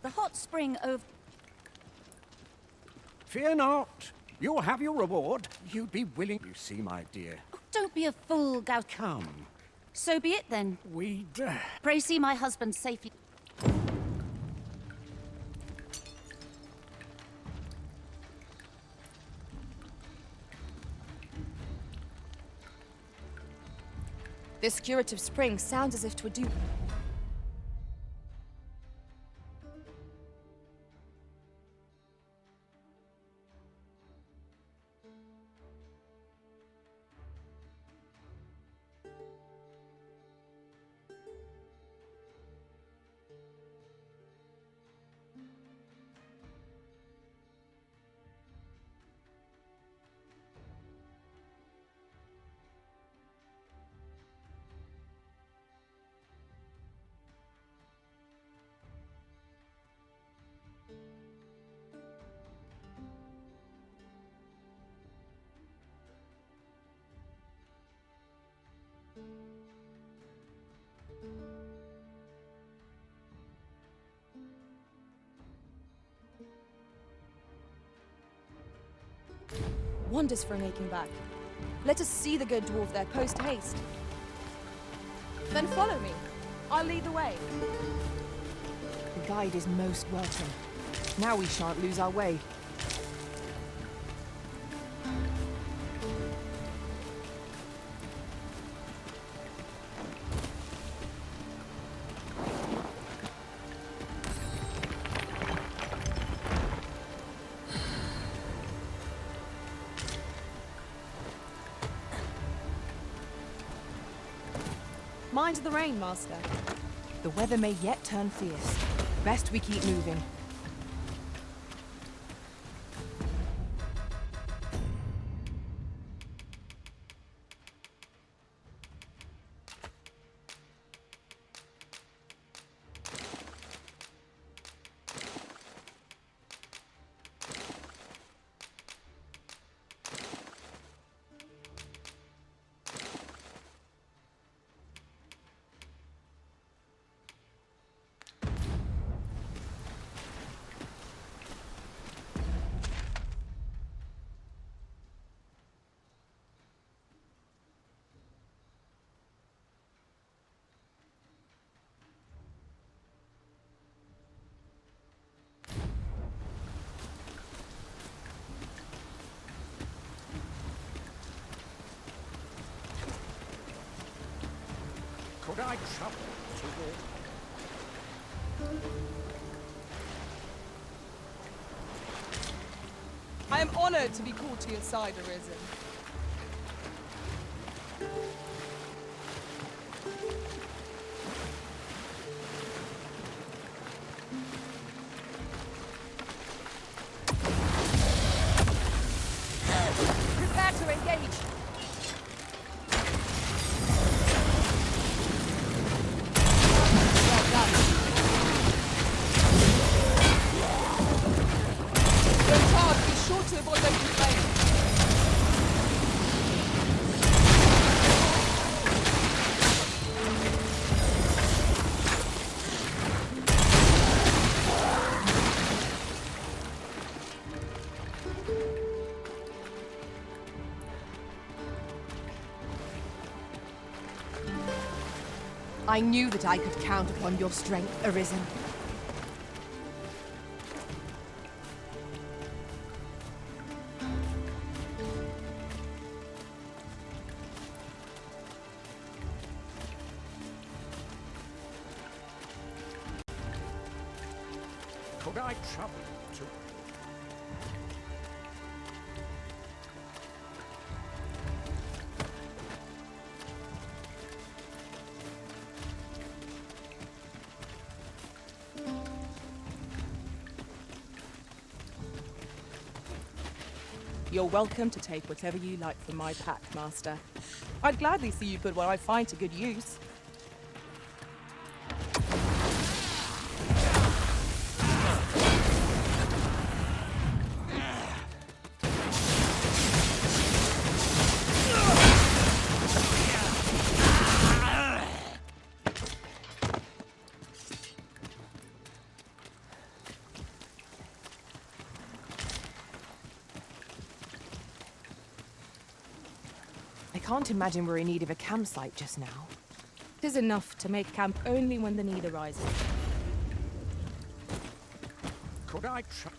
The hot spring over... Fear not. You'll have your reward. You'd be willing... You see, my dear. Oh, don't be a fool, Gout. Come. So be it, then. We'd... Pray see my husband safely... This curative spring sounds as if 'twould do... Wonders for making back. Let us see the good dwarf there post-haste. Then follow me. I'll lead the way. The guide is most welcome. Now we shan't lose our way. Mind the rain, Master. The weather may yet turn fierce. Best we keep moving. Could I trouble to walk? I am honored to be called to your side, Arisen. I knew that I could count upon your strength, Arisen. Could I trouble you to... You're welcome to take whatever you like from my pack, Master. I'd gladly see you put what I find to good use. I can't imagine we're in need of a campsite just now. It is enough to make camp only when the need arises. Could I try...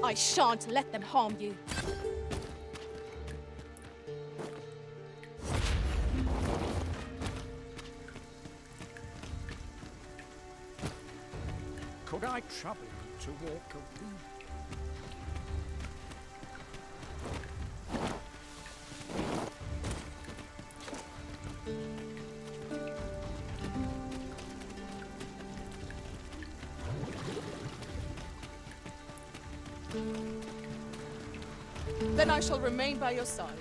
I shan't let them harm you. Could I trouble you to walk a wee... Then I shall remain by your side.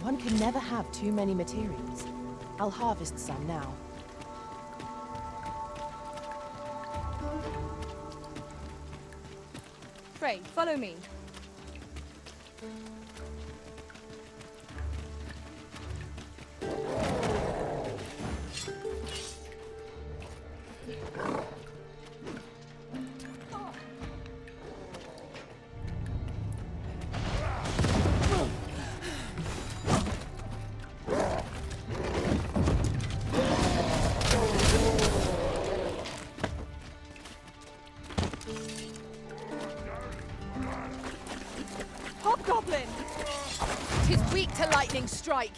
One can never have too many materials. I'll harvest some now. Pray, follow me. Hobgoblin! 'Tis weak to lightning strike.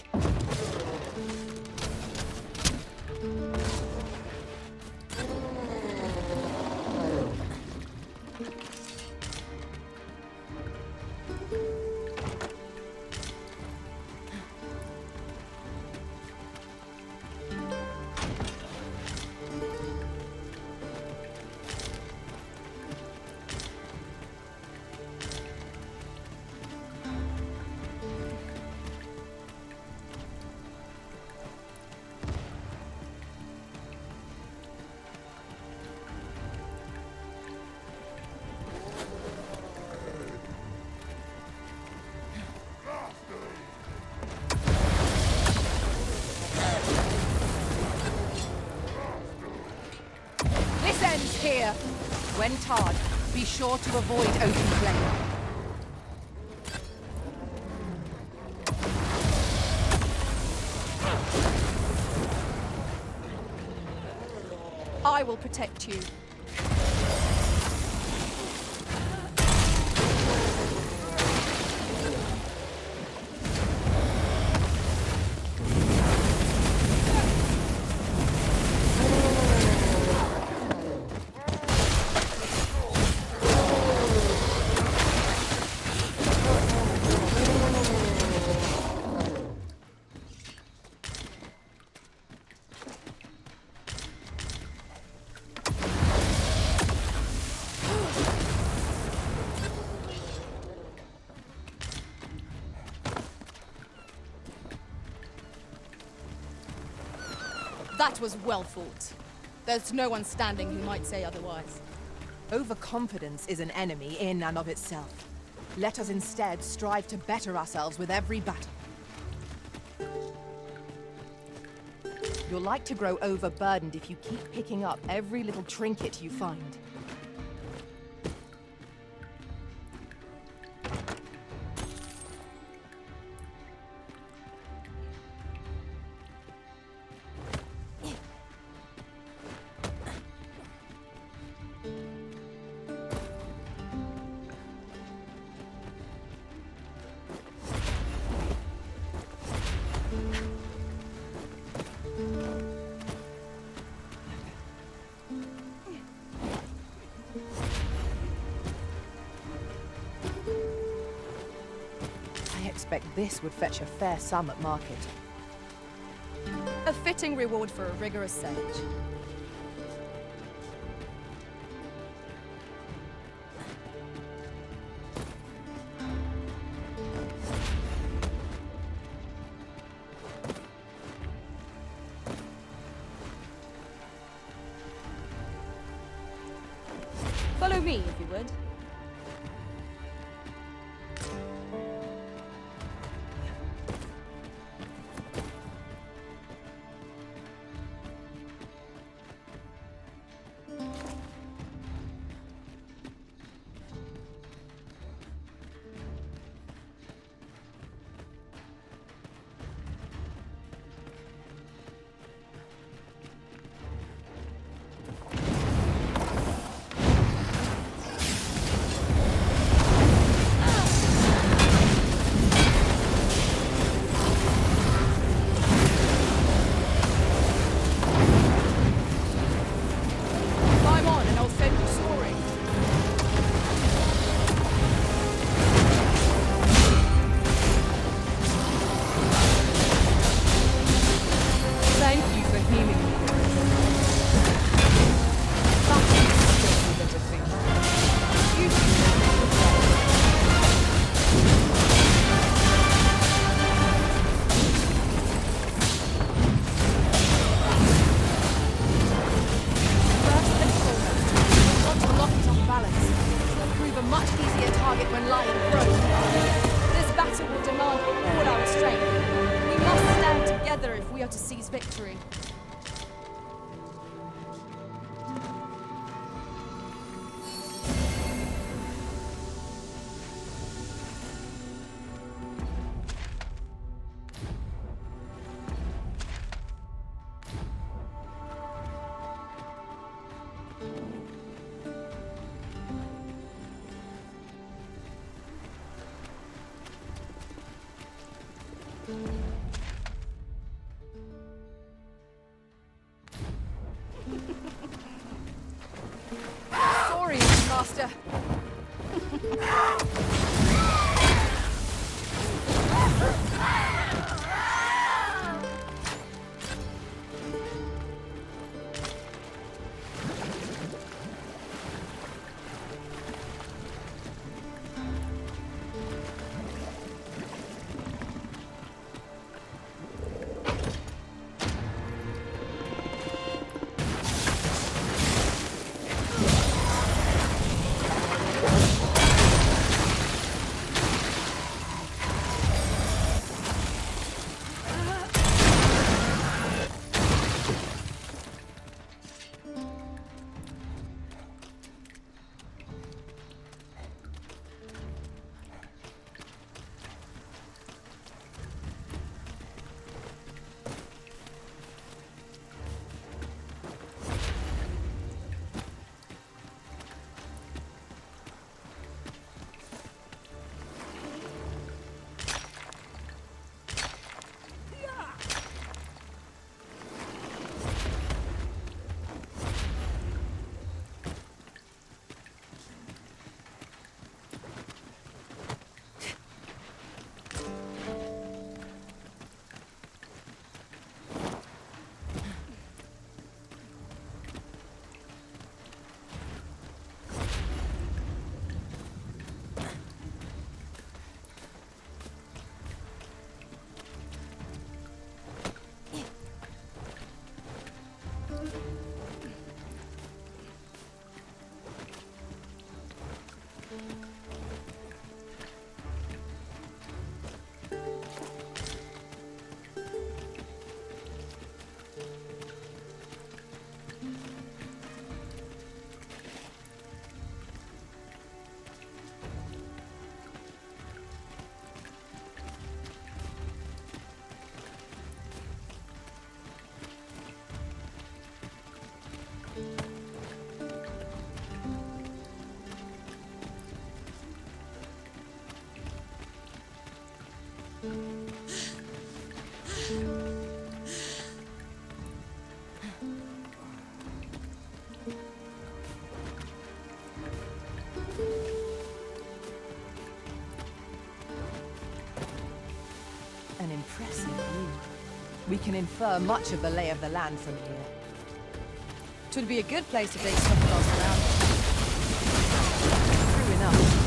When tarred, be sure to avoid open flame. I will protect you. That was well fought. There's no one standing who might say otherwise. Overconfidence is an enemy in and of itself. Let us instead strive to better ourselves with every battle. You're like to grow overburdened if you keep picking up every little trinket you find. I expect this would fetch a fair sum at market. A fitting reward for a rigorous sage. Follow me, if you would. To seize victory. Sorry, Master. An impressive view. We can infer much of the lay of the land from here. Twould be a good place to take stock of our surroundings. True enough.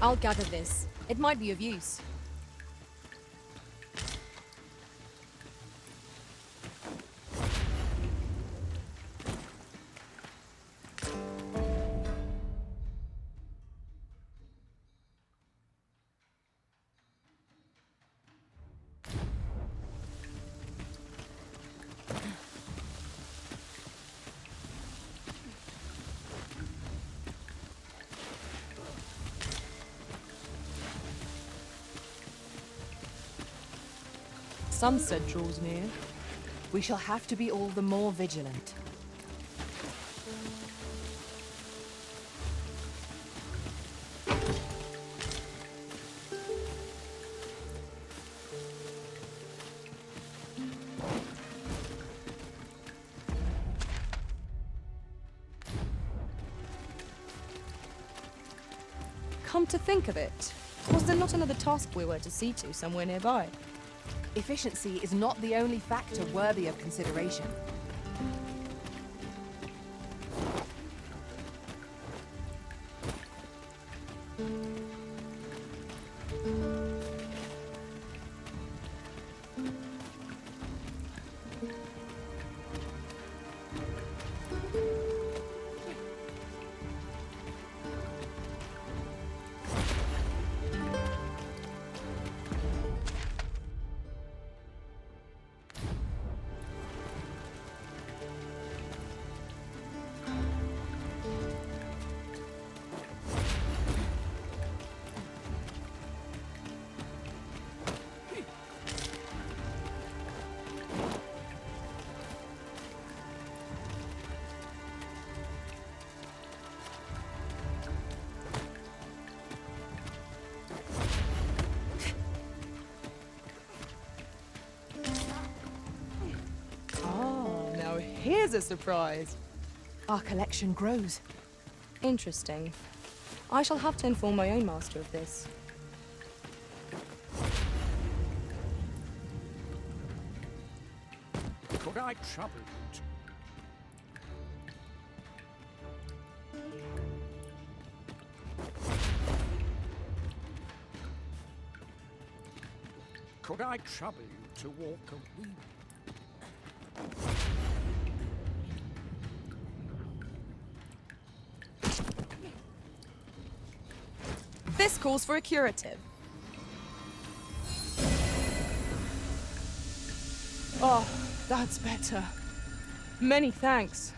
I'll gather this. It might be of use. Sunset draws near. We shall have to be all the more vigilant. Come to think of it, was there not another task we were to see to somewhere nearby? Efficiency is not the only factor worthy of consideration. Here's a surprise. Our collection grows. Interesting. I shall have to inform my own master of this. Could I trouble you? Could I trouble you to walk a wee? This calls for a curative. Oh, that's better. Many thanks.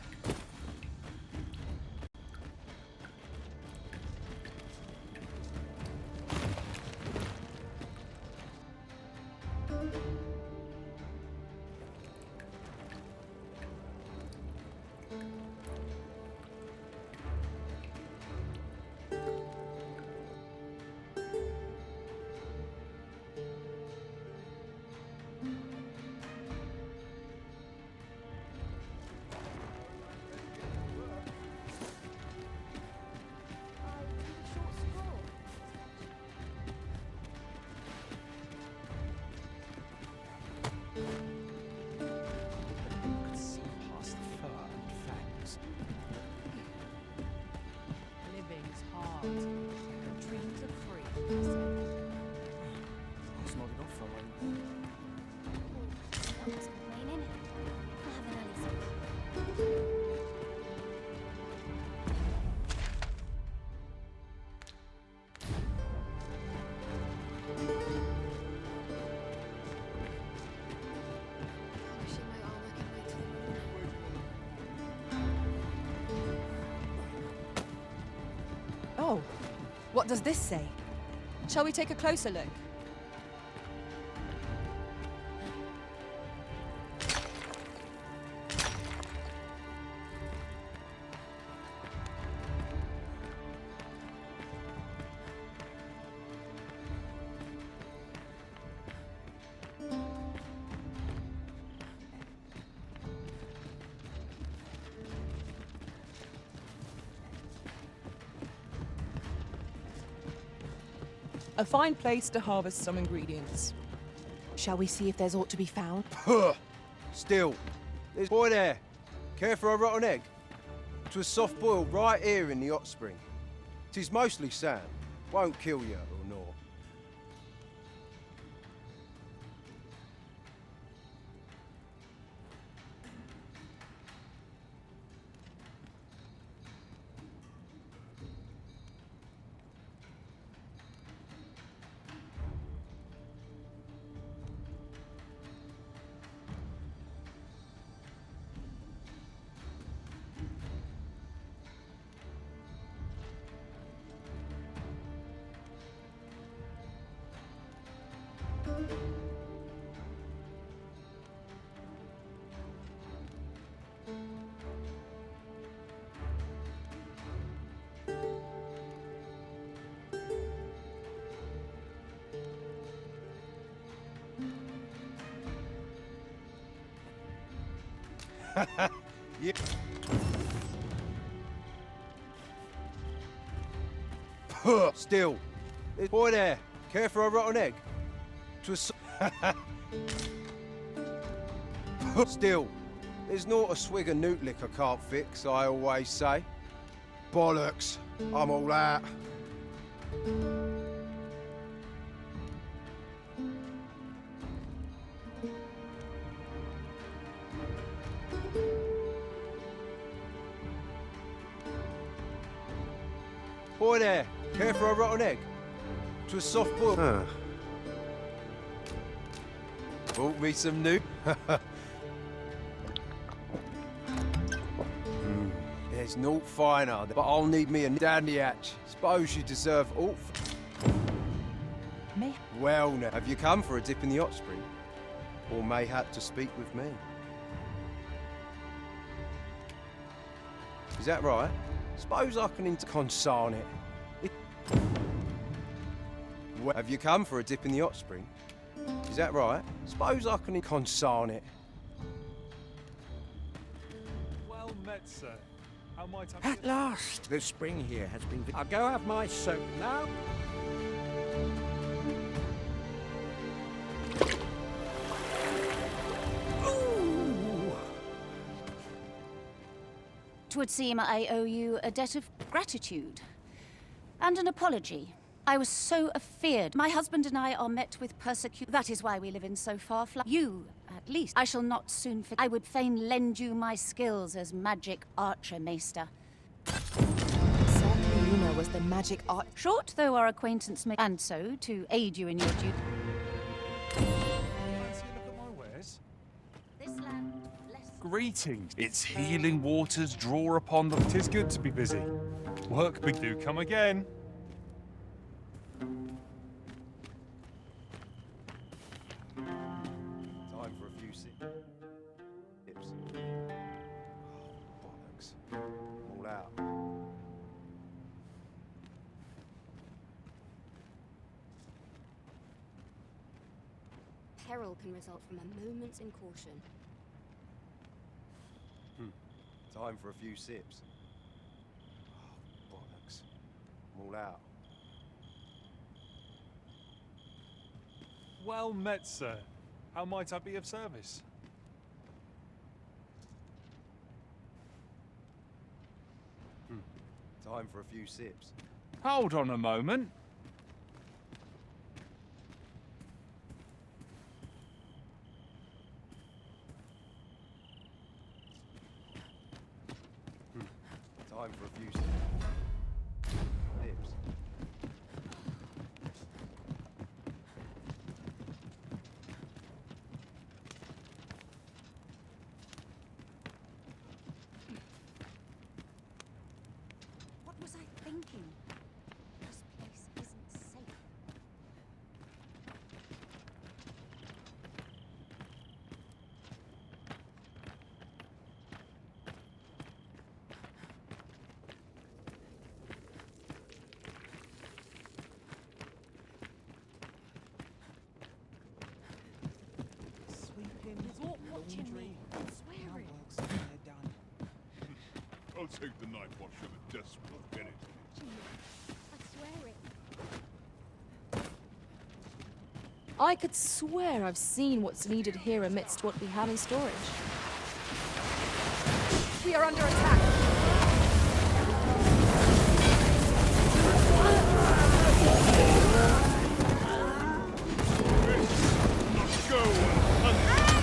Oh, what does this say? Shall we take a closer look? A fine place to harvest some ingredients. Shall we see if there's aught to be found? Still, there's boy there. Care for a rotten egg? 'Twas soft boiled right here in the hot spring. 'Tis mostly sand. Won't kill you or naught. Yeah. Still, there's boy there. Care for a rotten egg? 'Twas Still, there's not a swig of newt lick I can't fix, I always say. Bollocks, I'm all out. Boy there, care for a rotten egg? 'Twas soft boiled. Bought me some new. There's naught finer, but I'll need me a dandy hatch. Suppose you deserve aught. May. Well, now, have you come for a dip in the hot spring? Or mayhap to speak with me? Is that right? Suppose I can concern it. Well, have you come for a dip in the hot spring? Is that right? Suppose I can concern it. Well met, sir. How might I... At last, the spring here has been... I'll go have my soap now. Twould seem I owe you a debt of gratitude. And an apology. I was so afeard. My husband and I are met with persecution. That is why we live in so far flung. You, at least, I shall not soon forget. I would fain lend you my skills as magic archer maester. Certainly Una was the magic art. Short though our acquaintance may, and so to aid you in your duty. Fancy a look at my wares? This land, Greetings. Its healing waters draw upon them. 'Tis good to be busy. Work big do come again. Time for a few sips. Bollocks. I'm all out. Peril can result from a moment's incaution. Time for a few sips. Bollocks. I'm all out. Well met, sir. How might I be of service? Time for a few sips. Hold on a moment. Time for a few sips. What was I thinking? I'll take the knife wash of a desperate penitent. I swear it. I could swear I've seen what's needed here amidst what we have in storage. We are under attack. Let's go and hunt.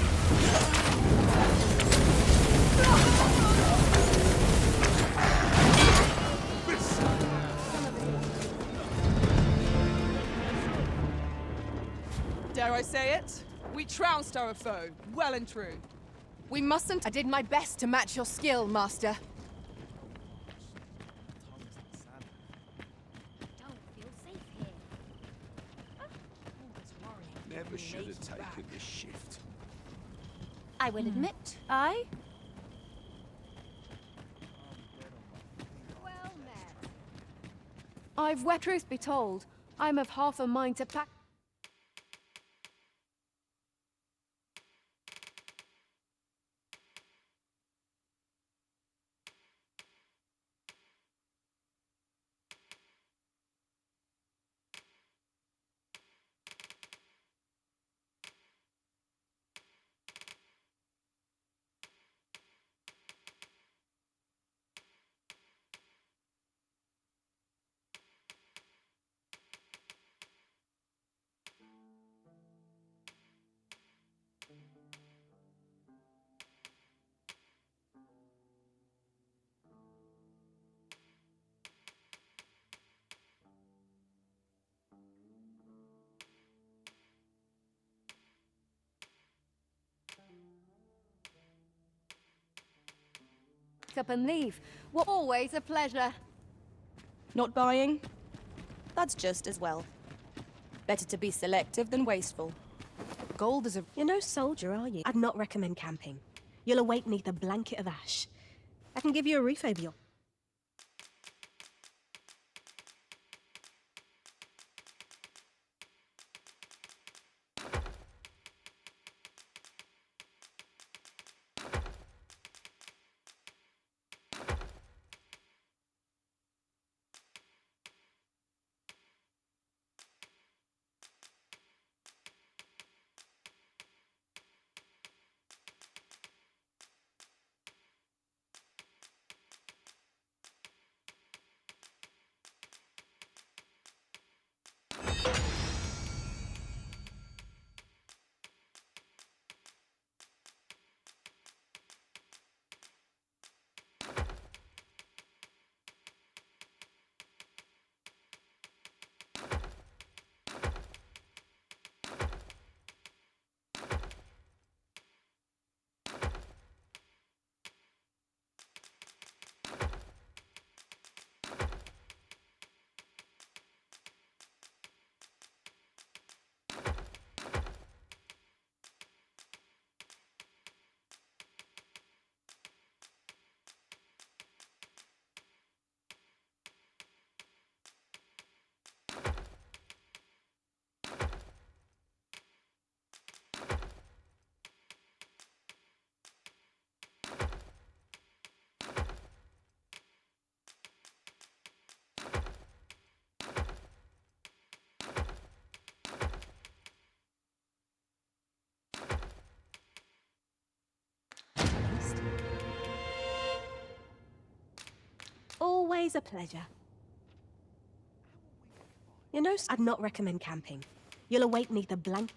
Dare I say it? We trounced our foe, well and true. We mustn't. I did my best to match your skill, Master. Don't feel safe here. Never should have taken this shift. I will admit, I... Well met. I've wet truth be told, I'm of half a mind to pack. Up and leave. What always a pleasure. Not buying? That's just as well. Better to be selective than wasteful. Gold is a... You're no soldier, are you? I'd not recommend camping. You'll awake neath a blanket of ash. I can give you a roof over your... Always a pleasure. You know, I'd not recommend camping. You'll awake neath a blanket.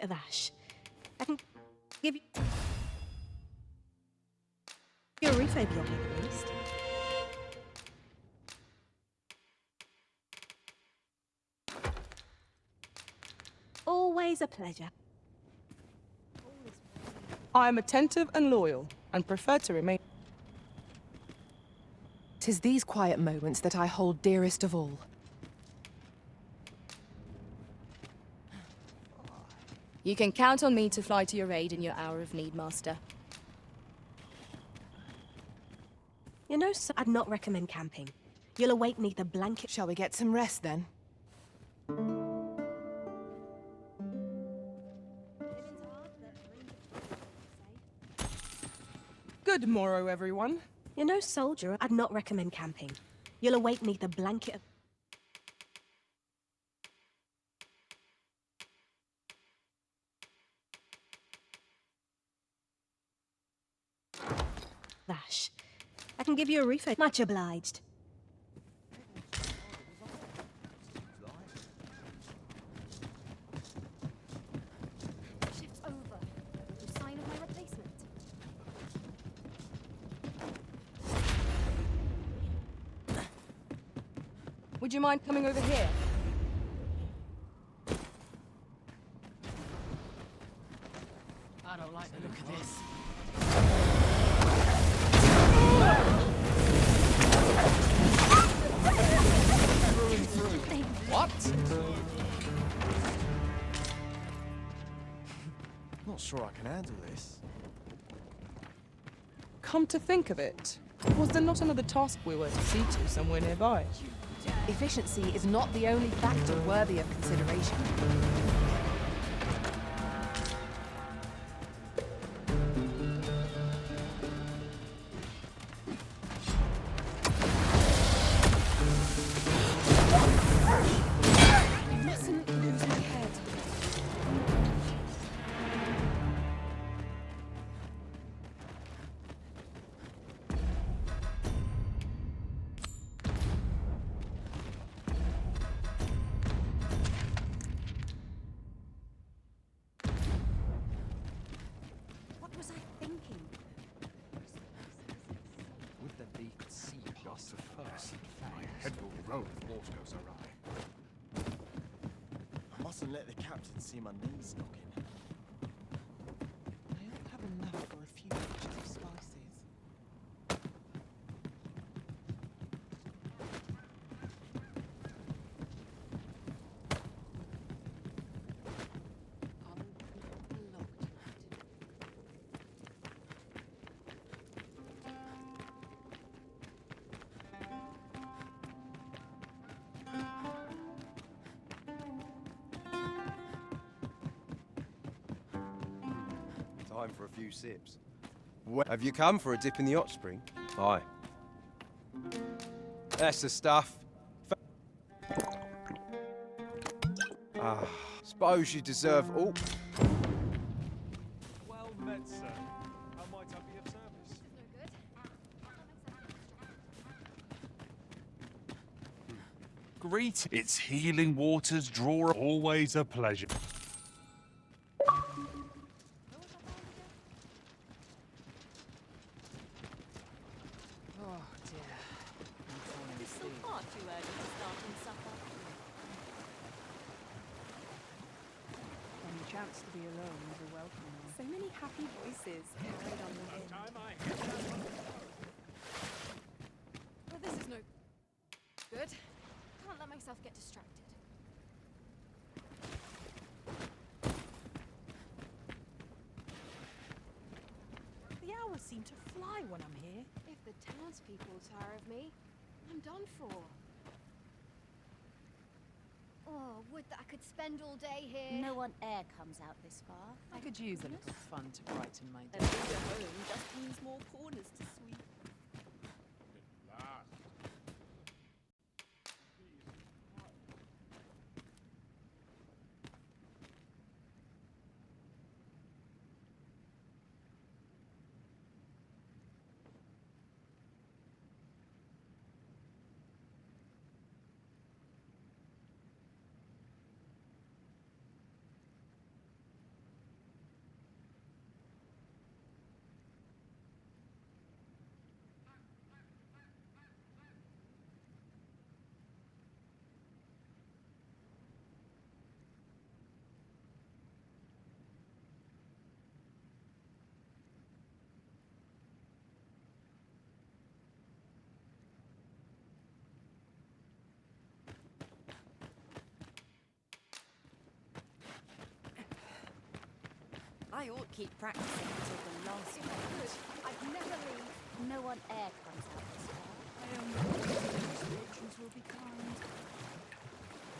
Of ash. I can give you a roof over your head at least. Always a pleasure. I am attentive and loyal, and prefer to remain. 'Tis these quiet moments that I hold dearest of all. You can count on me to fly to your aid in your hour of need, Master. You know, so I'd not recommend camping. You'll awake neath a blanket. Shall we get some rest then? Good morrow, everyone. You know, soldier, I'd not recommend camping. You'll awake neath a blanket of... Vash. I can give you a refill. Much obliged. Shift's over. No sign of my replacement. Would you mind coming over here? I don't like the look of this. What? Not sure I can handle this. Come to think of it, was there not another task we were to see to somewhere nearby? Efficiency is not the only factor worthy of consideration. You mustn't lose my head. What was I thinking? Would there be sea just first? My head will roll if water goes awry. I mustn't let the captain see my knees knocking. I don't have enough for a few batches of spices. Time for a few sips. Have you come for a dip in the hot spring? Aye. That's the stuff. Suppose you deserve all. Well met, sir. How might I be of service? Greet. Its healing waters draw. Always a pleasure. Any chance to be alone is a welcome one. So many happy voices carried on the wind. Well, this is no good. Can't let myself get distracted. The hours seem to fly when I'm here. If the townspeople tire of me, I'm done for. Oh, would that I could spend all day here. No one e'er comes out this far. I could use a little fun to brighten my day. A bigger home just means more corners to sweep. I ought to keep practicing until the last moment. I'd never leave. No one e'er comes out this far. Patrons will be kind.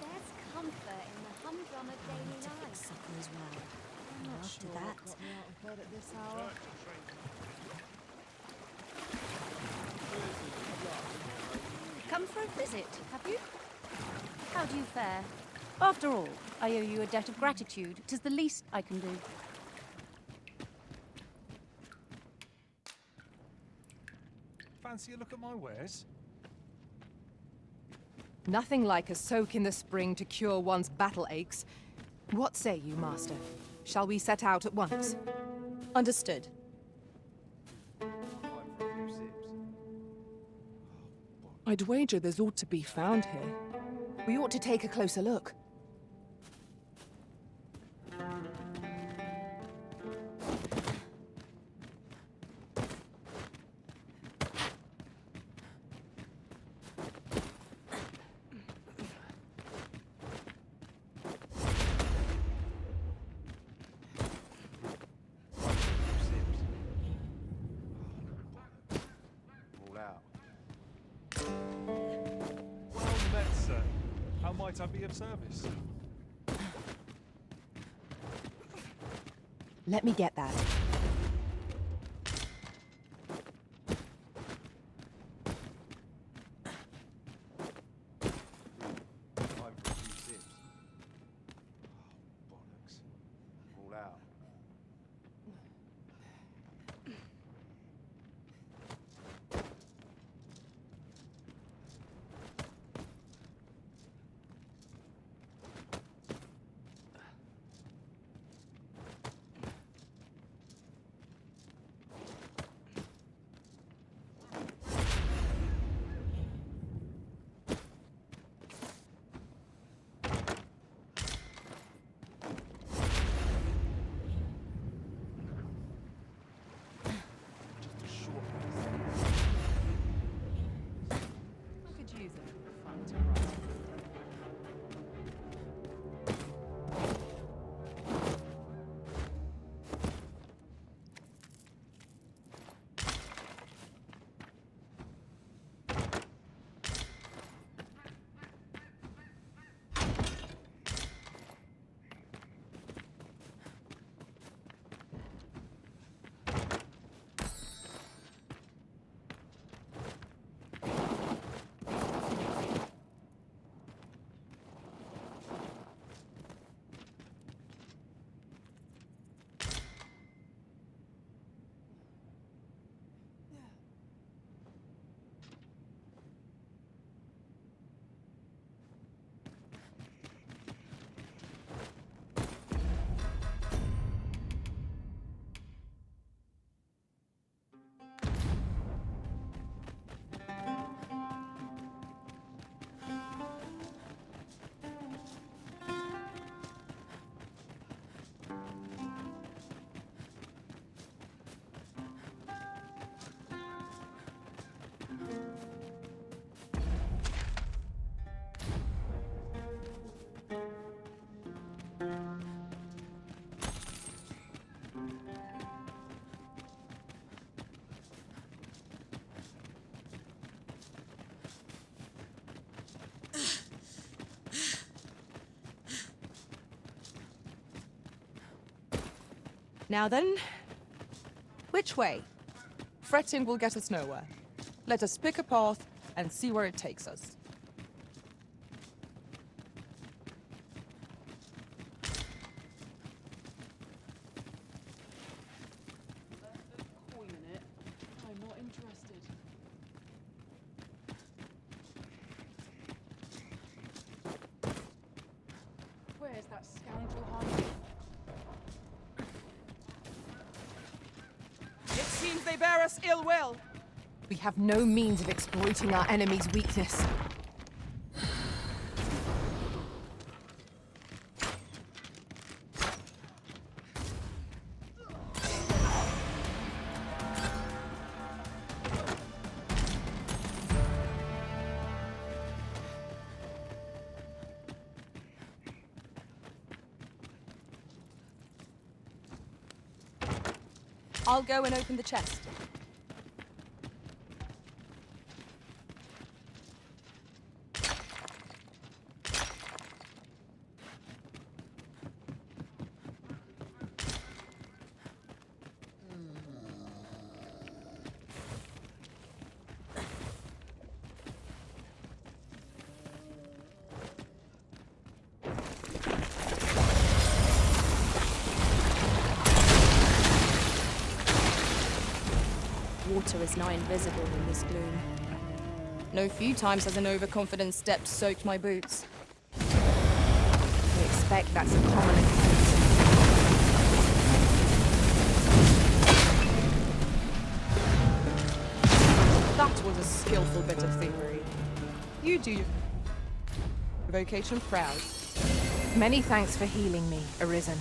There's comfort in the humdrum of daily life. Supper as well. I'm not After sure that, what got me out of bed at this hour. Come for a visit, have you? How do you fare? After all, I owe you a debt of gratitude. 'Tis the least I can do. Fancy a look at my wares? Nothing like a soak in the spring to cure one's battle aches. What say you, Master? Shall we set out at once? Understood. I'd wager there's ought to be found here. We ought to take a closer look. All out. Well met, sir. How might I be of service? Let me get that. Time for a few sips. Bollocks. All out. I could use a little fun to write. Now then, which way? Fretting will get us nowhere. Let us pick a path and see where it takes us. Coin in it. I'm not interested. Where's that scoundrel hiding? It seems they bear us ill will. We have no means of exploiting our enemy's weakness. I'll go and open the chest. Water is nigh invisible in this gloom. No few times has an overconfident step soaked my boots. We expect that's a common occurrence. That was a skillful bit of thievery. You do your vocation proud. Many thanks for healing me, Arisen.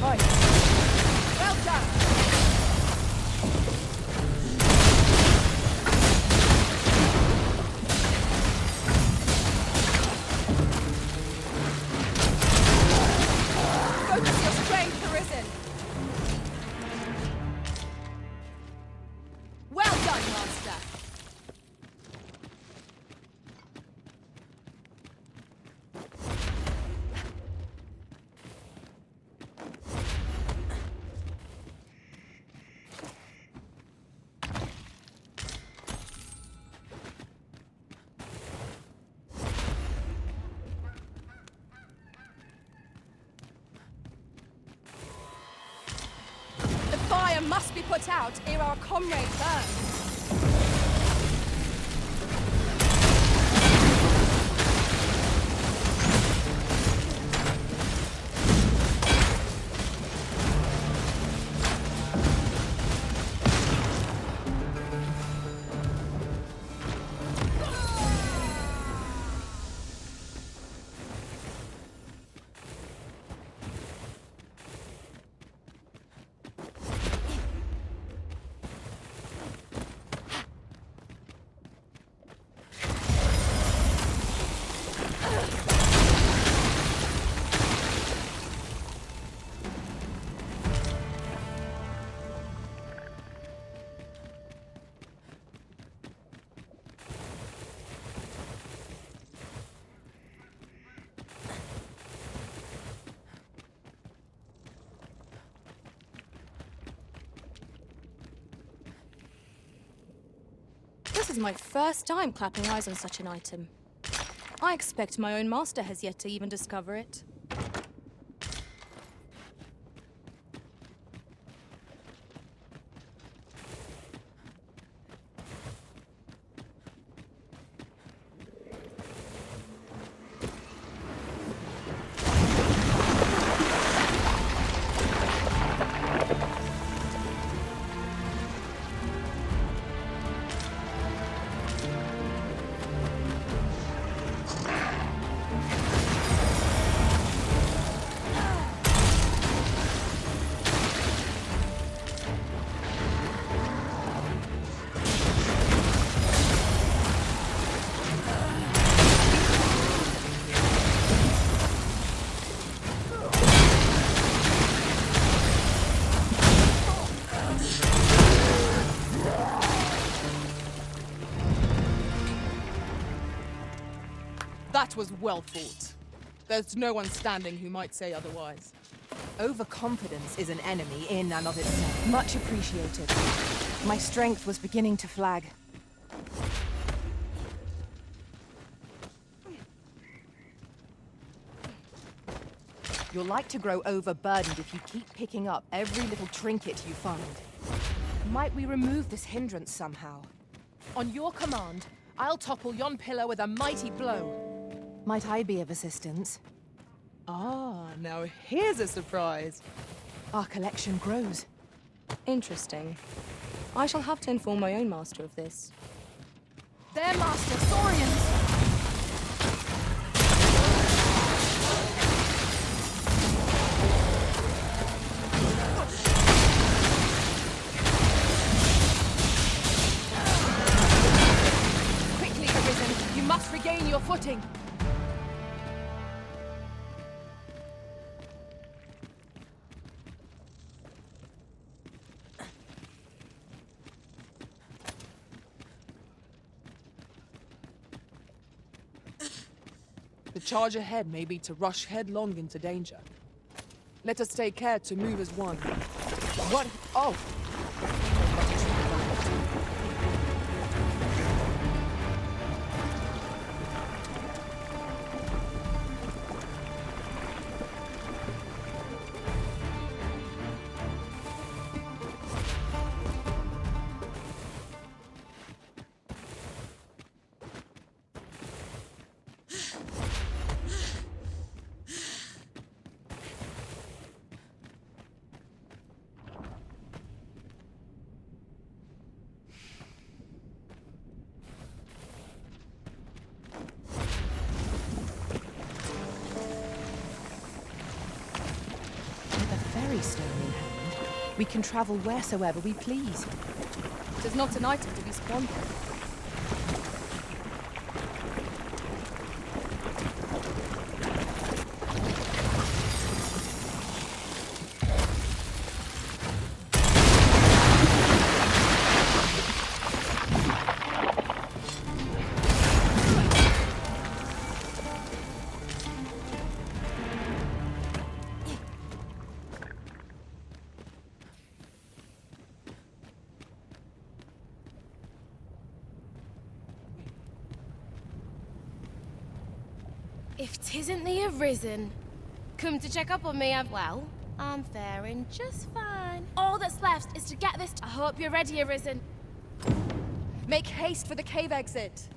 Well done! Focus your strength, Arisen! Well done, Master! Fire must be put out ere our comrade burns. This is my first time clapping eyes on such an item. I expect my own master has yet to even discover it. That was well fought. There's no one standing who might say otherwise. Overconfidence is an enemy in and of itself. Much appreciated. My strength was beginning to flag. You're like to grow overburdened if you keep picking up every little trinket you find. Might we remove this hindrance somehow? On your command, I'll topple yon pillar with a mighty blow. Might I be of assistance? Ah, now here's a surprise. Our collection grows. Interesting. I shall have to inform my own master of this. Their master, Saurians! Quickly, Arisen! You must regain your footing! The charge ahead may be to rush headlong into danger. Let us take care to move as one. What? Oh! Stone in hand, we can travel wheresoever we please. It is not an item to be squandered. If 'tisn't the Arisen, come to check up on me, well, I'm faring just fine. All that's left is to get this. I hope you're ready, Arisen. Make haste for the cave exit.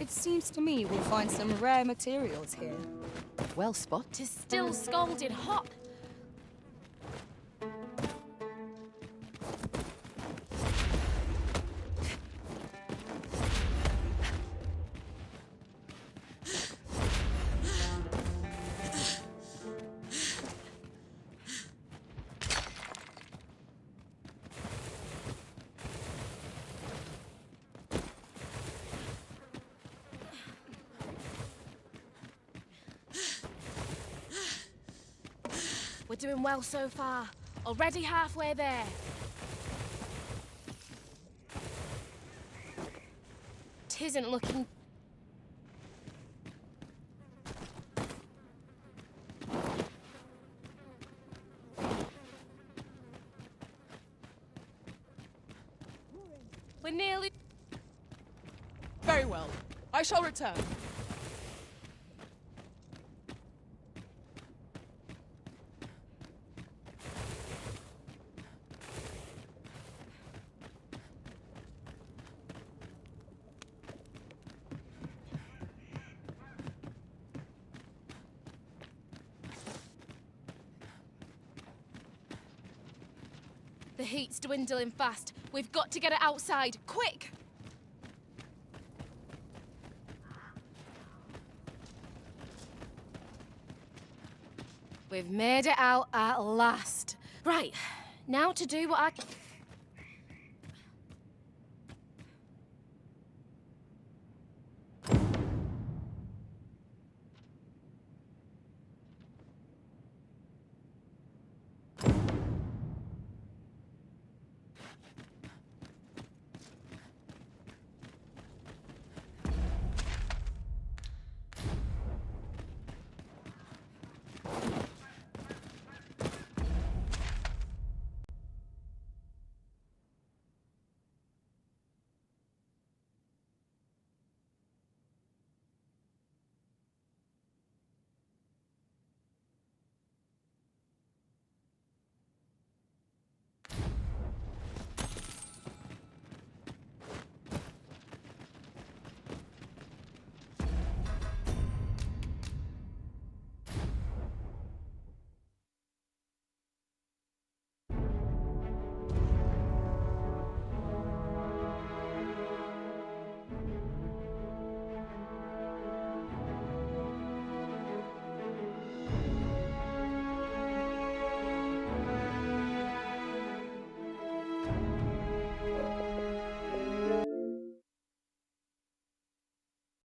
It seems to me we'll find some rare materials here. Well spotted. 'Tis still scalding hot. We're doing well so far. Already halfway there. Tisn't looking... We're nearly... Very well. I shall return. The heat's dwindling fast. We've got to get it outside, quick! We've made it out at last. Right, now to do what I...